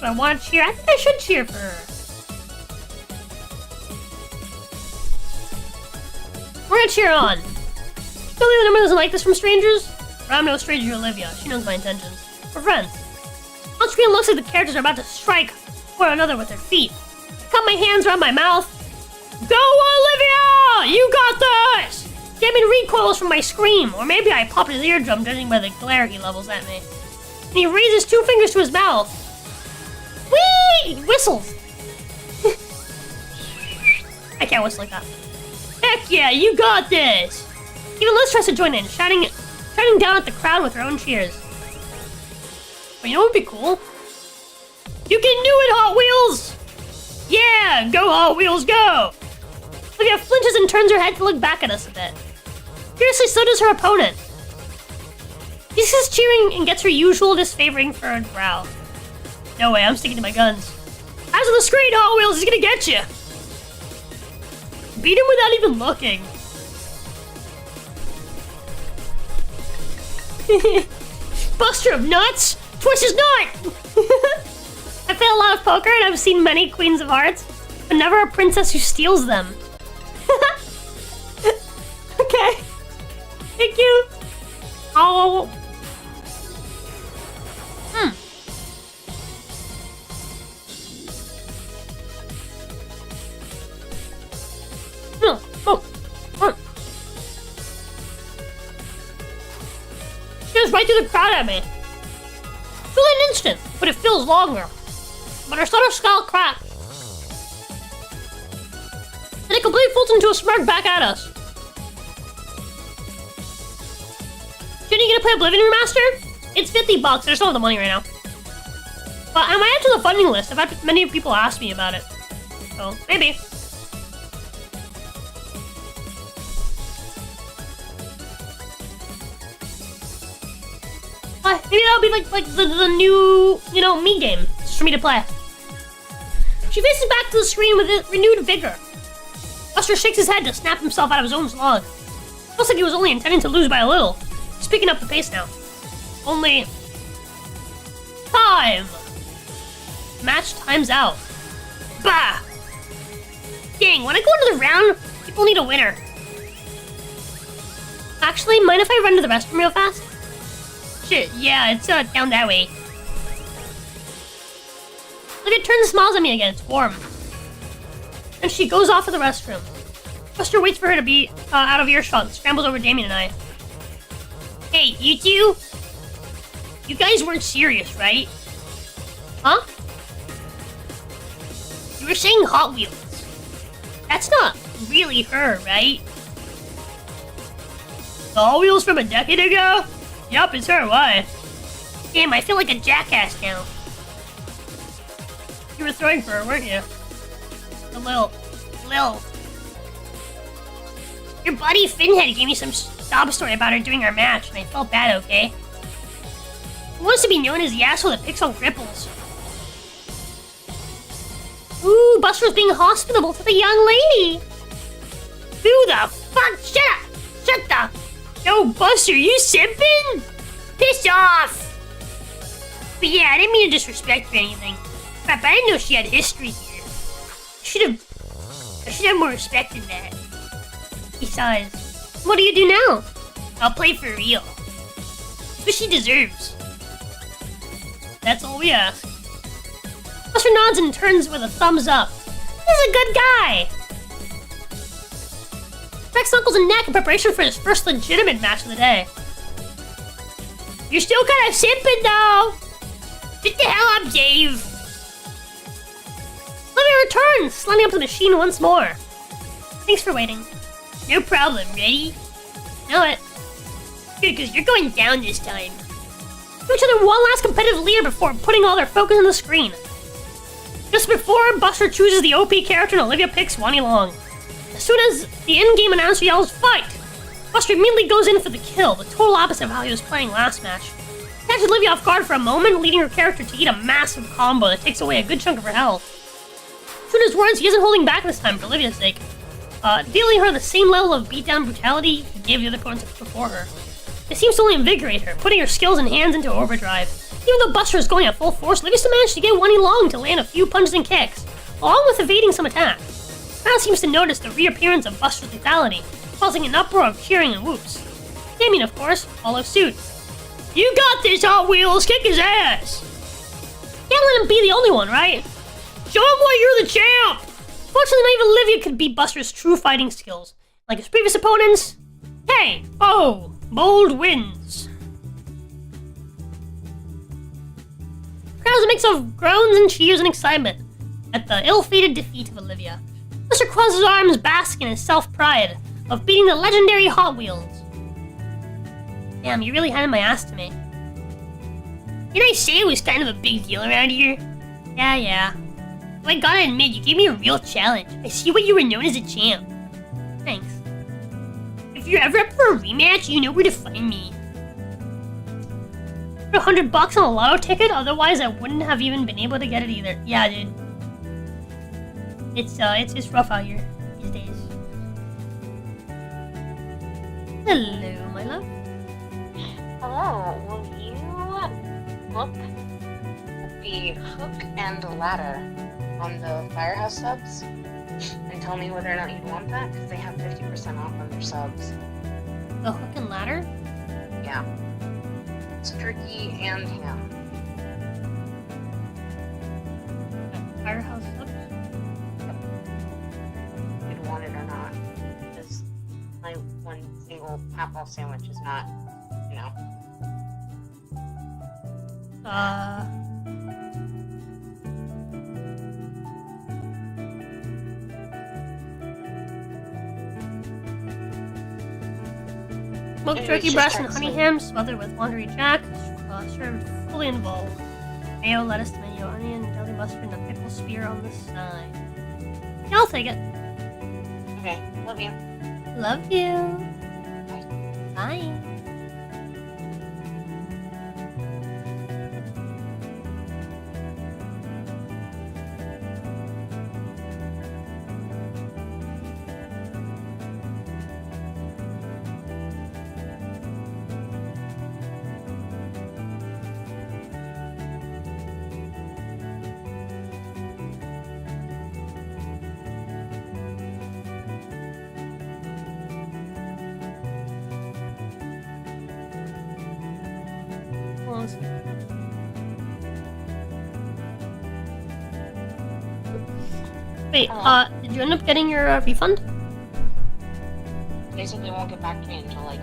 Do I want to cheer? I think I should cheer for her. We're gonna cheer on. Clearly the number doesn't like this from strangers. But I'm no stranger to Olivia. She knows my intentions. We're friends. On screen, it looks like the characters are about to strike one another with their feet. I cut my hands around my mouth. Go, Olivia! You got this! Damien recoils from my scream, or maybe I popped his eardrum, judging by the glare he levels at me. And he raises 2 fingers to his mouth. Whee! He whistles. I can't whistle like that. Heck yeah, you got this! Even Liz tries to join in, shouting down at the crowd with her own cheers. But you know what would be cool? You can do it, Hot Wheels! Yeah, go Hot Wheels, go! Olivia flinches and turns her head to look back at us a bit. Curiously, so does her opponent. She says cheering and gets her usual disfavoring furrowed brow. No way, I'm sticking to my guns. Eyes on the screen, Hot Wheels, he's gonna get you! Beat him without even looking. Buster of nuts! Twist his nut! I play a lot of poker and I've seen many Queens of Hearts, but never a princess who steals them. Okay. Thank you. Oh. She goes right through the crowd at me. It's only an instant, but it feels longer. But her stutter skull cracked. And it completely folds into a smirk back at us. Jenny you gonna play Oblivion Remaster? It's $50. I just don't have the money right now. But I might add to the funding list. I've had many people ask me about it. So, maybe. Maybe that'll be like the new, me game. Just for me to play. She faces back to the screen with renewed vigor. Buster shakes his head to snap himself out of his own slog. Looks like he was only intending to lose by a little. He's picking up the pace now. Only... time! Match time's out. Bah! Dang, when I go into the round, people need a winner. Actually, mind if I run to the restroom real fast? Shit, yeah, it's down that way. Look, it turns and smiles at me again. It's warm. And she goes off to the restroom. Buster waits for her to be out of earshot and scrambles over Damien and I. Hey, you two? You guys weren't serious, right? Huh? You were saying Hot Wheels. That's not really her, right? The Hot Wheels from a decade ago? Yup, it's her, why? Damn, I feel like a jackass now. You were throwing for her, weren't you? A little. Your buddy Finhead gave me some sob story about her during our match, and I felt bad, okay? Who wants to be known as the asshole that picks on cripples? Ooh, Buster's being hospitable to the young lady! Who the fuck? Shut up! Shut the... Yo, Buster, you simping? Piss off! But yeah, I didn't mean to disrespect her or anything. Crap, I didn't know she had history here. I should have more respect than that. Besides, what do you do now? I'll play for real. What she deserves. That's all we ask. Buster nods and turns with a thumbs up. He's a good guy! Cracks knuckles and neck in preparation for his first legitimate match of the day. You're still kind of simping though! Get the hell up, Dave! Olivia returns, sliding up to the machine once more. Thanks for waiting. No problem, ready? Know it. Good, because you're going down this time. Give each other one last competitive leader before putting all their focus on the screen. Just before, Buster chooses the OP character and Olivia picks Wani Long. As soon as the in-game announcer yells, fight! Buster immediately goes in for the kill, the total opposite of how he was playing last match. He catches Olivia off guard for a moment, leading her character to eat a massive combo that takes away a good chunk of her health. True to his words, he isn't holding back this time for Olivia's sake, dealing her the same level of beatdown brutality he gave the other opponents before her. It seems to only invigorate her, putting her skills and hands into overdrive. Even though Buster is going at full force, Olivia still managed to get Wani Long to land a few punches and kicks, along with evading some attacks. Now seems to notice the reappearance of Buster's lethality, causing an uproar of cheering and whoops. Damien, of course, follows suit. You got this, Hot Wheels! Kick his ass! Can't let him be the only one, right? Show him why you're the champ! Fortunately, not even Olivia could beat Buster's true fighting skills. Like his previous opponents, hey, oh, bold wins. The crowd is a mix of groans and cheers and excitement at the ill-fated defeat of Olivia. Buster crosses his arms, basking in his self-pride of beating the legendary Hot Wheels. Damn, you really handed my ass to me. Didn't I say it was kind of a big deal around here? Yeah. But I gotta admit, you gave me a real challenge. I see what you were known as a champ. Thanks. If you're ever up for a rematch, you know where to find me. For $100 on a lotto ticket, otherwise I wouldn't have even been able to get it either. Yeah, dude. It's rough out here these days. Hello, my love. Hello, will you look at the hook and ladder on the Firehouse subs and tell me whether or not you want that? Because they have 50% off on their subs. The hook and ladder? Yeah. It's turkey and ham. Firehouse subs? If you'd want it or not. Because my one single half-off sandwich is not, you know. Smoked Maybe turkey it's breast just and honey text ham smothered with laundry jack, served fully involved. Mayo, lettuce, tomato, onion, deli mustard, and a pickle spear on the side. Yeah, I'll take it. Okay, love you. Love you. Bye. Bye. Wait, did you end up getting your refund? They said they won't get back to me until like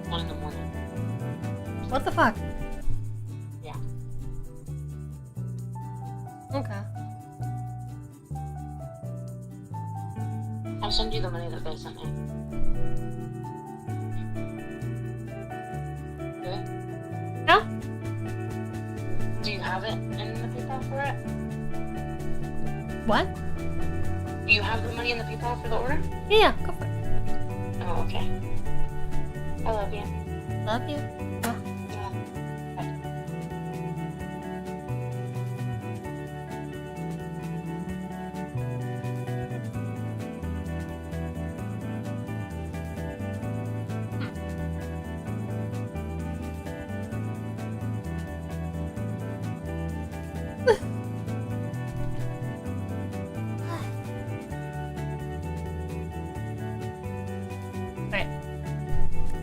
1 in the morning. What the fuck? Yeah. Okay. I'll send you the money that they sent me. Okay? Yeah? Do you have it in the PayPal for it? What? Do you have the money in the PayPal for the order? Yeah, go for it. Oh, okay. I love you. Love you. Yeah.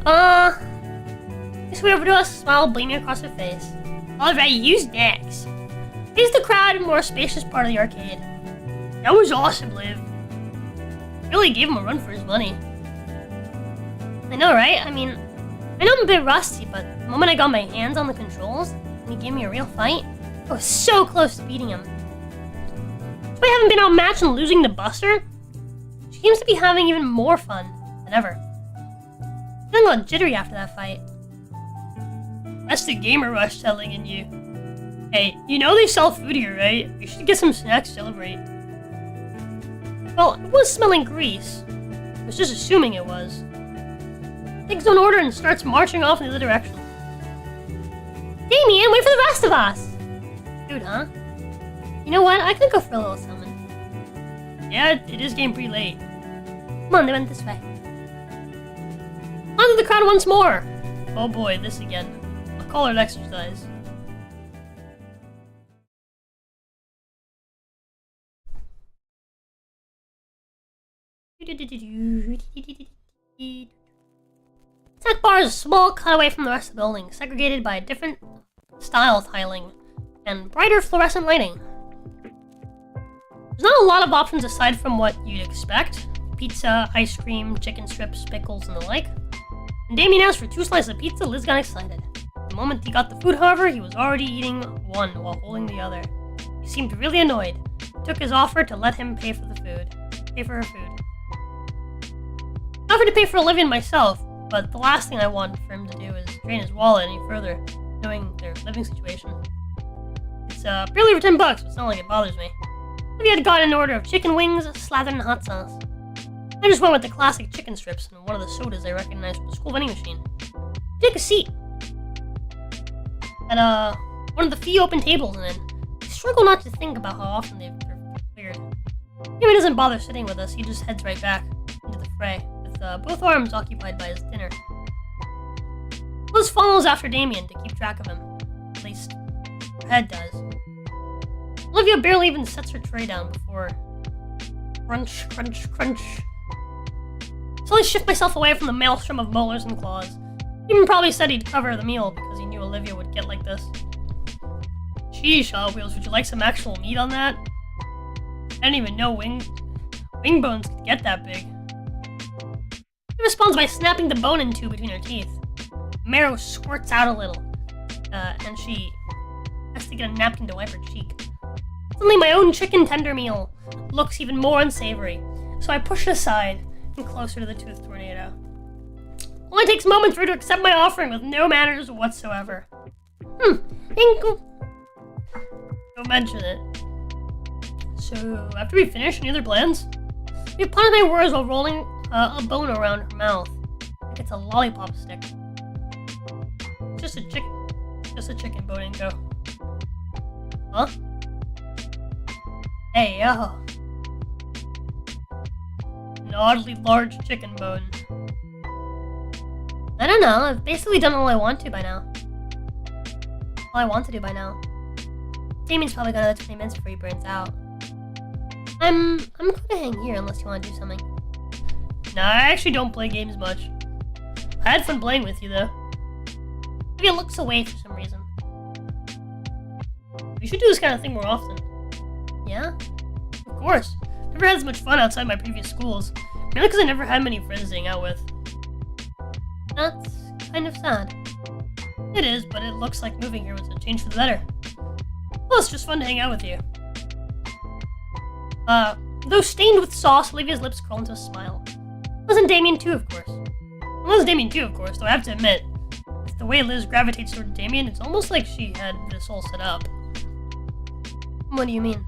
Bye. Guess we overdue a smile gleaming across her face. Alright, use next. Face the crowd in a more spacious part of the arcade. That was awesome, Liv. Really gave him a run for his money. I know, right? I mean, I know I'm a bit rusty, but the moment I got my hands on the controls, and he gave me a real fight, I was so close to beating him. Despite having been outmatched and losing to Buster, she seems to be having even more fun than ever. Feeling a little jittery after that fight. That's the gamer rush telling in you. Hey, you know they sell food here, right? We should get some snacks to celebrate. Well, it was smelling grease. I was just assuming it was. Takes an order and starts marching off in the other direction. Damien, wait for the rest of us! Dude, huh? You know what? I could go for a little something. Yeah, it is getting pretty late. Come on, they went this way. Onto the crowd once more! Oh boy, this again. I'll call it exercise. Snack bar is a small cutaway from the rest of the building, segregated by a different style tiling and brighter fluorescent lighting. There's not a lot of options aside from what you'd expect. Pizza, ice cream, chicken strips, pickles, and the like. When Damien asked for 2 slices of pizza, Liz got excited. The moment he got the food, however, he was already eating one while holding the other. He seemed really annoyed. He took his offer to let him pay for her food. I offered to pay for Olivia and myself, but the last thing I want for him to do is drain his wallet any further, knowing their living situation. It's barely for $10, but it's not like it bothers me. Olivia had gotten an order of chicken wings slathered in hot sauce. I just went with the classic chicken strips and one of the sodas I recognized from the school vending machine. Take a seat. At one of the few open tables, and I struggle not to think about how often they're cleared. Damien doesn't bother sitting with us, he just heads right back into the fray, with both arms occupied by his dinner. Liz follows after Damien to keep track of him. At least, her head does. Olivia barely even sets her tray down before... Crunch, crunch, crunch. So I shift myself away from the maelstrom of molars and claws. Even probably said he'd cover the meal because he knew Olivia would get like this. Sheesh, Hot Wheels, would you like some actual meat on that? I didn't even know wing bones could get that big. She responds by snapping the bone in two between her teeth. Marrow squirts out a little, and she has to get a napkin to wipe her cheek. Suddenly my own chicken tender meal looks even more unsavory, so I push it aside and closer to the tooth tornado. Only takes moments for her to accept my offering with no manners whatsoever. Don't mention it. So, after we finish, any other plans? We ponder my words while rolling a bone around her mouth. Like it's a lollipop stick. Just a chicken bone, Inko. Huh? Hey, yo. An oddly large chicken bone. I don't know, I've basically done all I want to by now. All I want to do by now. Damien's probably got another 20 minutes before he burns out. I'm gonna hang here unless you want to do something. Nah, I actually don't play games much. I had fun playing with you though. Maybe it looks away for some reason. We should do this kind of thing more often. Yeah? Of course. Never had as much fun outside my previous schools. Mainly because I never had many friends to hang out with. That's kind of sad. It is, but it looks like moving here was a change for the better. Well, it's just fun to hang out with you. Though stained with sauce, Olivia's lips curl into a smile. Wasn't Damien too, of course. It was Damien too, of course, though I have to admit, with the way Liz gravitates toward Damien, it's almost like she had this all set up. What do you mean?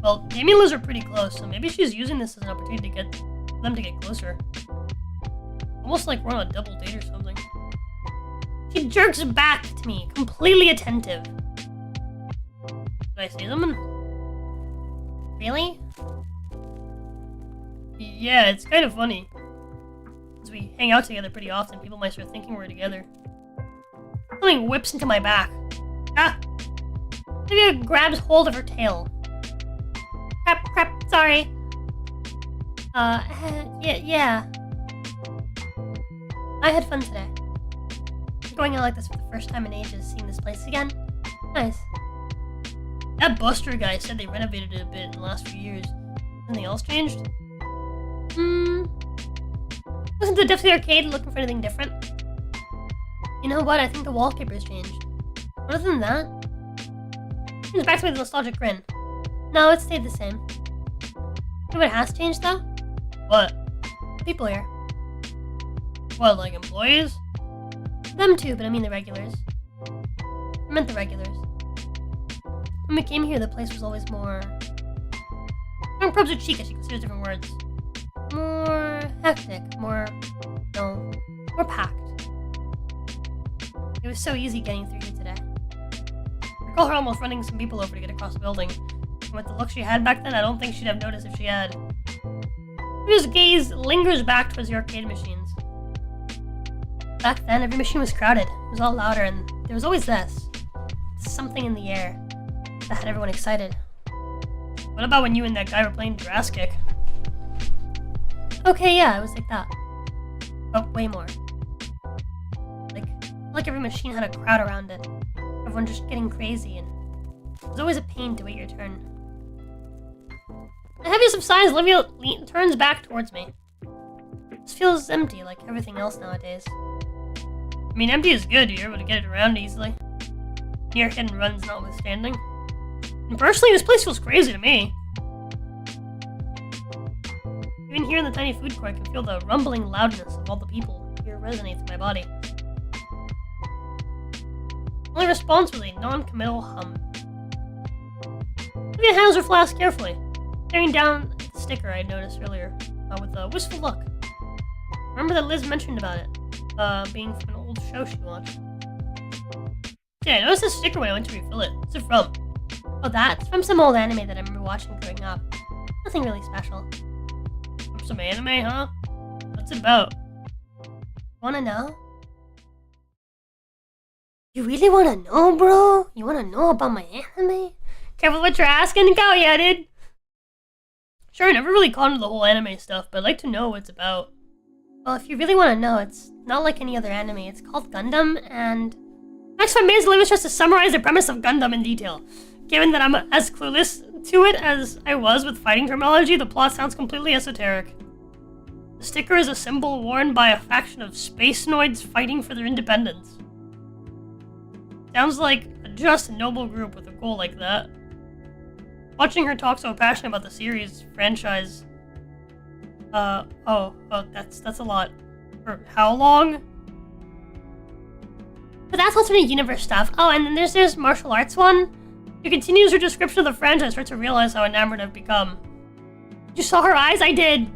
Well, Damien and Liz are pretty close, so maybe she's using this as an opportunity to get them to get closer. Almost like we're on a double date or something. She jerks back to me, completely attentive. Did I say something? Really? Yeah, it's kind of funny. As we hang out together pretty often, people might start thinking we're together. Something whips into my back. Ah! Olivia grabs hold of her tail. Crap, sorry. Yeah. I had fun today. Going out like this for the first time in ages, seeing this place again. Nice. That Buster guy said they renovated it a bit in the last few years. Anything else changed? Wasn't the depth of the arcade looking for anything different? You know what? I think the wallpaper's changed. Other than that, it back to me with a nostalgic grin. No, it stayed the same. You know what has changed though? What? People here. What, like employees? Them too, but I mean the regulars. I meant the regulars. When we came here, the place was always more... Strong probes are cheek, as you consider different words. More hectic, more packed. It was so easy getting through here today. I recall her almost running some people over to get across the building. And with the look she had back then, I don't think she'd have noticed if she had. His gaze lingers back towards the arcade machines. Back then, every machine was crowded. It was all louder, and there was always this. Something in the air that had everyone excited. What about when you and that guy were playing Jurassic Kick? Okay, yeah, it was like that. But way more. Like every machine had a crowd around it. Everyone just getting crazy, and it was always a pain to wait your turn. The heaviest of sighs, Olivia turns back towards me. This feels empty, like everything else nowadays. I mean, empty is good, you're able to get it around easily. Near hidden runs notwithstanding. And personally, this place feels crazy to me. Even here in the tiny food court, I can feel the rumbling loudness of all the people. Here resonates in my body. Only response was a non-committal hum. Olivia handles her flask carefully, staring down at the sticker I had noticed earlier, with a wistful look. Remember that Liz mentioned about it, being from an old show she watched. Yeah, I noticed this sticker when I went to refill it. What's it from? Oh, that's from some old anime that I remember watching growing up. Nothing really special. From some anime, huh? What's it about? Wanna know? You really wanna know, bro? You wanna know about my anime? Careful what you're asking, go yeah, dude! Sure, I never really caught into the whole anime stuff, but I'd like to know what it's about. Well, if you really wanna know, it's not like any other anime. It's called Gundam, and... Next 5 minutes, Liv is just to summarize the premise of Gundam in detail. Given that I'm as clueless to it as I was with fighting terminology, the plot sounds completely esoteric. The sticker is a symbol worn by a faction of space-noids fighting for their independence. Sounds like a just and noble group with a goal like that. Watching her talk so passionate about the series franchise... that's a lot. For how long? But that's alternate universe stuff. Oh, and then there's martial arts one. She continues her description of the franchise, starts to realize how enamored I've become. You saw her eyes? I did.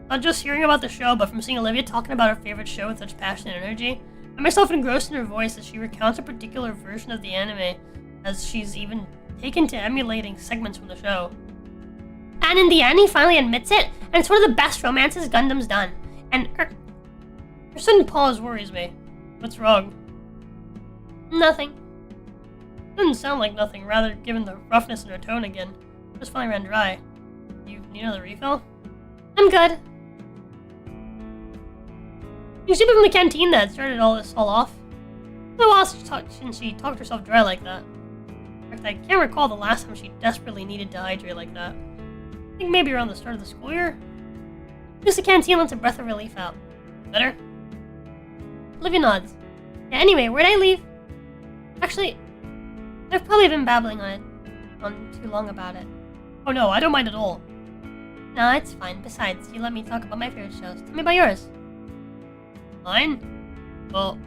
Not just hearing about the show, but from seeing Olivia talking about her favorite show with such passion and energy. I myself engrossed in her voice as she recounts a particular version of the anime, as she's even taken to emulating segments from the show. And in the end, he finally admits it, and it's one of the best romances Gundam's done. And her sudden pause worries me. What's wrong? Nothing. Doesn't sound like nothing, rather, given the roughness in her tone again. Just finally ran dry. You need another refill? I'm good. You should have been in the canteen that started all this off. It's been a while since she talked herself dry like that. In fact, I can't recall the last time she desperately needed to hydrate like that. I think maybe around the start of the school year? Just the canteen lets a breath of relief out. Better? Olivia nods. Yeah, anyway, where'd I leave? Actually, I've probably been babbling on too long about it. Oh no, I don't mind at all. No, it's fine. Besides, you let me talk about my favorite shows. Tell me about yours. Mine? Well,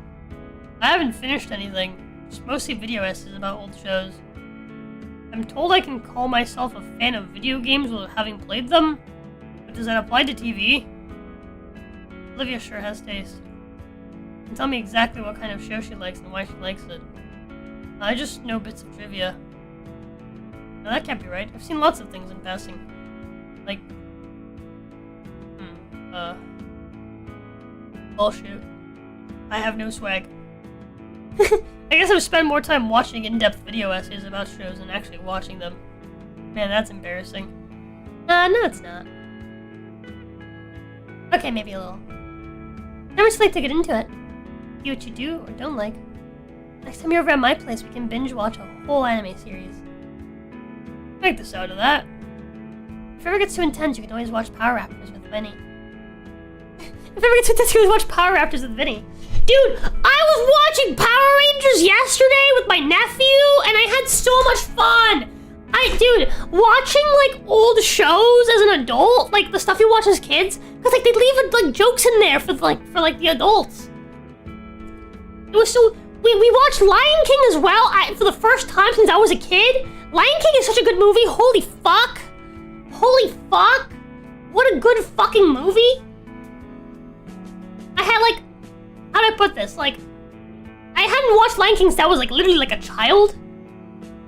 I haven't finished anything. It's mostly video essays about old shows. I'm told I can call myself a fan of video games without having played them, but does that apply to TV? Olivia sure has taste. And tell me exactly what kind of show she likes and why she likes it. I just know bits of trivia. Now that can't be right. I've seen lots of things in passing. Like... bullshit. I have no swag. I guess I've spent more time watching in-depth video essays about shows than actually watching them. Man, that's embarrassing. No, it's not. Okay, maybe a little. Never too late to get into it. See what you do or don't like. Next time you're over at my place, we can binge watch a whole anime series. I like the sound of that. If it ever gets too intense, you can always watch Power Raptors with Vinny. If it ever gets too intense, you can always watch Power Raptors with Vinny. Dude, I was watching Power Rangers yesterday with my nephew, and I had so much fun! Dude, watching, like, old shows as an adult, like, the stuff you watch as kids, because, like, they leave, like, jokes in there for the adults. It was so... We watched Lion King as well, for the first time since I was a kid. Lion King is such a good movie, holy fuck! Holy fuck! What a good fucking movie! I had, like... How do I put this? Like, I hadn't watched Lion King since I was, like, literally, like, a child.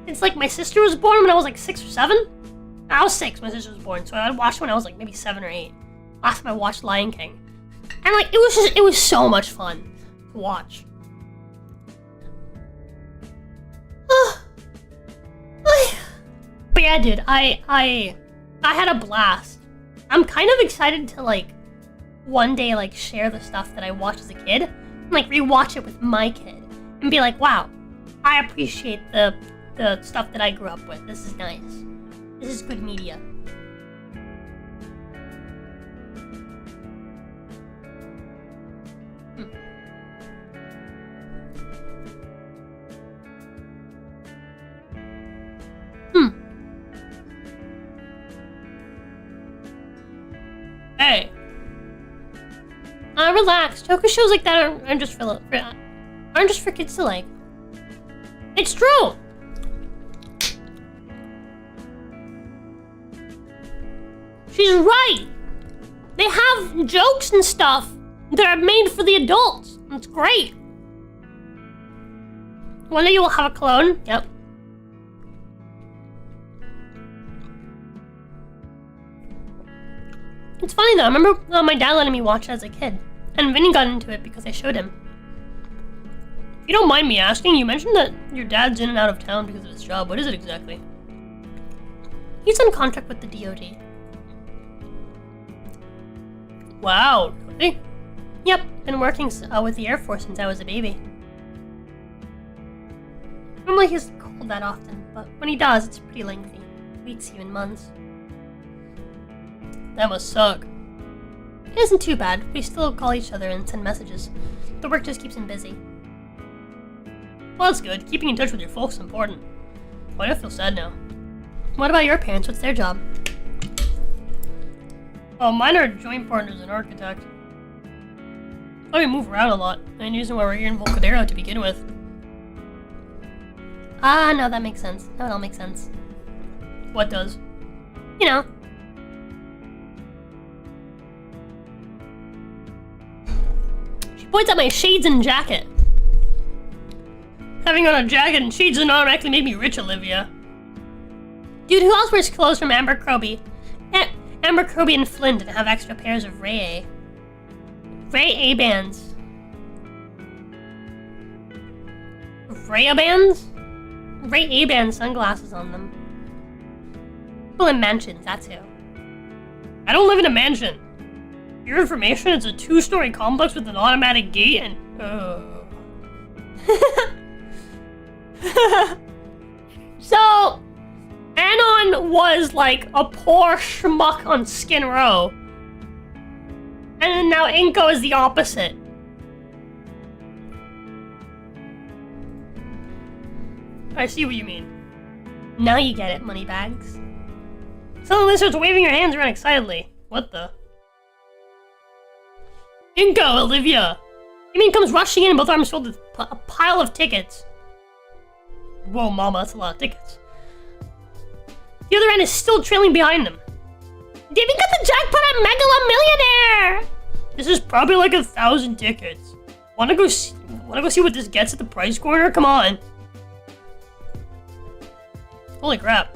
It's like my sister was born when I was, like, 6 or 7. I was 6 when my sister was born, so I watched when I was, like, maybe 7 or 8. Last time I watched Lion King. And, like, it was so much fun to watch. But yeah, dude, I had a blast. I'm kind of excited to, like, one day, like, share the stuff that I watched as a kid, and, like, rewatch it with my kid, and be like, wow, I appreciate the stuff that I grew up with. This is nice. This is good media. Hey. Relax. Toku shows like that aren't just for kids to like. It's true. She's right. They have jokes and stuff that are made for the adults. It's great. One day you will have a clone. Yep. It's funny though, I remember my dad letting me watch it as a kid, and Vinny got into it because I showed him. If you don't mind me asking, you mentioned that your dad's in and out of town because of his job. What is it exactly? He's on contract with the DoD. Wow, really? Yep, been working with the Air Force since I was a baby. Normally he doesn't call that often, but when he does, it's pretty lengthy. Weeks, even months. That must suck. It isn't too bad. We still call each other and send messages. The work just keeps him busy. Well, that's good. Keeping in touch with your folks is important. Why do I feel sad now? What about your parents? What's their job? Oh, mine are joint partners and architect. Oh, we move around a lot. And using why we're here in Volcadero to begin with. Ah, no, that makes sense. That would all make sense. What does? You know. She points at my shades and jacket. Having on a jacket and shades doesn't automatically make me rich, Olivia. Dude, who else wears clothes from Abercrombie? Abercrombie and Flynn didn't have extra pairs of Ray A. Ray A bands. Raya bands? Ray A band sunglasses on them. People in mansions, that's who. I don't live in a mansion. For your information, it's a 2-story complex with an automatic gate and... So, Anon was like a poor schmuck on Skin Row. And then now Inko is the opposite. I see what you mean. Now you get it, moneybags. Suddenly starts waving her hands around excitedly. What the? Inko, Olivia! Amy comes rushing in and both arms filled with a pile of tickets. Whoa, mama, that's a lot of tickets. The other end is still trailing behind them. David got the jackpot at Megala Millionaire! This is probably like 1,000 tickets. Wanna go see what this gets at the prize corner? Come on. Holy crap.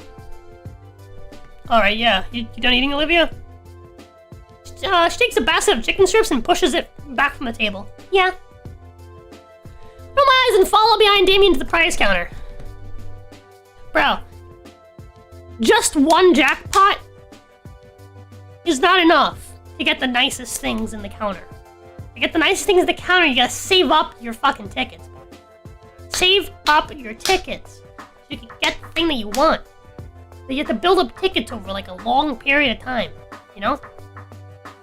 Alright, yeah. You done eating, Olivia? She takes a basket of chicken strips and pushes it back from the table. Yeah. Roll my eyes and follow behind Damien to the prize counter. Bro. Just one jackpot is not enough to get the nicest things in the counter. To get the nicest things in the counter, you gotta save up your fucking tickets. Save up your tickets so you can get the thing that you want. But you have to build up tickets over like a long period of time, you know?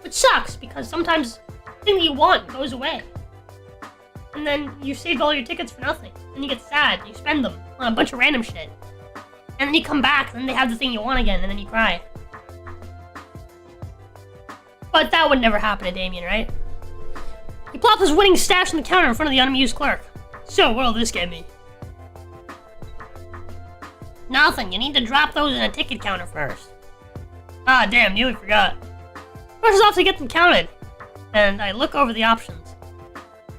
Which sucks because sometimes the thing that you want goes away. And then you saved all your tickets for nothing. And you get sad and you spend them on a bunch of random shit. And then you come back and then they have the thing you want again and then you cry. But that would never happen to Damien, right? He plops his winning stash on the counter in front of the unamused clerk. So, what'll this get me? Nothing. You need to drop those in a ticket counter first. Ah, damn, nearly forgot. Rushes off to get them counted. And I look over the options.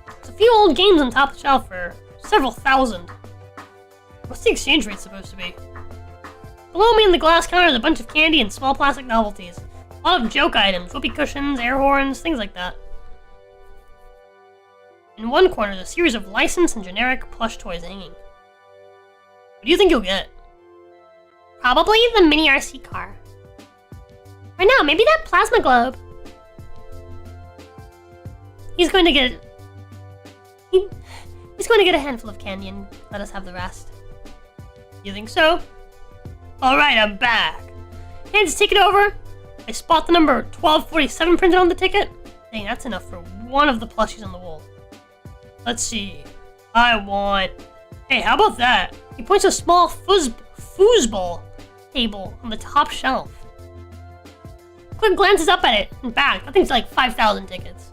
There's a few old games on top of the shelf for several thousand. What's the exchange rate supposed to be? Below me in the glass counter is a bunch of candy and small plastic novelties. A lot of joke items, whoopee cushions, air horns, things like that. In one corner is a series of licensed and generic plush toys hanging. What do you think you'll get? Probably the mini RC car. Or no, maybe that plasma globe. He's going to get... He's going to get a handful of candy and let us have the rest. You think so? Alright, I'm back. Hands the ticket over. I spot the number 1247 printed on the ticket. Dang, that's enough for one of the plushies on the wall. Let's see. I want... Hey, how about that? He points to a small foosball table on the top shelf. Quick glances up at it and back. That thing's like 5,000 tickets.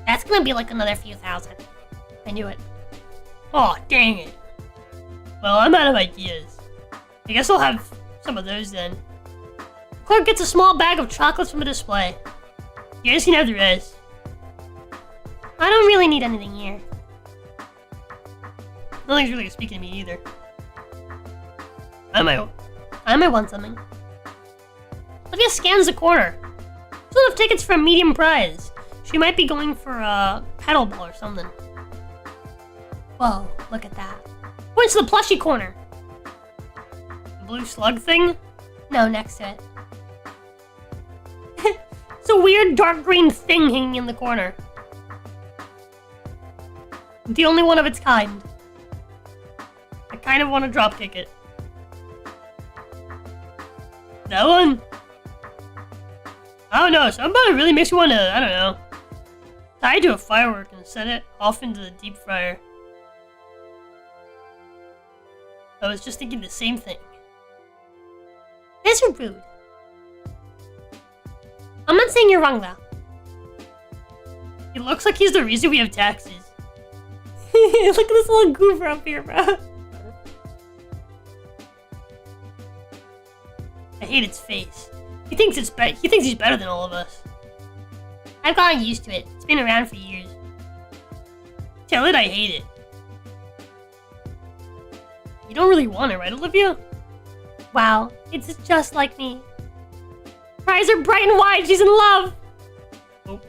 That's gonna be like another few thousand. I knew it. Oh, dang it. Well, I'm out of ideas. I guess I'll have some of those then. Clark gets a small bag of chocolates from the display. You guys can have the rest. I don't really need anything here. Nothing's really speaking to me either. I might want something. Olivia scans the corner. Still have tickets for a medium prize. She might be going for a pedal ball or something. Whoa, look at that. Points to the plushie corner. The blue slug thing? No, next to it. It's a weird dark green thing hanging in the corner. The only one of its kind. I kind of want to dropkick it. That one? I don't know, something about it really makes me want to, I don't know, tie it to a firework and set it off into the deep fryer. I was just thinking the same thing. That's rude. I'm not saying you're wrong though. He looks like he's the reason we have taxes. Look at this little goober up here, bro. I hate its face. He thinks he's better than all of us. I've gotten used to it. It's been around for years. Tell it I hate it. You don't really want it, right, Olivia? Wow, it's just like me. Her eyes are bright and wide. She's in love. Oh.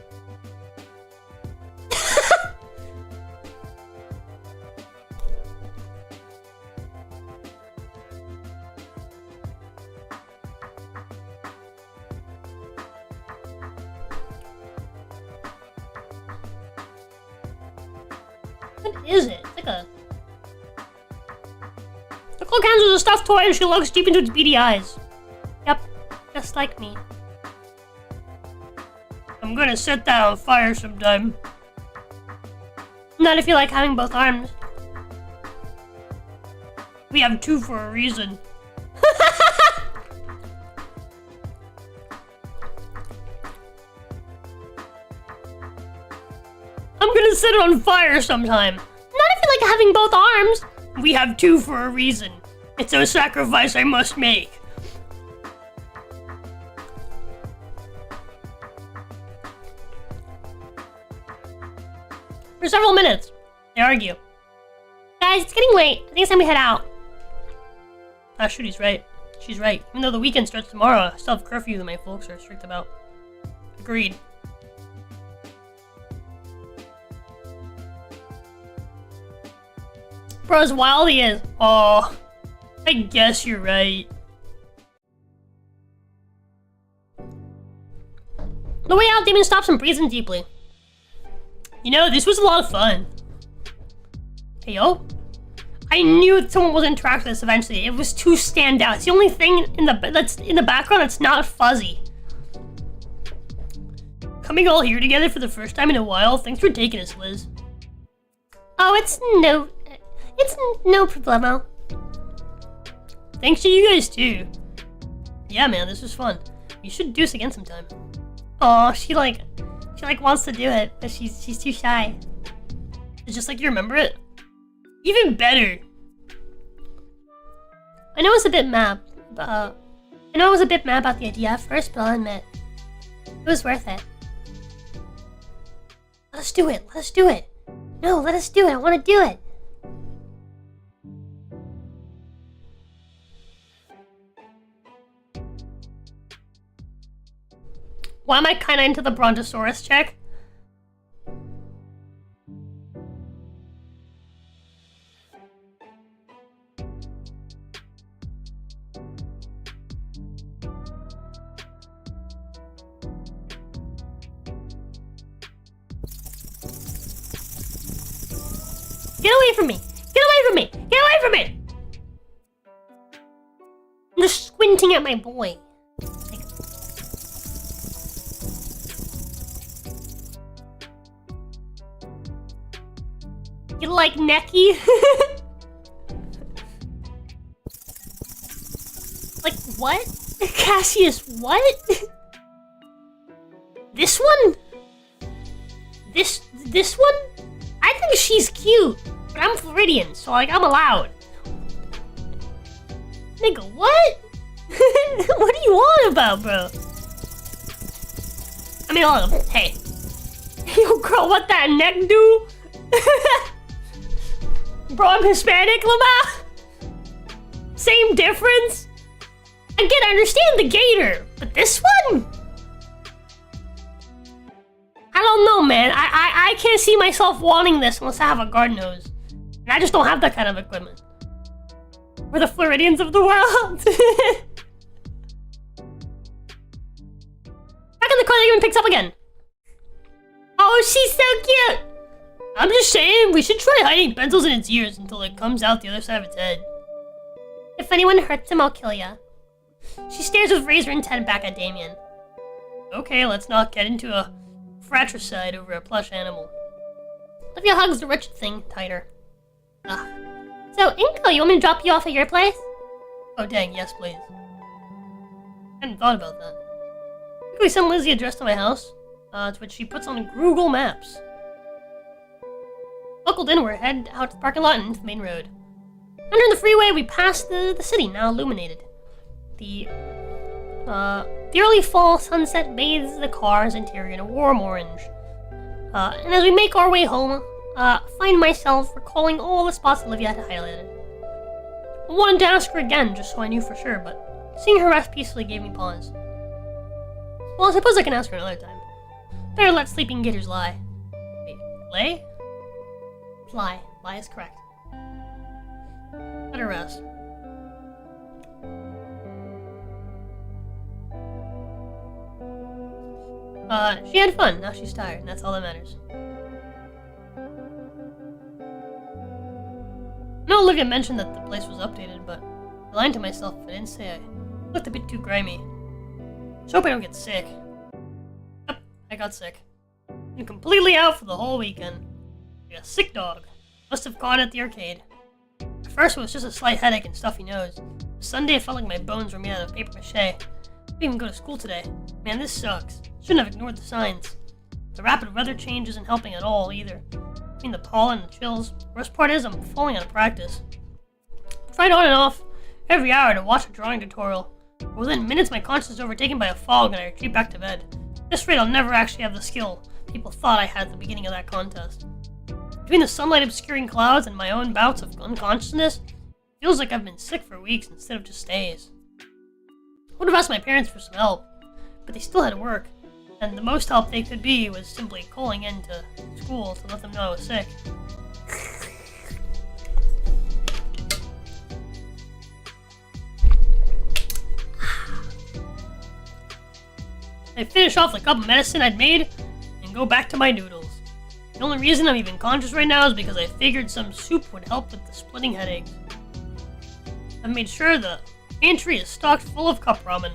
What is it? It's like a... The cloak hands is a stuffed toy and she looks deep into its beady eyes. Yep, just like me. I'm gonna set that on fire sometime. Not if you like having both arms. We have two for a reason. I'm gonna set it on fire sometime. Not if you like having both arms. We have two for a reason. It's a sacrifice I must make. For several minutes, they argue. Guys, it's getting late. I think it's time we head out. Ah, shoot, he's right. She's right. Even though the weekend starts tomorrow, I still have curfew that my folks are strict about. Agreed. Bro, as wild he is. Oh, I guess you're right. On the way out, Damon stops and breathes in deeply. You know, this was a lot of fun. Hey, yo. I knew someone was interact with this eventually. It was too stand out. It's the only thing that's in the background that's not fuzzy. Coming all here together for the first time in a while. Thanks for taking us, Liz. Oh, it's no problemo. Thanks to you guys too. Yeah, man, this was fun. You should do this again sometime. Oh, she wants to do it, but she's too shy. It's just like you remember it. Even better. I know I was a bit mad about the idea at first, but I'll admit it was worth it. Let us do it. Let us do it. No, let us do it. I want to do it. Why am I kind of into the Brontosaurus check? Get away from me! Get away from me! Get away from me! I'm just squinting at my boy. You like necky? Like what? Cassius, what? This one? This one? I think she's cute, but I'm Floridian, so like I'm allowed. Nigga, what? What do you want about, bro? I mean, hold on. Hey. Yo, girl, what that neck do? Bro, I'm Hispanic, Lama. Same difference. Again, I understand the gator, but this one? I don't know, man. I can't see myself wanting this unless I have a guard nose. And I just don't have that kind of equipment. We're the Floridians of the world. Back in the car, that even picks up again. Oh, she's so cute. I'm just saying, we should try hiding pencils in its ears until it comes out the other side of its head. If anyone hurts him, I'll kill ya. She stares with razor intent back at Damien. Okay, let's not get into a fratricide over a plush animal. Olivia hugs the wretched thing tighter. Ugh. So, Inko, you want me to drop you off at your place? Oh dang, yes please. I hadn't thought about that. Can we send Liz the address to my house? to which she puts on Google Maps. Buckled in, we're headed out to the parking lot and into the main road. Entering the freeway, we pass the city, now illuminated. The early fall sunset bathes the car's interior in a warm orange. And as we make our way home, find myself recalling all the spots Olivia had highlighted. I wanted to ask her again, just so I knew for sure, but seeing her rest peacefully gave me pause. Well, I suppose I can ask her another time. Better let sleeping gators lie. Wait, lay? Lie. Lie is correct. Let her rest. She had fun, now she's tired, and that's all that matters. I know Olivia mentioned that the place was updated, but I lied to myself if I didn't say I looked a bit too grimy. Just hope I don't get sick. Yep, I got sick. Been completely out for the whole weekend. Like a sick dog. Must have caught it at the arcade. At first it was just a slight headache and stuffy nose. Sunday I felt like my bones were made out of paper mache. I didn't even go to school today. Man, this sucks. Shouldn't have ignored the signs. The rapid weather change isn't helping at all either. Between the pollen and the chills, the worst part is I'm falling out of practice. Tried on and off, every hour to watch a drawing tutorial. But within minutes my conscience is overtaken by a fog and I retreat back to bed. At this rate I'll never actually have the skill people thought I had at the beginning of that contest. Between the sunlight obscuring clouds and my own bouts of unconsciousness, it feels like I've been sick for weeks instead of just days. I would have asked my parents for some help, but they still had to work, and the most help they could be was simply calling in to school to let them know I was sick. I finish off the cup of medicine I'd made and go back to my noodles. The only reason I'm even conscious right now is because I figured some soup would help with the splitting headaches. I've made sure the pantry is stocked full of cup ramen.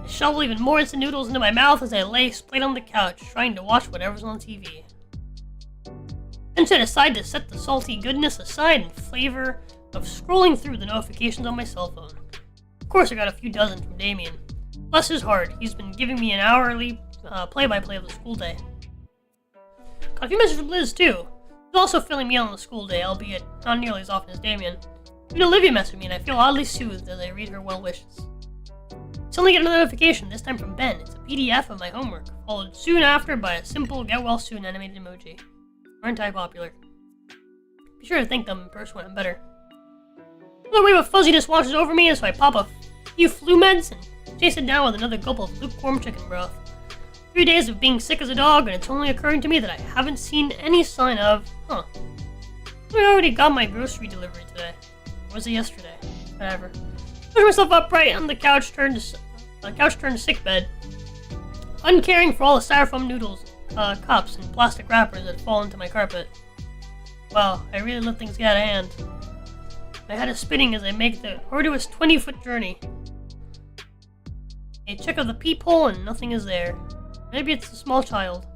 I shovel even more instant noodles into my mouth as I lay splayed on the couch, trying to watch whatever's on TV. Then I decide to set the salty goodness aside in favor of scrolling through the notifications on my cell phone. Of course I got a few dozen from Damien. Bless his heart, he's been giving me an hourly play-by-play of the school day. Got a few messages from Liz too. She's also filling me in on the school day, albeit not nearly as often as Damien. Even Olivia messaged me and I feel oddly soothed as I read her well wishes. Suddenly get another notification, this time from Ben. It's a PDF of my homework, followed soon after by a simple get well soon animated emoji. Aren't I popular? Be sure to thank them in person when I'm better. Another wave of fuzziness washes over me, so I pop a few flu meds and chase it down with another gulp of lukewarm chicken broth. 3 days of being sick as a dog, and it's only occurring to me that I haven't seen any sign of... I already got my grocery delivery today. Or was it yesterday? Whatever. Push myself upright on the couch turned to sick bed, uncaring for all the styrofoam noodles, cups, and plastic wrappers that fall into my carpet. Wow, I really let things get out of hand. My head is spinning as I make the arduous 20-foot journey. I check out the peephole and nothing is there. Maybe it's a small child.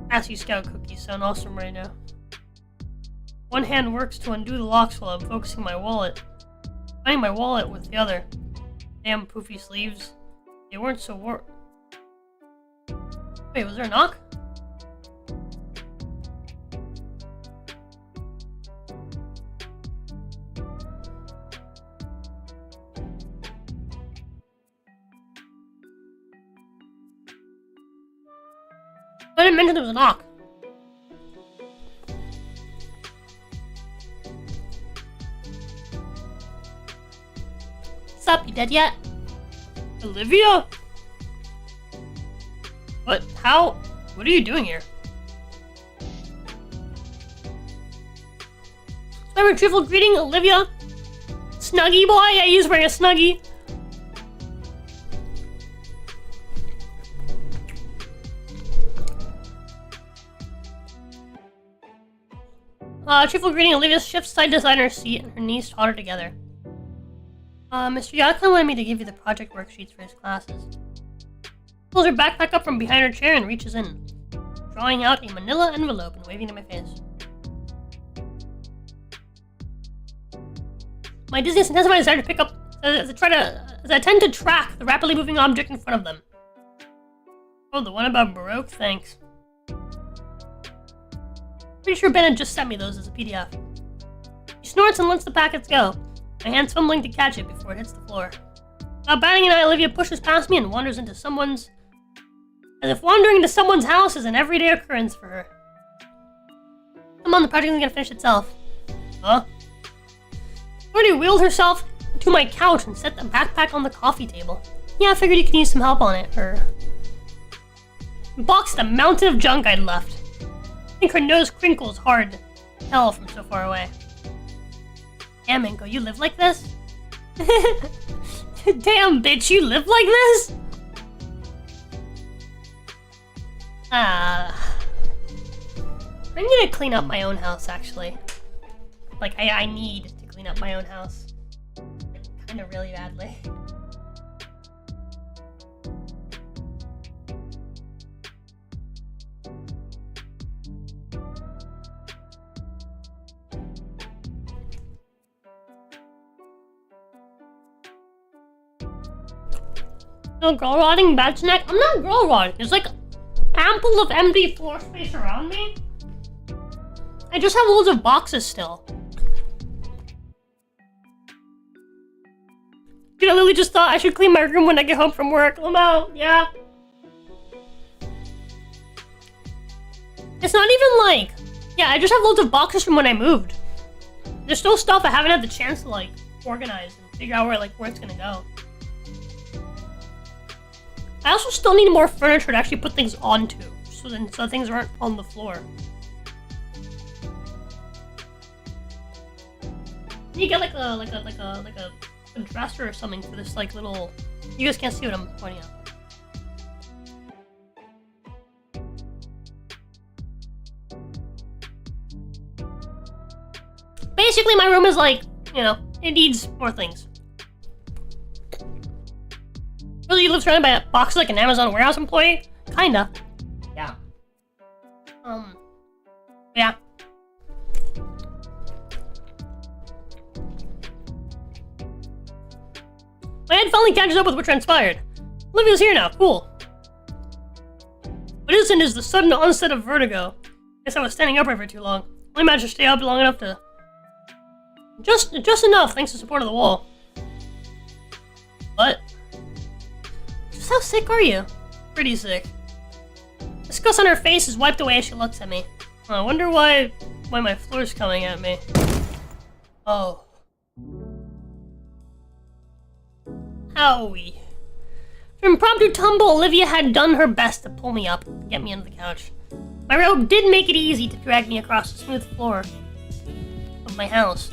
Assy Scout cookies sound awesome right now. One hand works to undo the locks while I'm focusing my wallet. Finding my wallet with the other. Damn poofy sleeves. They weren't so Wait, was there a knock? I didn't mention there was a knock. What's up? You dead yet? Olivia? What? How? What are you doing here? My retrieval greeting, Olivia? Snuggie boy? Yeah, he's wearing a snuggie. Cheerful greeting, Olivia shifts side to side in her seat and her knees totter together. Mr. Yaka wanted me to give you the project worksheets for his classes. Pulls her backpack up from behind her chair and reaches in, drawing out a manila envelope and waving to my face. My dizziness intensifies desire to pick up, as I attempt to track the rapidly moving object in front of them. Oh, the one about Baroque? Thanks. Pretty sure Ben had just sent me those as a PDF. He snorts and lets the packets go. My hand's fumbling to catch it before it hits the floor. Without batting an eye, Olivia pushes past me and wanders into someone's... As if wandering into someone's house is an everyday occurrence for her. Come on, the project isn't gonna finish itself. Huh? Already wheeled herself to my couch and set the backpack on the coffee table. Yeah, I figured you could use some help on it, or... Boxed a mountain of junk I'd left. I think her nose crinkles hard to tell from so far away. Damn, Inko, you live like this? Damn, bitch, you live like this? I'm gonna clean up my own house, actually. Like, I need to clean up my own house. Like, kinda really badly. No girl rotting bed snack? I'm not girl rotting. There's like ample of empty floor space around me. I just have loads of boxes still. Dude, I literally just thought I should clean my room when I get home from work. Lamau, yeah. It's not even like... Yeah, I just have loads of boxes from when I moved. There's still stuff I haven't had the chance to like organize and figure out where it's gonna go. I also still need more furniture to actually put things onto, so things aren't on the floor. You get like a dresser or something for this like little. You guys can't see what I'm pointing out. Basically, my room is like, you know, it needs more things. Really, you live surrounded by boxes like an Amazon warehouse employee? Kinda. Yeah. Yeah. My head finally catches up with what transpired. Olivia's here now, cool. What isn't is the sudden onset of vertigo. Guess I was standing upright for too long. Only managed to stay up long enough to... Just enough, thanks to support of the wall. What? Just how sick are you? Pretty sick. Disgust on her face is wiped away as she looks at me. I wonder why my floor's coming at me. Oh. Howie. For impromptu tumble, Olivia had done her best to pull me up and get me under the couch. My robe did make it easy to drag me across the smooth floor of my house.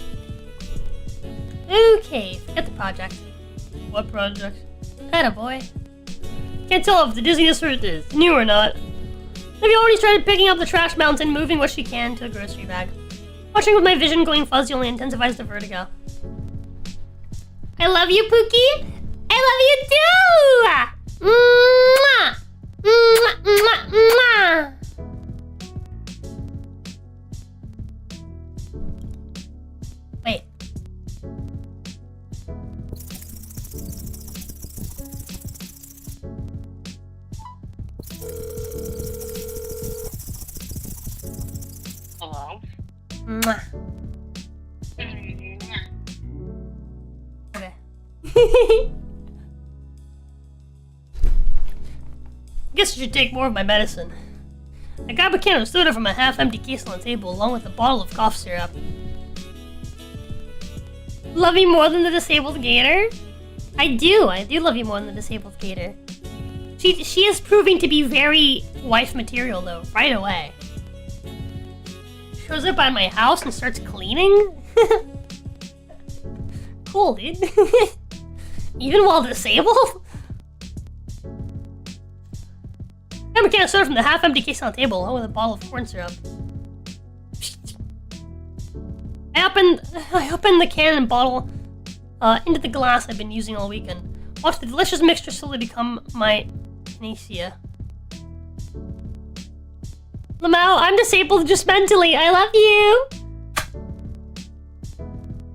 Okay, forget the project. What project? Attaboy. Can't tell if the dizziness is new or not. Olivia already started picking up the trash mountain, moving what she can to a grocery bag. Watching with my vision going fuzzy only intensifies the vertigo. I love you, Pookie! I love you too! Mwah! Mwah, mwah, mwah. Wait. Hello? Mwah. Okay. Guess I should take more of my medicine. I grabbed a can of soda from a half-empty case on the table, along with a bottle of cough syrup. Love you more than the disabled Gator? I do love you more than the disabled Gator. She is proving to be very wife material, though, right away. Shows up by my house and starts cleaning? Cool, dude. Even while disabled? I have a can of soda from the half-empty case on the table, along with a bottle of corn syrup. I opened the can and bottle into the glass I've been using all weekend. Watch the delicious mixture slowly become my panacea. Lamau, I'm disabled just mentally. I love you!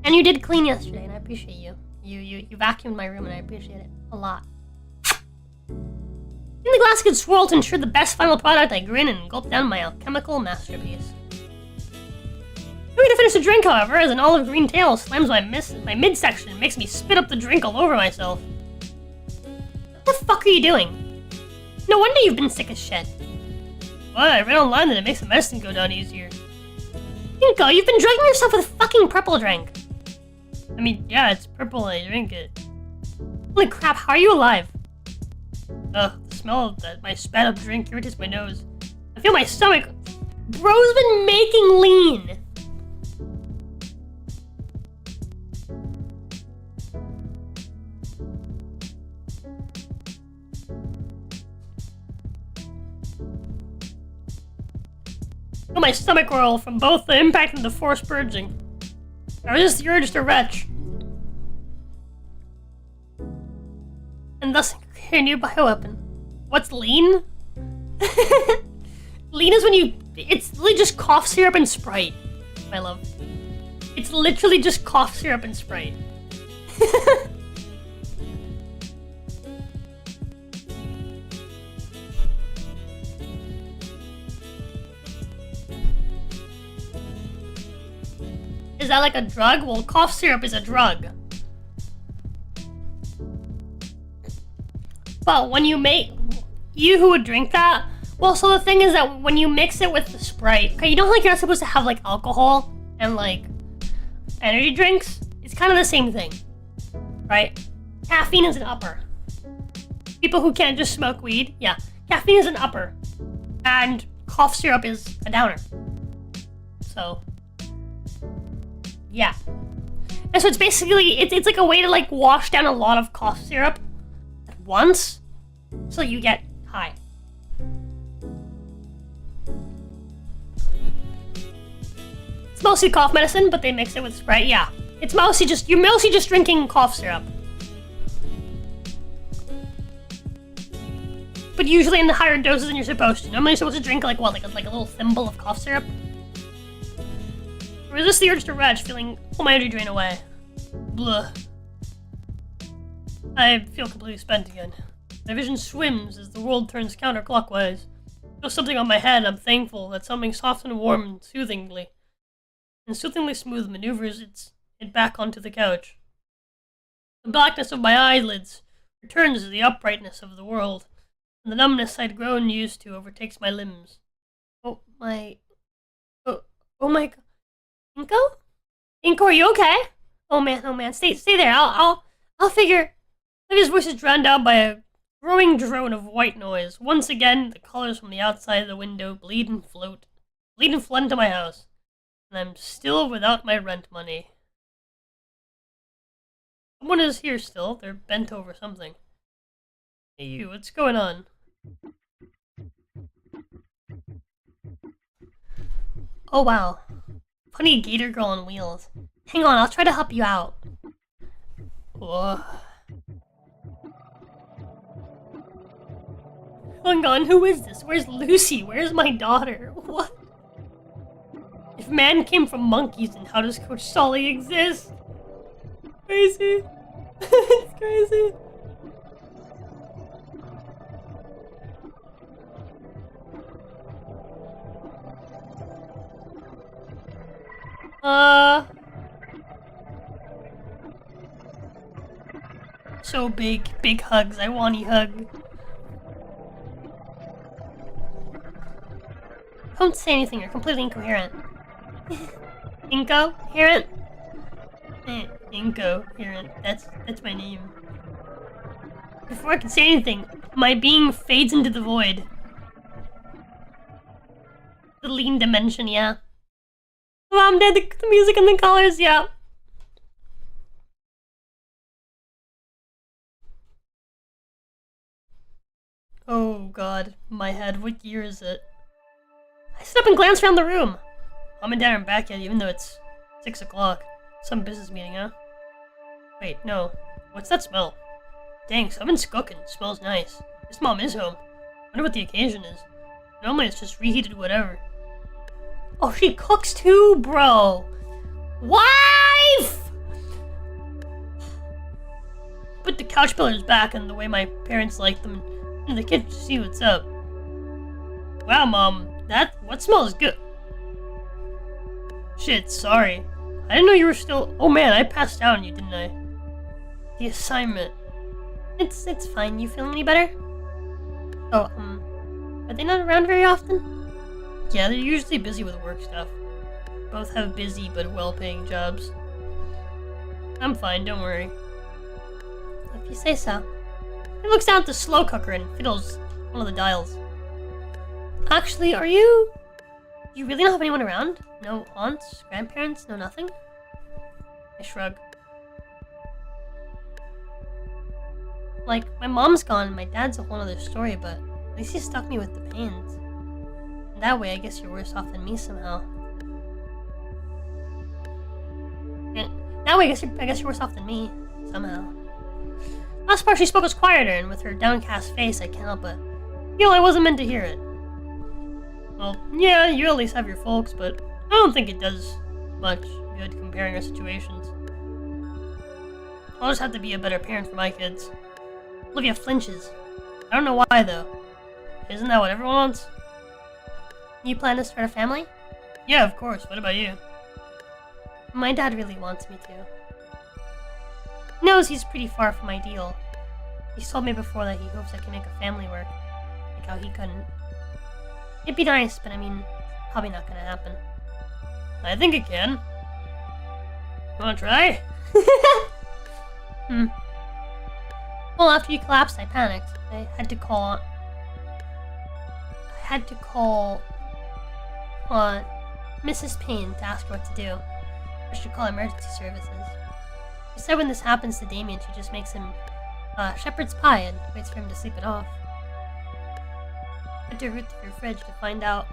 And you did clean yesterday, and I appreciate you. You vacuumed my room, and I appreciate it a lot. In the glass gets swirled to ensure the best final product. I grin and gulp down my alchemical masterpiece. Trying to finish the drink, however, as an olive green tail slams my midsection and makes me spit up the drink all over myself. What the fuck are you doing? No wonder you've been sick as shit. Well, I read online that it makes the medicine go down easier. Inko, you've been drugging yourself with fucking purple drink. I mean, yeah, it's purple and I drink it. Holy crap, how are you alive? Ugh, the smell of my spat up drink irritates my nose. I feel my stomach. Bro's been making lean. Feel my stomach roll from both the impact and the forced purging. I resist the urge to retch. And thus create a new bioweapon. What's lean? Lean is when it's literally just cough syrup and Sprite, my love. It's literally just cough syrup and Sprite. Is that like a drug? Well, cough syrup is a drug. But when you make... You who would drink that? Well, so the thing is that when you mix it with the Sprite... Okay, you know like you're not supposed to have like alcohol and like energy drinks? It's kind of the same thing. Right? Caffeine is an upper. People who can't just smoke weed, yeah. Caffeine is an upper. And cough syrup is a downer. So... yeah. And so it's basically, it's like a way to like wash down a lot of cough syrup at once, so you get high. It's mostly cough medicine, but they mix it with Sprite, yeah. It's mostly just, you're mostly just drinking cough syrup. But usually in the higher doses than you're supposed to. Normally you're supposed to drink like what, like a little thimble of cough syrup? Resist the urge to retch, feeling all my energy drain away. Blah. I feel completely spent again. My vision swims as the world turns counterclockwise. There's something on my head. I'm thankful that something soft and warm and soothingly smooth maneuvers it back onto the couch. The blackness of my eyelids returns to the uprightness of the world, and the numbness I'd grown used to overtakes my limbs. Oh my god. Inko? Inko, are you okay? Oh man, stay there. I'll figure. His voice is drowned out by a growing drone of white noise. Once again, the colors from the outside of the window bleed and flood into my house. And I'm still without my rent money. Someone is here still. They're bent over something. Hey you, what's going on? Oh wow. Funny gator girl on wheels. Hang on, I'll try to help you out. Whoa. Hang on, who is this? Where's Lucy? Where's my daughter? What? If man came from monkeys, then how does Coach Solly exist? Crazy. It's crazy. So big hugs. I want a hug. Don't say anything. You're completely incoherent. Incoherent? Incoherent. That's my name. Before I can say anything, my being fades into the void. The lean dimension, yeah. Mom, Dad, the music and the colors, yeah. Oh god, my head, what year is it? I sit up and glance around the room. Mom and Dad aren't back yet, even though it's 6 o'clock. Some business meeting, huh? Wait, no. What's that smell? Dang, someone's cooking. Smells nice. This mom is home. Wonder what the occasion is. Normally it's just reheated whatever. Oh, she cooks too, bro! Wife! Put the couch pillars back in the way my parents like them. in the kitchen to see what's up. Wow, Mom, what smells good? Shit, sorry. I didn't know you were still. Oh man, I passed out on you, didn't I? The assignment. It's fine. You feeling any better? Oh, are they not around very often? Yeah, they're usually busy with work stuff. Both have busy but well-paying jobs. I'm fine, don't worry. If you say so. He looks down at the slow cooker and fiddles one of the dials. Actually, you really don't have anyone around? No aunts, grandparents, no nothing? I shrug. Like, my mom's gone and my dad's a whole other story, but at least he stuck me with the pains. And that way, I guess you're worse off than me somehow. Yeah, that way, I guess you're worse off than me, somehow. Last part she spoke was quieter, and with her downcast face, I can't help but feel I wasn't meant to hear it. Well, yeah, you at least have your folks, but I don't think it does much good comparing our situations. I'll just have to be a better parent for my kids. Olivia flinches. I don't know why, though. Isn't that what everyone wants? You plan to start a family? Yeah, of course. What about you? My dad really wants me to. He knows he's pretty far from ideal. He's told me before that he hopes I can make a family work, like how he couldn't. It'd be nice, but I mean, probably not gonna happen. I think it can. You wanna try? Well, after you collapsed, I panicked. I had to call Mrs. Payne to ask her what to do. I should call emergency services. She said when this happens to Damien, she just makes him shepherd's pie and waits for him to sleep it off. I had to root through your fridge to find out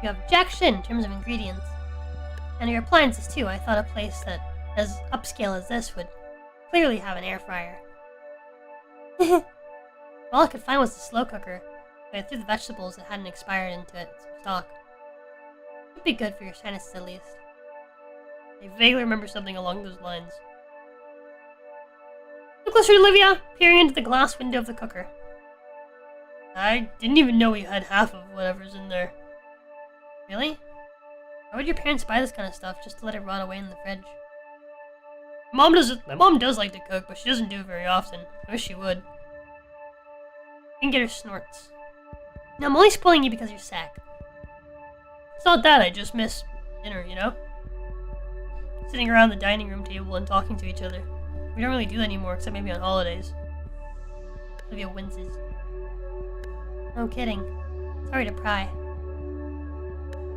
you have jack shit in terms of ingredients. And your appliances too. I thought a place that as upscale as this would clearly have an air fryer. All I could find was the slow cooker, but I threw the vegetables that hadn't expired into it, some stock. It'd be good for your sinuses at least. I vaguely remember something along those lines. Look closer, Olivia, peering into the glass window of the cooker. I didn't even know we had half of whatever's in there. Really? Why would your parents buy this kind of stuff just to let it rot away in the fridge? My mom does like to cook, but she doesn't do it very often. I wish she would. You can get her snorts. No, I'm only spoiling you because you're sick. It's not that, I just miss dinner, you know? Sitting around the dining room table and talking to each other. We don't really do that anymore, except maybe on holidays. Olivia winces. No kidding. Sorry to pry.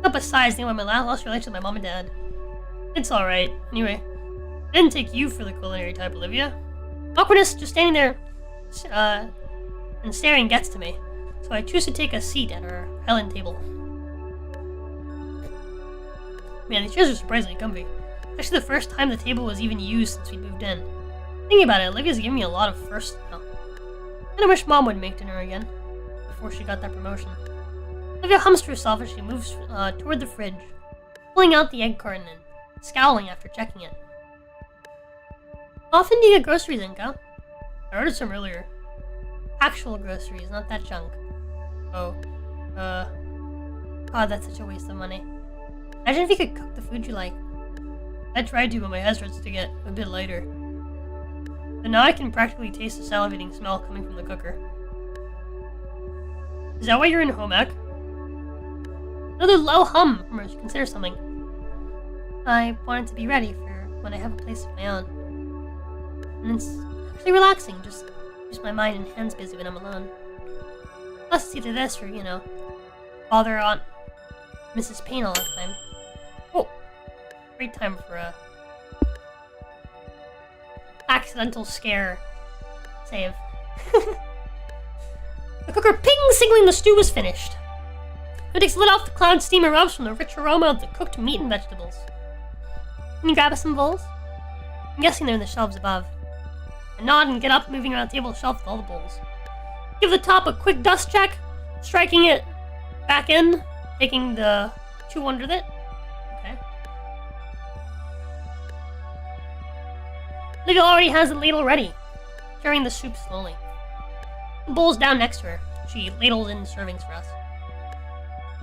Not besides, think about my last relation with my mom and dad. It's alright. Anyway, I didn't take you for the culinary type, Olivia. Awkwardness, just standing there and staring gets to me. So I choose to take a seat at our Helen table. Man, these chairs are surprisingly comfy. Actually the first time the table was even used since we moved in. Thinking about it, Olivia's giving me a lot of firsts now. And I wish Mom would make dinner again, before she got that promotion. Olivia hums to herself as she moves toward the fridge, pulling out the egg carton and scowling after checking it. How often do you get groceries, Inka? I ordered some earlier. Actual groceries, not that junk. Oh. God, that's such a waste of money. Imagine if you could cook the food you like. I tried to, but my head starts to get a bit lighter. But now I can practically taste the salivating smell coming from the cooker. Is that why you're in home ec? Another low hum from her to consider something. I wanted to be ready for when I have a place of my own. And it's actually relaxing, just my mind and hands busy when I'm alone. Plus, it's either this or, bother Aunt Mrs. Payne all the time. Oh, great time for a accidental scare save. The cooker ping, signaling the stew was finished. It takes the lid off, the cloud steam erupts from the rich aroma of the cooked meat and vegetables. Can you grab us some bowls? I'm guessing they're in the shelves above. I nod and get up, moving around the table shelf with all the bowls. Give the top a quick dust check, striking it back in, taking the two under it. Okay. Olivia already has the ladle ready, carrying the soup slowly. The bowl's down next to her. she ladled in servings for us.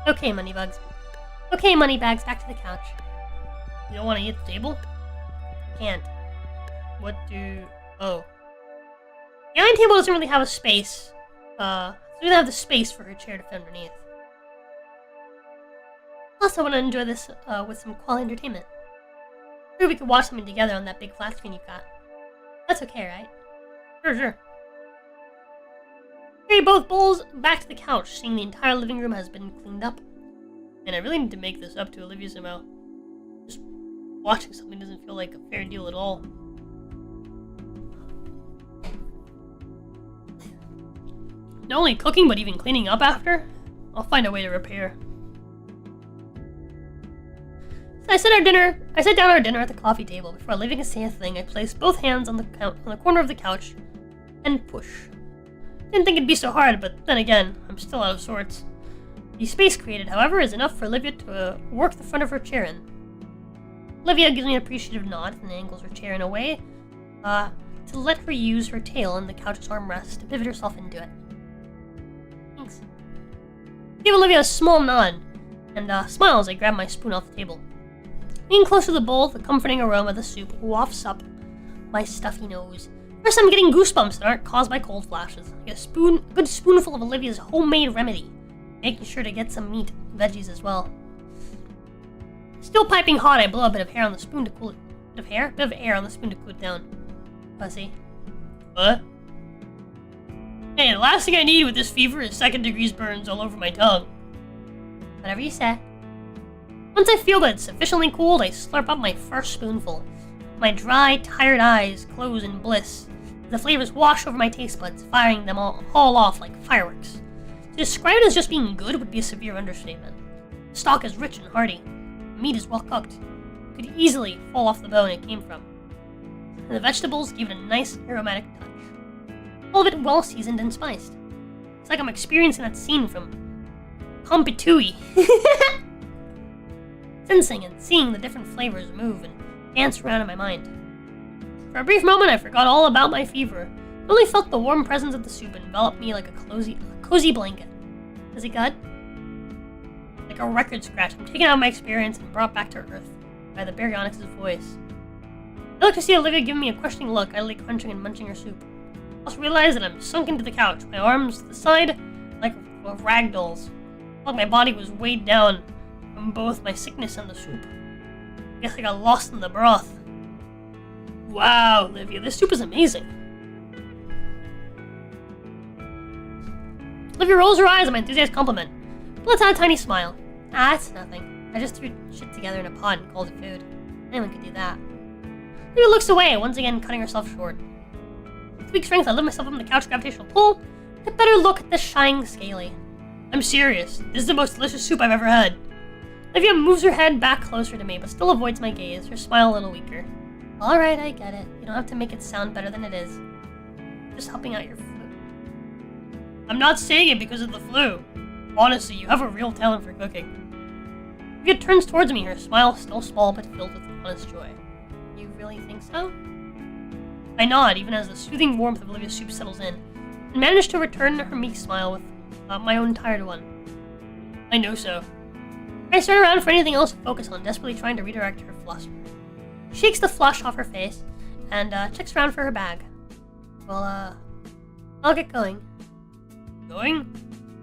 Okay, Moneybugs. Okay, Moneybags, back to the couch. You don't want to eat at the table? Can't. What do... Oh. The iron table doesn't really have a space. It doesn't really have the space for her chair to fit underneath. Plus, I want to enjoy this with some quality entertainment. Maybe we could watch something together on that big flat screen you've got. That's okay, right? Sure. Carry both bowls back to the couch, seeing the entire living room has been cleaned up. And I really need to make this up to Olivia somehow. Just watching something doesn't feel like a fair deal at all. Not only cooking, but even cleaning up after? I'll find a way to repair. So I set down our dinner at the coffee table. Before leaving to say a thing, I placed both hands on the corner of the couch and push. Didn't think it'd be so hard, but then again, I'm still out of sorts. The space created, however, is enough for Olivia to work the front of her chair in. Olivia gives me an appreciative nod and angles her chair in a way to let her use her tail and the couch's armrest to pivot herself into it. Thanks. Give Olivia a small nod and smile as I grab my spoon off the table. Being close to the bowl, the comforting aroma of the soup wafts up my stuffy nose. First, I'm getting goosebumps that aren't caused by cold flashes. I get a good spoonful of Olivia's homemade remedy, making sure to get some meat and veggies as well. Still piping hot, I blow a bit of air on the spoon to cool it. Bit of air on the spoon to cool it down. Pussy. What? Hey, the last thing I need with this fever is 2nd degree burns all over my tongue. Whatever you say. Once I feel that it's sufficiently cooled, I slurp up my first spoonful. My dry, tired eyes close in bliss. The flavors wash over my taste buds, firing them all off like fireworks. To describe it as just being good would be a severe understatement. The stock is rich and hearty. The meat is well cooked. It could easily fall off the bone it came from. And the vegetables give it a nice aromatic touch. All of it well seasoned and spiced. It's like I'm experiencing that scene from Compitui. Sensing and seeing the different flavors move and dance around in my mind. For a brief moment, I forgot all about my fever. I only felt the warm presence of the soup envelop me like a cozy blanket. Is it good? Like a record scratch, I'm taken out of my experience and brought back to earth by the baryonyx's voice. I look to see Olivia giving me a questioning look, idly crunching and munching her soup. I also realize that I'm sunk into the couch, my arms to the side like rag dolls. Like my body was weighed down from both my sickness and the soup. I guess I got lost in the broth. Wow, Olivia, this soup is amazing. Olivia rolls her eyes at my enthusiastic compliment, but lets out a tiny smile. It's nothing. I just threw shit together in a pot and called it food. Anyone could do that. Olivia looks away, once again cutting herself short. With weak strength, I lift myself up from the couch gravitational pull, get a better look at the shining scaly. I'm serious. This is the most delicious soup I've ever had. Olivia moves her head back closer to me, but still avoids my gaze, her smile a little weaker. Alright, I get it. You don't have to make it sound better than it is. Just helping out your flu. I'm not saying it because of the flu. Honestly, you have a real talent for cooking. Olivia turns towards me, her smile still small but filled with honest joy. You really think so? I nod, even as the soothing warmth of Olivia's soup settles in, and manage to return her meek smile with my own tired one. I know so. I turn around for anything else to focus on, desperately trying to redirect her fluster. She shakes the flush off her face and checks around for her bag. Well, I'll get going. Going?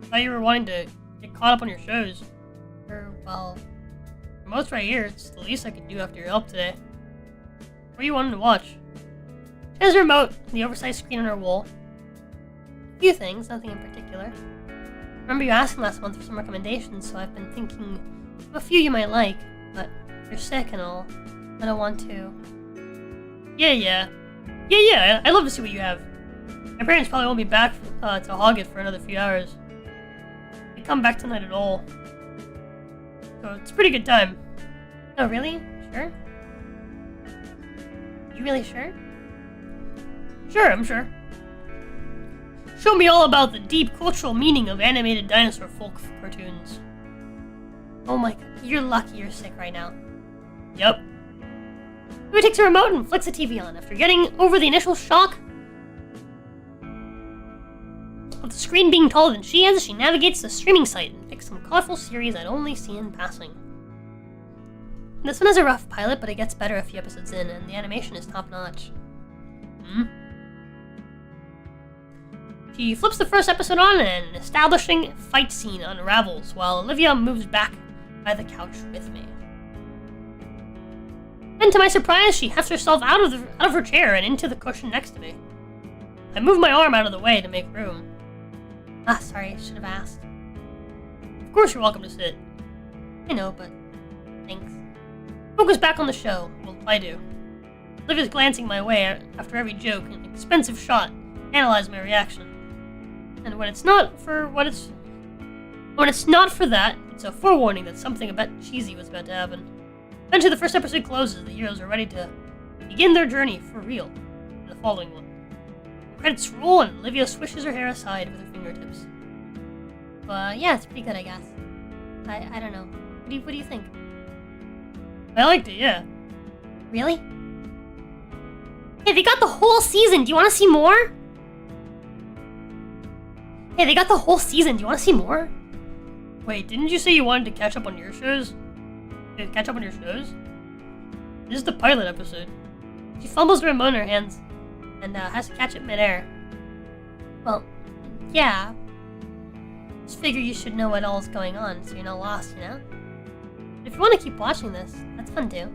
I thought you were wanting to get caught up on your shows. Well, for most right here, it's the least I could do after your help today. What are you wanting to watch? She has a remote and the oversized screen on her wall. A few things, nothing in particular. I remember you asking last month for some recommendations, so I've been thinking of a few you might like, but you're sick and all. I don't want to. Yeah, I'd love to see what you have. My parents probably won't be back to hog it for another few hours. They come back tonight at all. So it's a pretty good time. Oh, really? Sure? You really sure? Sure, I'm sure. Show me all about the deep cultural meaning of animated dinosaur folk cartoons. Oh my god, you're lucky you're sick right now. Yep. He takes a remote and flicks the TV on. After getting over the initial shock of the screen being taller than she is, she navigates the streaming site and picks some colorful series I'd only see in passing. This one has a rough pilot, but it gets better a few episodes in, and the animation is top-notch. She flips the first episode on, and an establishing fight scene unravels, while Olivia moves back by the couch with me. And to my surprise, she hefts herself out of her chair and into the cushion next to me. I move my arm out of the way to make room. Ah, sorry, I should have asked. Of course you're welcome to sit. I know, but thanks. Focus back on the show. Well, I do. Olivia's glancing my way after every joke, an expensive shot, analyze my reaction. And when it's not for that, it's a forewarning that something a bit cheesy was about to happen. Eventually the first episode closes, the heroes are ready to begin their journey for real in the following one. The credits roll and Olivia swishes her hair aside with her fingertips. Yeah, it's pretty good, I guess. I don't know. What do you think? I liked it, yeah. Really? Hey, they got the whole season. Do you want to see more? Hey, they got the whole season. Do you want to see more? Wait, didn't you say you wanted to catch up on your shows? Catch up on your shows? This is the pilot episode. She fumbles the remote in her hands and has to catch it midair. Well, yeah. Just figure you should know what all is going on so you're not lost, you know? But if you want to keep watching this, that's fun too.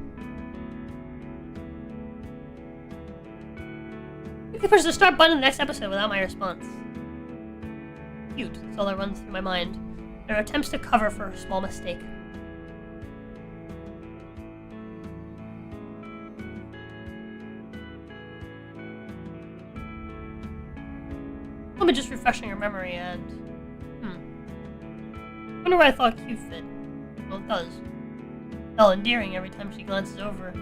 You can push the start button in the next episode without my response. Cute, that's all that runs through my mind. There are attempts to cover for a small mistake. I'll be just refreshing her memory and... wonder where I thought Q fit. Well, it does. Felt endearing every time she glances over,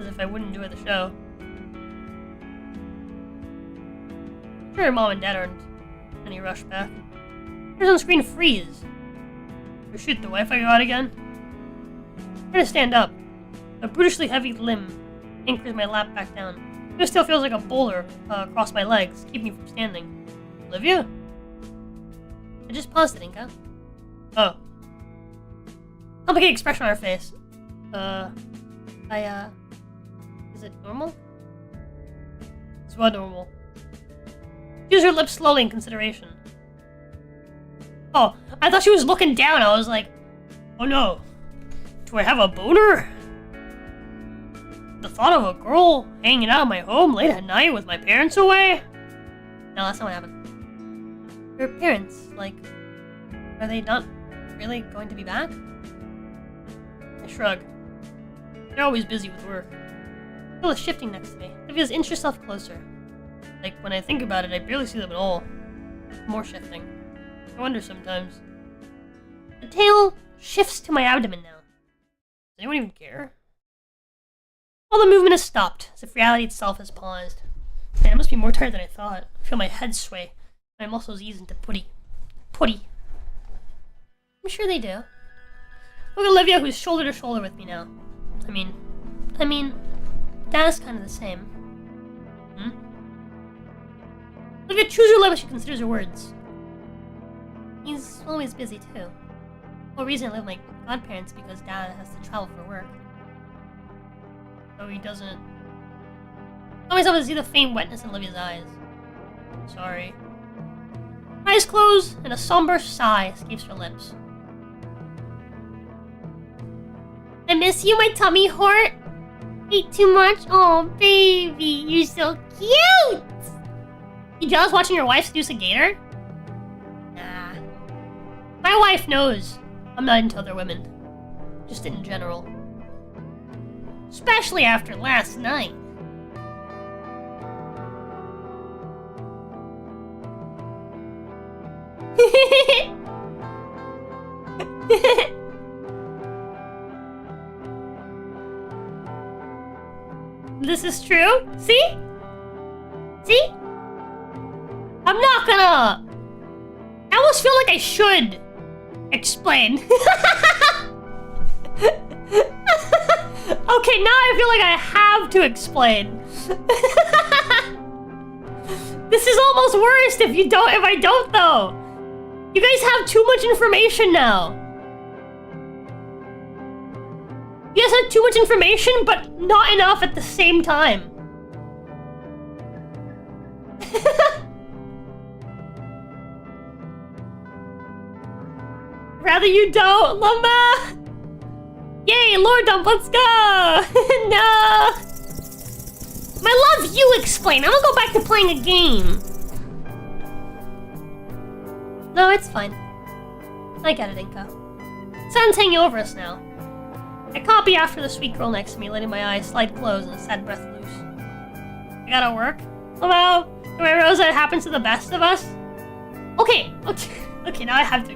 as if I wouldn't enjoy the show. Sure, her mom and dad aren't any rush back. Here's on-screen freeze. Oh shoot, the Wi-Fi go out again? I'm trying to stand up. A brutishly heavy limb anchors my lap back down. It still feels like a boulder across my legs, keeping me from standing. Olivia? I just paused it, Inka. Oh. Complicated expression on her face. Is it normal? It's what normal? Use her lips slowly in consideration. Oh, I thought she was looking down. I was like, oh no. Do I have a boner? The thought of a girl hanging out in my home late at night with my parents away? No, that's not what happened. Your parents, like, are they not really going to be back? I shrug. They're always busy with work. Phil is shifting next to me. Olivia's inched herself closer. Like, when I think about it, I barely see them at all. More shifting. I wonder sometimes. The tail shifts to my abdomen now. Does anyone even care? All the movement has stopped, as if reality itself has paused. Man, I must be more tired than I thought. I feel my head sway. My muscles ease into putty. I'm sure they do. Look at Olivia, who's shoulder to shoulder with me now. I mean, Dana's kind of the same. Olivia, choose your lips. She considers her words. He's always busy too. The whole reason I live with my godparents because Dad has to travel for work. So he doesn't... I myself to see the faint wetness in Olivia's eyes. Sorry. Eyes close, and a somber sigh escapes her lips. I miss you, my tummy heart. Ate too much? Oh, baby, you're so cute. You jealous watching your wife seduce a gator? Nah. My wife knows I'm not into other women. Just in general. Especially after last night. This is true? See? See? I'm not gonna... I almost feel like I should explain. Okay, now I feel like I have to explain. This is almost worse if I don't though. You guys have too much information now. You guys have too much information, but not enough at the same time. Rather you don't, Lumba! Yay, Lord Dump, let's go! No! My love, you explain. I'm gonna go back to playing a game. No, it's fine. I get it, Inka. Sun's hanging over us now. I copy after the sweet girl next to me, letting my eyes slide closed and a sad breath loose. I gotta work. Hello? The way Roza happens to the best of us? Okay, now I have to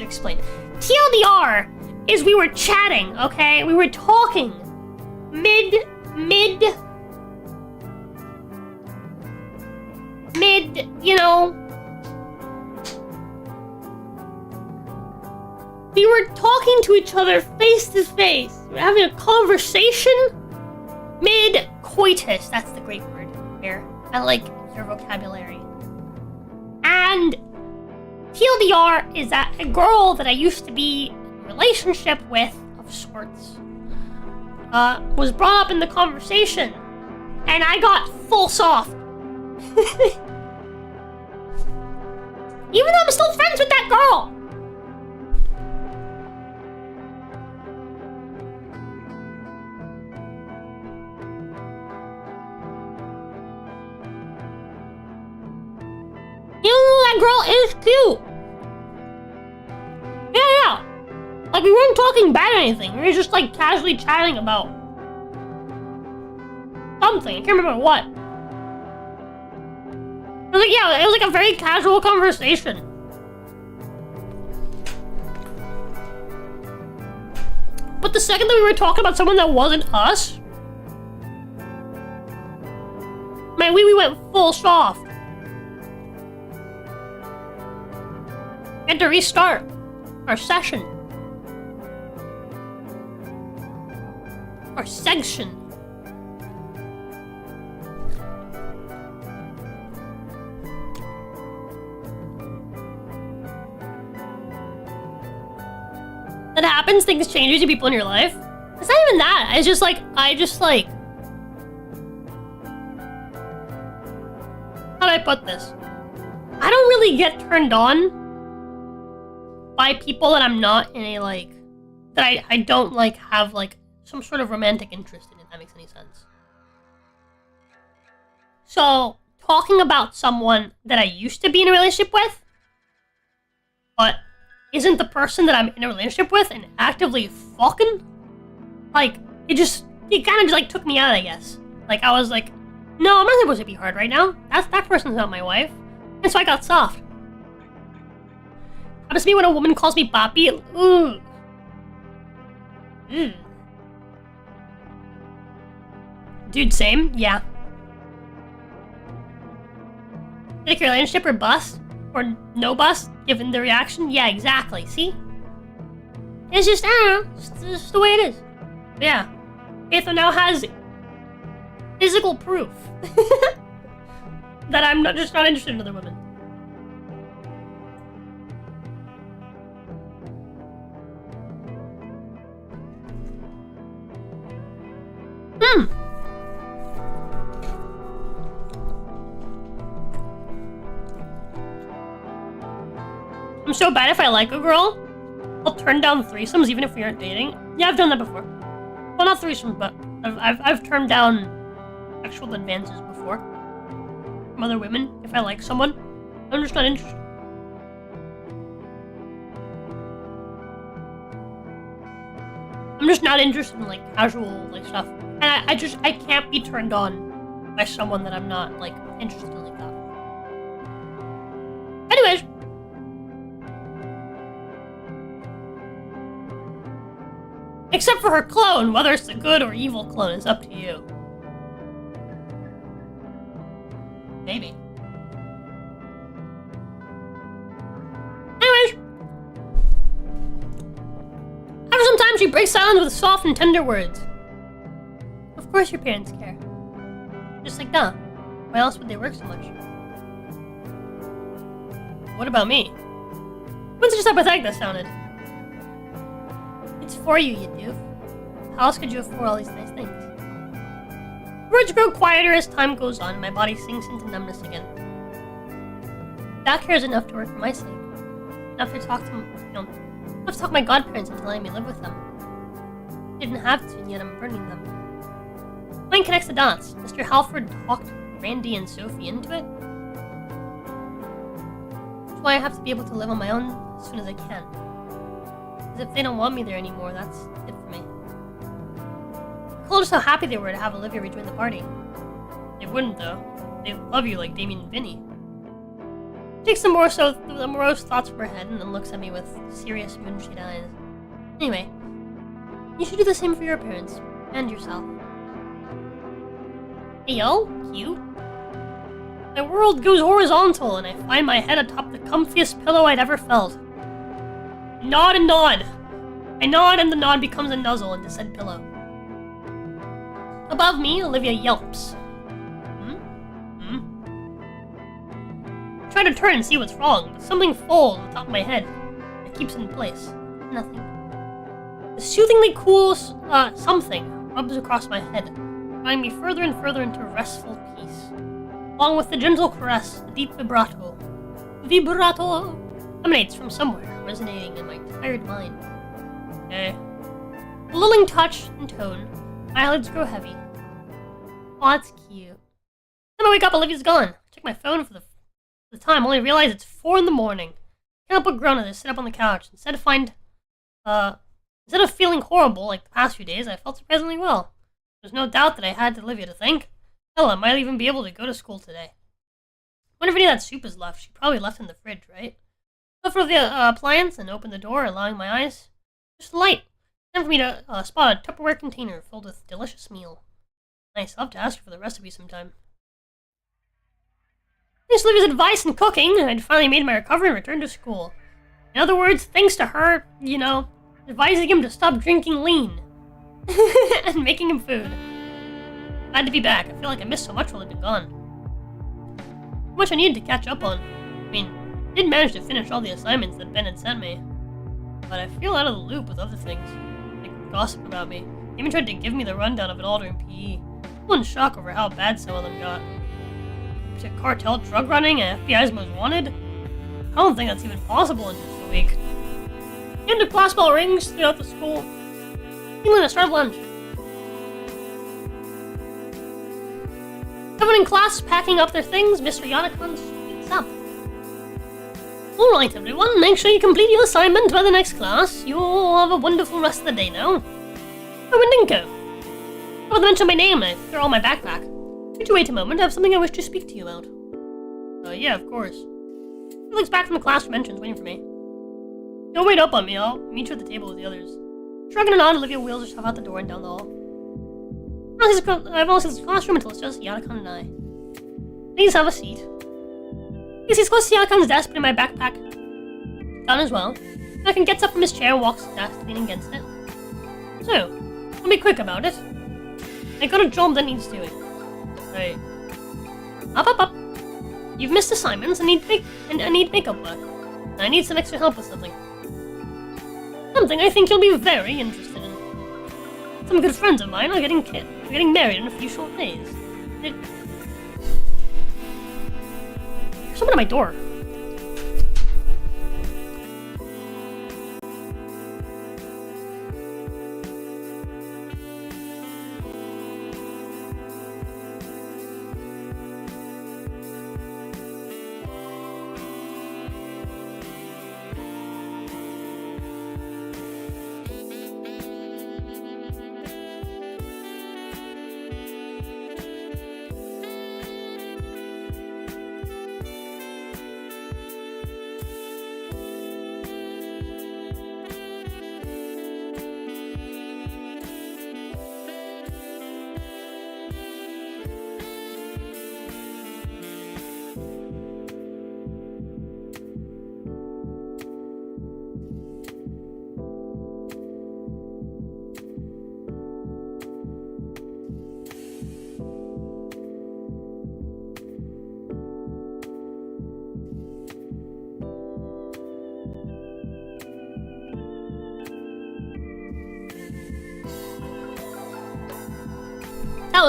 explain. TLDR is we were chatting, okay? We were talking. Mid, you know. We were talking to each other face to face. We were having a conversation mid-coitus. That's the great word here. I like your vocabulary. And TLDR is that a girl that I used to be in a relationship with, of sorts, was brought up in the conversation. And I got full soft. Even though I'm still friends with that girl. You know, that girl is cute. Yeah. Like, we weren't talking bad or anything. We were just, like, casually chatting about something. I can't remember what. It was like, yeah, it was like a very casual conversation. But the second that we were talking about someone that wasn't us, man, we went full soft. We had to restart our session. Our section. That happens, things change to people in your life. It's not even that. It's just like, how do I put this? I don't really get turned on by people that I'm not in a, like, that I don't, like, have, like, some sort of romantic interest in, if that makes any sense. So, talking about someone that I used to be in a relationship with, but isn't the person that I'm in a relationship with and actively fucking, like, it kind of just, like, took me out, I guess. Like, I was like, no, I'm not supposed to be hard right now. That person's not my wife. And so I got soft. Happens to me when a woman calls me Papi. Ooh. Dude, same? Yeah. Like your relationship or bust? Or no bust, given the reaction? Yeah, exactly. See? It's just, I don't know. It's just the way it is. But yeah. Gator now has physical proof that I'm just not interested in other women. I'm so bad if I like a girl, I'll turn down threesomes even if we aren't dating. Yeah, I've done that before. Well, not threesomes, but I've turned down sexual advances before from other women if I like someone. I'm just not interested. I'm just not interested in, like, casual, like, stuff. And I can't be turned on by someone that I'm not, like, interested in like that. Anyways. Except for her clone, whether it's a good or evil clone is up to you. Maybe. Anyways. After some time, she breaks silence with soft and tender words. Of course your parents care. Just like that. Why else would they work so much? What about me? When's just how pathetic that sounded? It's for you, you doof. How else could you afford all these nice things? Words grow quieter as time goes on, and my body sinks into numbness again. Dad cares enough to work for my sake. Enough to talk to enough to talk to my godparents into letting me live with them. Didn't have to, and yet I'm burning them. Mine connects the dots. Mr. Halford talked Randy and Sophie into it. That's why I have to be able to live on my own as soon as I can. Because if they don't want me there anymore, that's it for me. I told us how happy they were to have Olivia rejoin the party. They wouldn't, though. They love you like Damien and Vinny. Takes the morose thoughts from her head and then looks at me with serious moonshade eyes. Anyway, you should do the same for your parents and yourself. Hey yo, cute. My world goes horizontal and I find my head atop the comfiest pillow I'd ever felt. Nod and nod. I nod and the nod becomes a nuzzle into said pillow. Above me, Olivia yelps. I try to turn and see what's wrong, but something falls on the top of my head. It keeps it in place. Nothing. The soothingly cool something rubs across my head, drawing me further and further into restful peace. Along with the gentle caress, the deep vibrato. Vibrato emanates from somewhere, resonating in my tired mind. A lulling touch and tone, my eyelids grow heavy. Aw, it's cute. Then I wake up, Olivia's gone. I check my phone for the time, only realize it's 4 in the morning. Can't help but groan as I sit up on the couch. Instead of feeling horrible like the past few days, I felt surprisingly well. There's no doubt that I had Olivia to thank. Hell, I might even be able to go to school today. Wonder if any of that soup is left. She probably left in the fridge, right? Look for the appliance and open the door, allowing my eyes just light. Time for me to spot a Tupperware container filled with delicious meal. Nice, I'll have to ask her for the recipe sometime. Thanks to Olivia's advice in cooking, I'd finally made my recovery and returned to school. In other words, thanks to her, advising him to stop drinking lean. And making him food. Glad to be back. I feel like I missed so much while I've been gone. How much I needed to catch up on. I mean, I did manage to finish all the assignments that Ben had sent me. But I feel out of the loop with other things. Like gossip about me. They even tried to give me the rundown of it all during PE. I'm in shock over how bad some of them got. To cartel drug running and FBI's most wanted? I don't think that's even possible in just a week. The end of class bell rings throughout the school. Feeling the start of lunch. Everyone in class is packing up their things. Mr. Yanakon speaks up. Alright everyone, make sure you complete your assignment by the next class. You'll have a wonderful rest of the day now. Oh, Mandinko. I want to mention my name and I throw on my backpack. Could you wait a moment? I have something I wish to speak to you about. Yeah, of course. He looks back from the classroom entrance, waiting for me. Don't wait up on me, I'll meet you at the table with the others. Shrugging a nod, Olivia wheels herself out the door and down the hall. I've all seen this classroom until it's just Yanakon and I. Please have a seat. He sees close to Yanakon's desk, putting my backpack down as well. Yanakon gets up from his chair and walks to the desk, leaning against it. So, I'll be quick about it. I got a job that needs doing. Right. Up. You've missed assignments and I need makeup work. And I need some extra help with something. Something I think you'll be very interested in. Some good friends of mine are getting married in a few short days. There's someone at my door.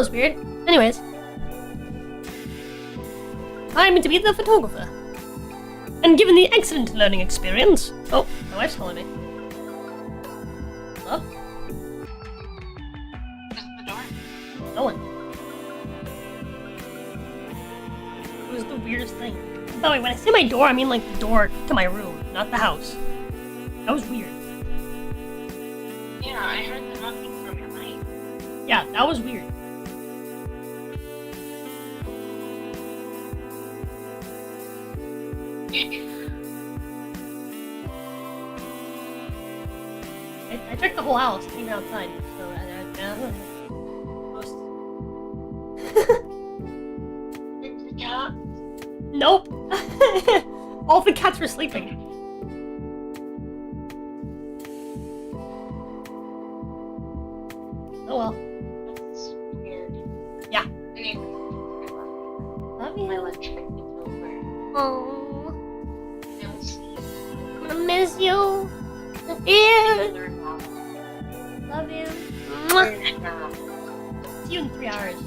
was weird. Anyways. I'm to be the photographer. And given the excellent learning experience... Oh, my wife's calling me. Hello? Open the door. No one. It was the weirdest thing. By the way, when I say my door, I mean like the door to my room, not the house. That was weird. Yeah, I heard the knocking from your mic. Yeah, that was weird. I checked the whole house, even outside, so most. The cat. Nope! All the cats were sleeping. Oh well. That's weird. Yeah. Anyway, Love my you. lunch break is over. Oh, I'll see you. I'm gonna miss you. Yeah. Learn how. Love you. Mwah. Learn how. See you in 3 hours.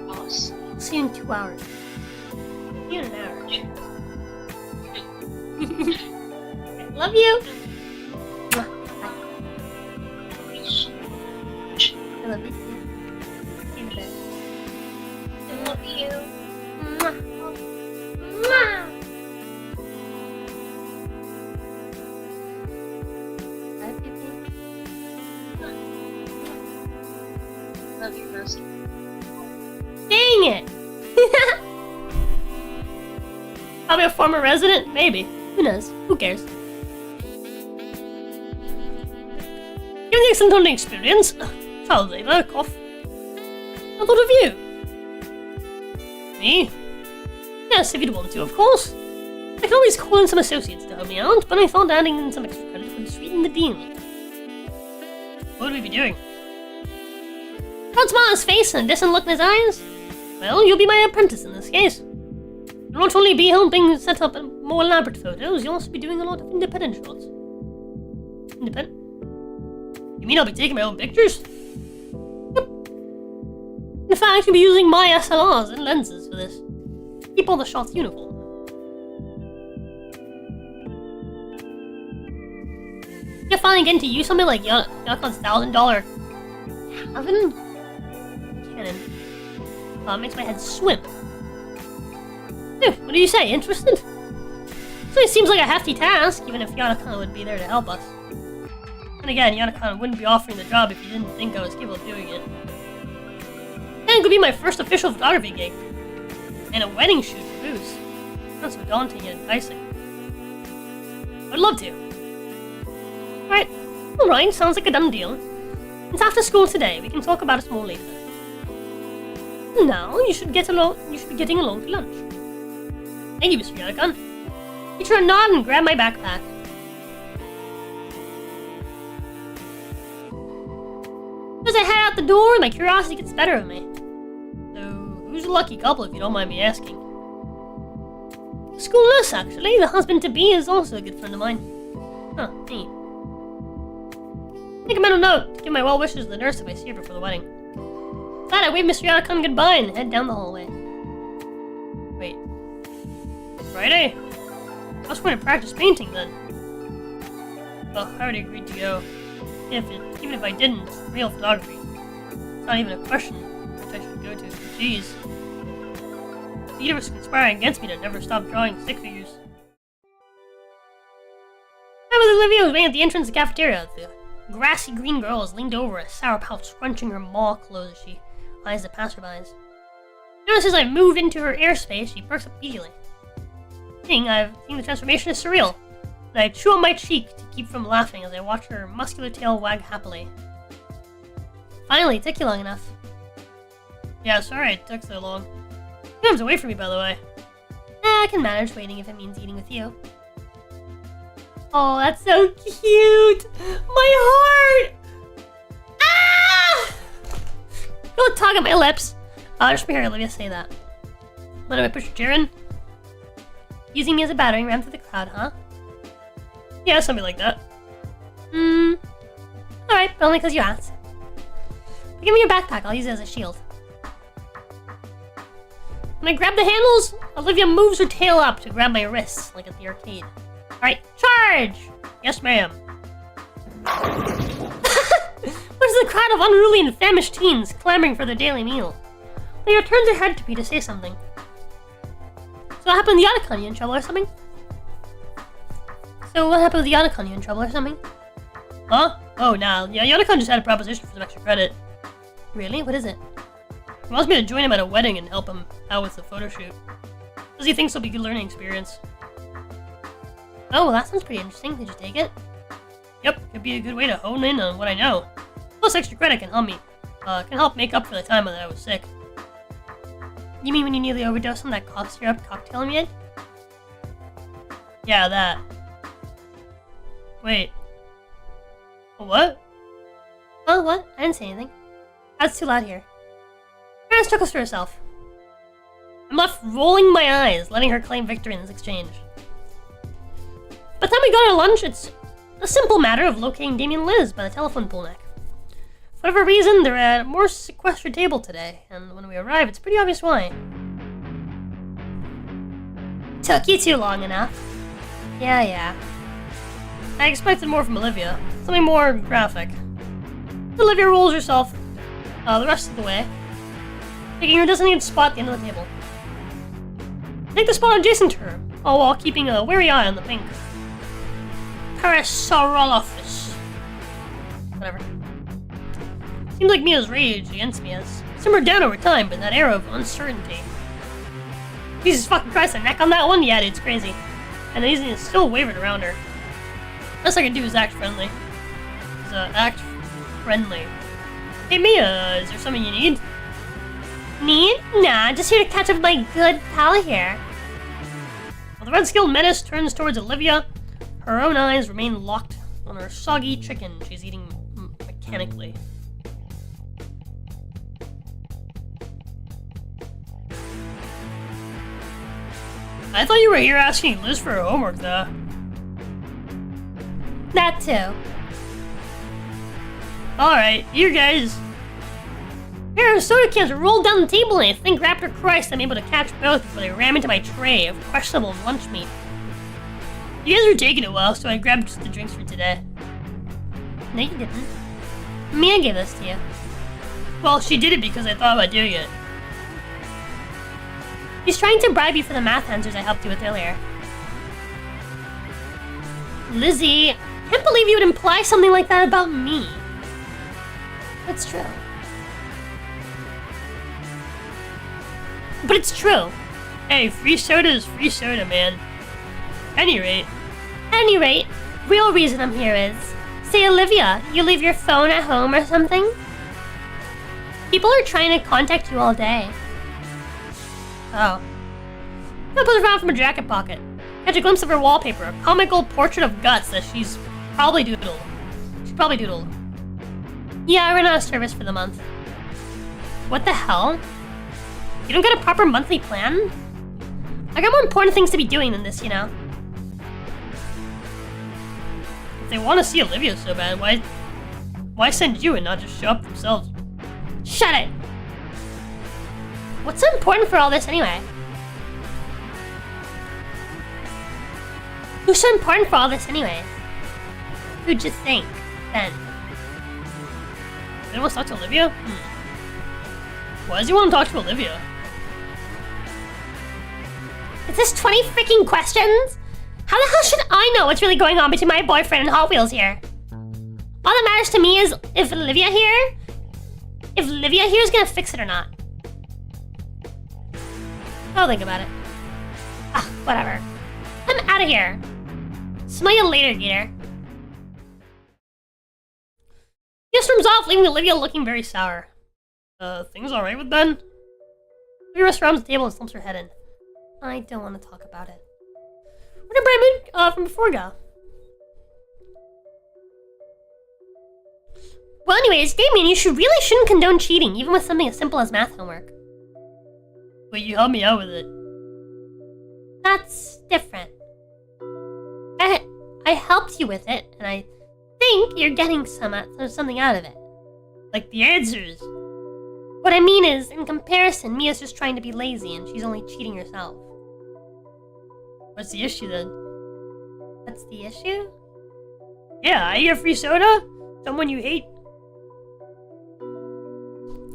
I'll see you. See you in 2 hours. See you in an hour. Love you. Mwah. Thank you so much. I love you too. See you in bed. I love you. Mwah. Mwah. Bye, baby. Love you, Roza. Dang it! Probably a former resident? Maybe. Who knows? Who cares? Given the excellent learning experience, child labor, cough. I thought of you. Me? Yes, if you'd want to, of course. I can always call in some associates to help me out, but I thought adding in some extra credit would sweeten the deal. What would we be doing? Proud smile on his face and a distant look in his eyes? Well, you'll be my apprentice in this case. You'll not only be helping set up more elaborate photos, you'll also be doing a lot of independent shots. Independent? You mean I'll be taking my own pictures? Yep. In fact, you'll be using my SLRs and lenses for this. Keep all the shots uniform. You're finally getting to use something like Yakon's $1,000 Haven? Cannon. It makes my head swim. What do you say? Interested? So it seems like a hefty task, even if Yanakana would be there to help us. And again, Yanakana wouldn't be offering the job if he didn't think I was capable of doing it. And it could be my first official photography gig. And a wedding shoot for Booze. Not so daunting yet enticing. I'd love to. Alright, sounds like a done deal. It's after school today, we can talk about it more later. Now, you should be getting along to lunch. Thank you, Mr. Yanakan. He turned a nod and grabbed my backpack. As I head out the door, my curiosity gets the better of me. So, who's the lucky couple, if you don't mind me asking? School nurse, actually. The husband-to-be is also a good friend of mine. Huh, neat. Make a mental note to give my well wishes to the nurse if I see her before the wedding. Glad I wave Mr. Yanakan goodbye and head down the hallway. Wait. Friday? I was going to practice painting then. Well, I already agreed to go. Even if I didn't, it's real photography. It's not even a question which I should go to. Jeez. The universe is conspiring against me to never stop drawing stick figures. I was Olivia was waiting at the entrance of the cafeteria. The grassy green girl is leaned over a sour pouch, scrunching her maw closed as she eyes the passerbys. Notice as I move into her airspace, she perks up immediately. I've seen the transformation is surreal, and I chew on my cheek to keep from laughing as I watch her muscular tail wag happily. Finally, it took you long enough. Yeah, sorry it took so long. He comes away from me, by the way. I can manage waiting if it means eating with you. Oh, that's so cute! My heart! Ah! Don't tug at my lips. Just be here, Olivia, say that. What do I push your chair in? Using me as a battering ram through the crowd, huh? Yeah, something like that. Alright, but only because you asked. Give me your backpack, I'll use it as a shield. When I grab the handles, Olivia moves her tail up to grab my wrists, like at the arcade. Alright, charge! Yes, ma'am. There's a crowd of unruly and famished teens clamoring for their daily meal. Leah turns her head to me to say something. So what happened to the Otacon? You in trouble or something? Huh? Oh, nah. Yeah, Yonacon just had a proposition for some extra credit. Really? What is it? He wants me to join him at a wedding and help him out with the photo shoot. Says he thinks it'll be a good learning experience. Oh, well that sounds pretty interesting. Did you take it? Yep, could be a good way to hone in on what I know. Plus extra credit can help make up for the time that I was sick. You mean when you nearly overdosed on that cough syrup cocktail you made? Yeah, that. Wait. What? Oh, what? I didn't say anything. That's too loud here. Paris took us to herself. I'm left rolling my eyes, letting her claim victory in this exchange. By the time we got our lunch, it's a simple matter of locating Damien and Liz by the telephone pole neck. For whatever reason, they're at a more sequestered table today, and when we arrive, it's pretty obvious why. Took you too long enough. Yeah. I expected more from Olivia. Something more graphic. Olivia rolls herself the rest of the way, taking her designated spot at the end of the table. Take the spot adjacent to her, all while keeping a wary eye on the pink. Parasaurolophus. Whatever. Seems like Mia's rage against me has simmered down over time, but that air of uncertainty. Jesus fucking Christ, the neck on that one? Yeah, dude, it's crazy. And he's still wavering around her. Best I can do is act friendly. Act friendly. Hey Mia, is there something you need? Need? Nah, just here to catch up with my good pal here. While the red-skilled menace turns towards Olivia, her own eyes remain locked on her soggy chicken she's eating mechanically. I thought you were here asking Liz for her homework, though. That too. Alright, you guys. Here, soda cans are rolled down the table, and I think, raptor Christ, I'm able to catch both before they ram into my tray of questionable lunch meat. You guys were taking a while, so I grabbed just the drinks for today. No, you didn't. Mia gave this to you. Well, she did it because I thought about doing it. He's trying to bribe you for the math answers I helped you with earlier. Lizzie, I can't believe you would imply something like that about me. That's true. But it's true. Hey, free soda is free soda, man. Any rate, real reason I'm here is, say Olivia, you leave your phone at home or something? People are trying to contact you all day. oh. I pulled her out from her jacket pocket. Catch a glimpse of her wallpaper, a comical portrait of guts that she's probably doodled. Yeah, I ran out of service for the month. What the hell? You don't get a proper monthly plan? I got more important things to be doing than this, you know. If they want to see Olivia so bad, why send you and not just show up themselves? Shut it! What's so important for all this anyway? Who's so important for all this anyway? Who'd you think, then? Anyone want to talk to Olivia? Why does he want to talk to Olivia? Is this 20 freaking questions? How the hell should I know what's really going on between my boyfriend and Hot Wheels here? All that matters to me is if Olivia here is gonna fix it or not. I'll think about it. Ah, whatever. I'm out of here. Smell you later, Gator. He storms off, leaving Olivia looking very sour. Things alright with Ben? Olivia rests around the table and slumps her head in. I don't want to talk about it. Where did Brandon from before go? Well, anyways, Damien, you shouldn't condone cheating, even with something as simple as math homework. But you helped me out with it. That's different. I helped you with it, and I think you're getting something out of it. Like the answers. What I mean is, in comparison, Mia's just trying to be lazy and she's only cheating herself. What's the issue then? What's the issue? Yeah, I get free soda? Someone you hate?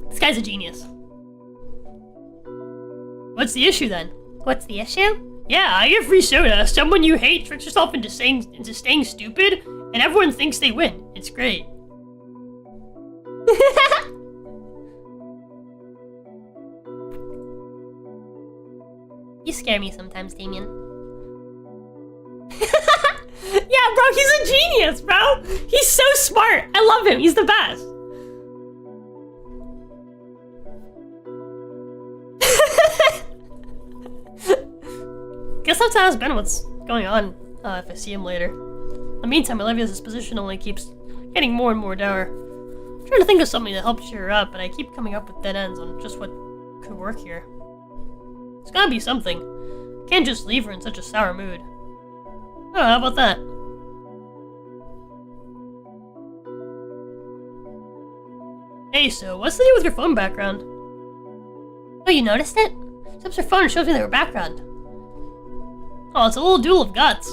This guy's a genius. What's the issue then? What's the issue? Yeah, I get free soda. Someone you hate tricks yourself into staying stupid, and everyone thinks they win. It's great. You scare me sometimes, Damien. Yeah, bro, he's a genius, bro. He's so smart. I love him. He's the best. Guess I'll ask Ben what's going on if I see him later. In the meantime, Olivia's disposition only keeps getting more and more dour. I'm trying to think of something to help cheer her up, but I keep coming up with dead ends on just what could work here. There's gotta be something. Can't just leave her in such a sour mood. Oh, how about that? Hey, so what's the deal with your phone background? Oh, you noticed it? Steps her phone and shows me their background. Oh, it's a little duel of guts.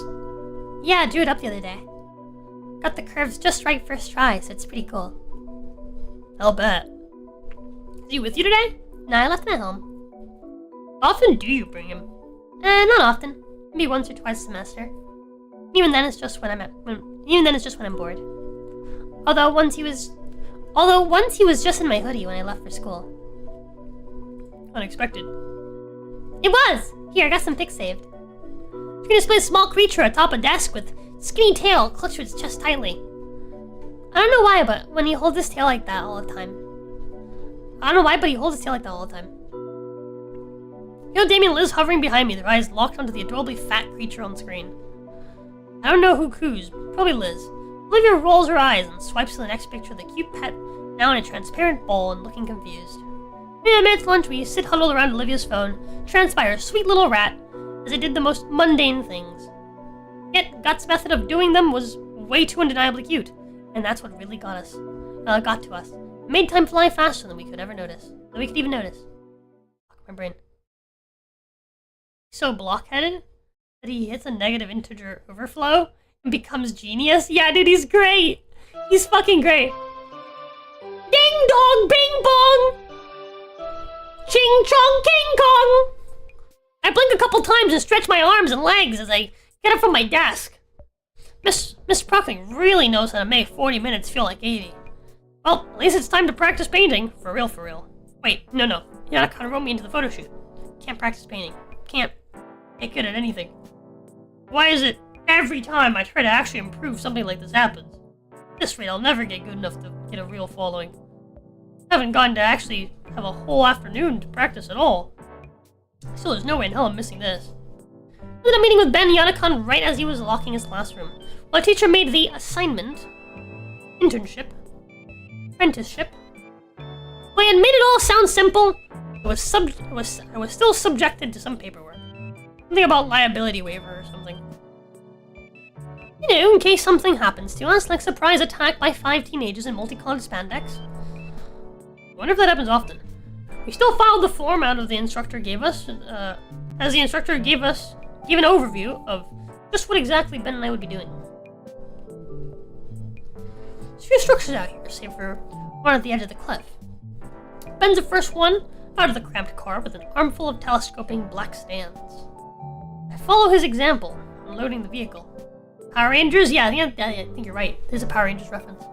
Yeah, I drew it up the other day. Got the curves just right first try, so it's pretty cool. I'll bet. Is he with you today? No, I left him at home. How often do you bring him? Not often. Maybe once or twice a semester. Even then, it's just when I'm bored. Although once he was just in my hoodie when I left for school. Unexpected. It was! Here, I got some pics saved. You can display a small creature atop a desk with skinny tail clutched to its chest tightly. I don't know why, but when he holds his tail like that all the time. You know, Damien and Liz hovering behind me, their eyes locked onto the adorably fat creature on screen. I don't know who coos, probably Liz. Olivia rolls her eyes and swipes to the next picture of the cute pet, now in a transparent bowl and looking confused. In a minute's lunch, we sit huddled around Olivia's phone, tranced by her sweet little rat, as it did the most mundane things. Yet, Gut's method of doing them was way too undeniably cute, and that's what really got to us. It made time fly faster than we could even notice. Fuck my brain. So blockheaded that he hits a negative integer overflow and becomes genius. Yeah, dude, he's great. He's fucking great. Ding dong, bing bong. Ching chong, king kong. I blink a couple times and stretch my arms and legs as I get up from my desk. Miss Procking really knows how to make 40 minutes feel like 80. Well, at least it's time to practice painting. For real. Wait, no. Yana kind of wrote me into the photo shoot. Can't practice painting. Can't get good at anything. Why is it every time I try to actually improve, something like this happens? At this rate, I'll never get good enough to get a real following. I haven't gotten to actually have a whole afternoon to practice at all. Still, there's no way in hell I'm missing this. I was in a meeting with Ben Yanakon right as he was locking his classroom. While the teacher made the assignment, internship, apprenticeship. While he had made it all sound simple, I was still subjected to some paperwork. Something about liability waiver or something. You know, in case something happens to us, like surprise attack by 5 teenagers in multicolored spandex. I wonder if that happens often. We still filed the form out of the instructor gave us, as the instructor gave an overview of just what exactly Ben and I would be doing. There's a few structures out here, save for one at the edge of the cliff. Ben's the first one out of the cramped car with an armful of telescoping black stands. I follow his example, unloading the vehicle. Power Rangers? Yeah, I think you're right. There's a Power Rangers reference.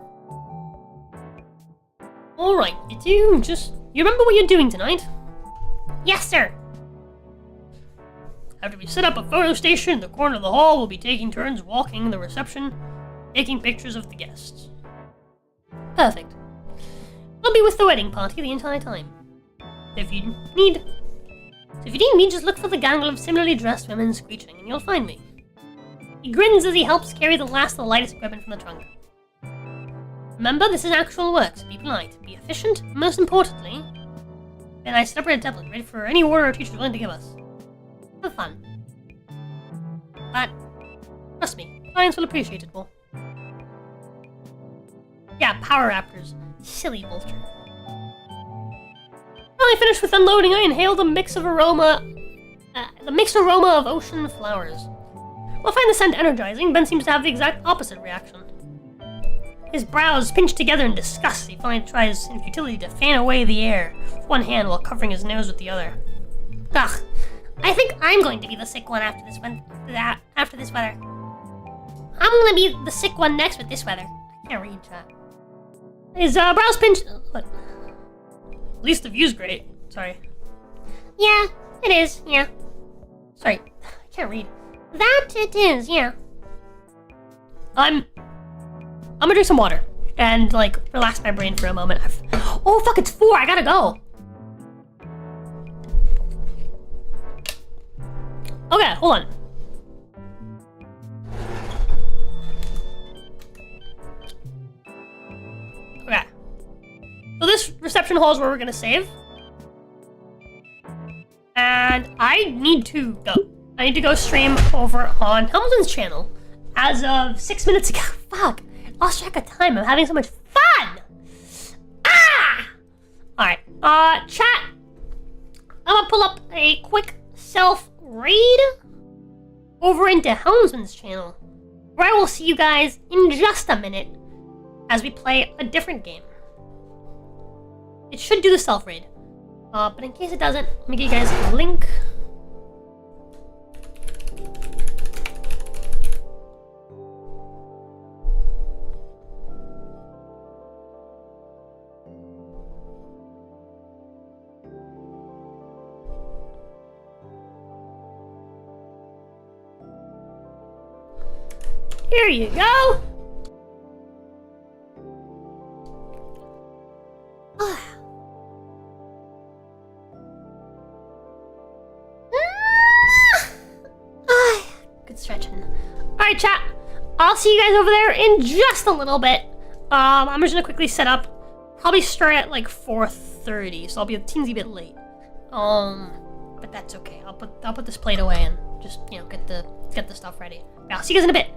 Alright, you remember what you're doing tonight? Yes, sir! After we set up a photo station in the corner of the hall, we'll be taking turns walking the reception, taking pictures of the guests. Perfect. I'll be with the wedding party the entire time. If you need me, just look for the gang of similarly dressed women screeching, and you'll find me. He grins as he helps carry the last of the lightest equipment from the trunk. Remember, this is actual work, so be polite, be efficient, and most importantly, be a nice separated tablet ready for any order our teacher's willing to give us. Have fun. But, trust me, clients will appreciate it more. Yeah, Power Raptors. Silly vulture. Finally finished with unloading, I inhaled the mixed aroma of ocean flowers. While I find the scent energizing, Ben seems to have the exact opposite reaction. His brows pinched together in disgust. He finally tries in futility to fan away the air with one hand while covering his nose with the other. Ugh. I think I'm going to be the sick one after this weather. I'm gonna be the sick one next with this weather. I can't read chat. His brows pinched. What? At least the view's great. Sorry. Yeah, it is, yeah. Sorry. I can't read. That it is, yeah. I'm gonna drink some water and like relax my brain for a moment. Oh fuck! It's 4. I gotta go. Okay, hold on. Okay. So this reception hall is where we're gonna save. And I need to go. I need to go stream over on Helmsman's channel. As of 6 minutes ago. Fuck. Lost track of time. I'm having so much fun. Ah! Alright. Chat. I'm gonna pull up a quick self-raid over into Helmsman's channel, where I will see you guys in just a minute as we play a different game. It should do the self-raid. But in case it doesn't, let me give you guys a link. Here you go! Good stretching. Alright, chat. I'll see you guys over there in just a little bit. I'm just gonna quickly set up. Probably start at like 4:30, so I'll be a teensy bit late. But that's okay. I'll put this plate away and just, you know, get the stuff ready. Yeah, I'll see you guys in a bit.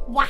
Wow.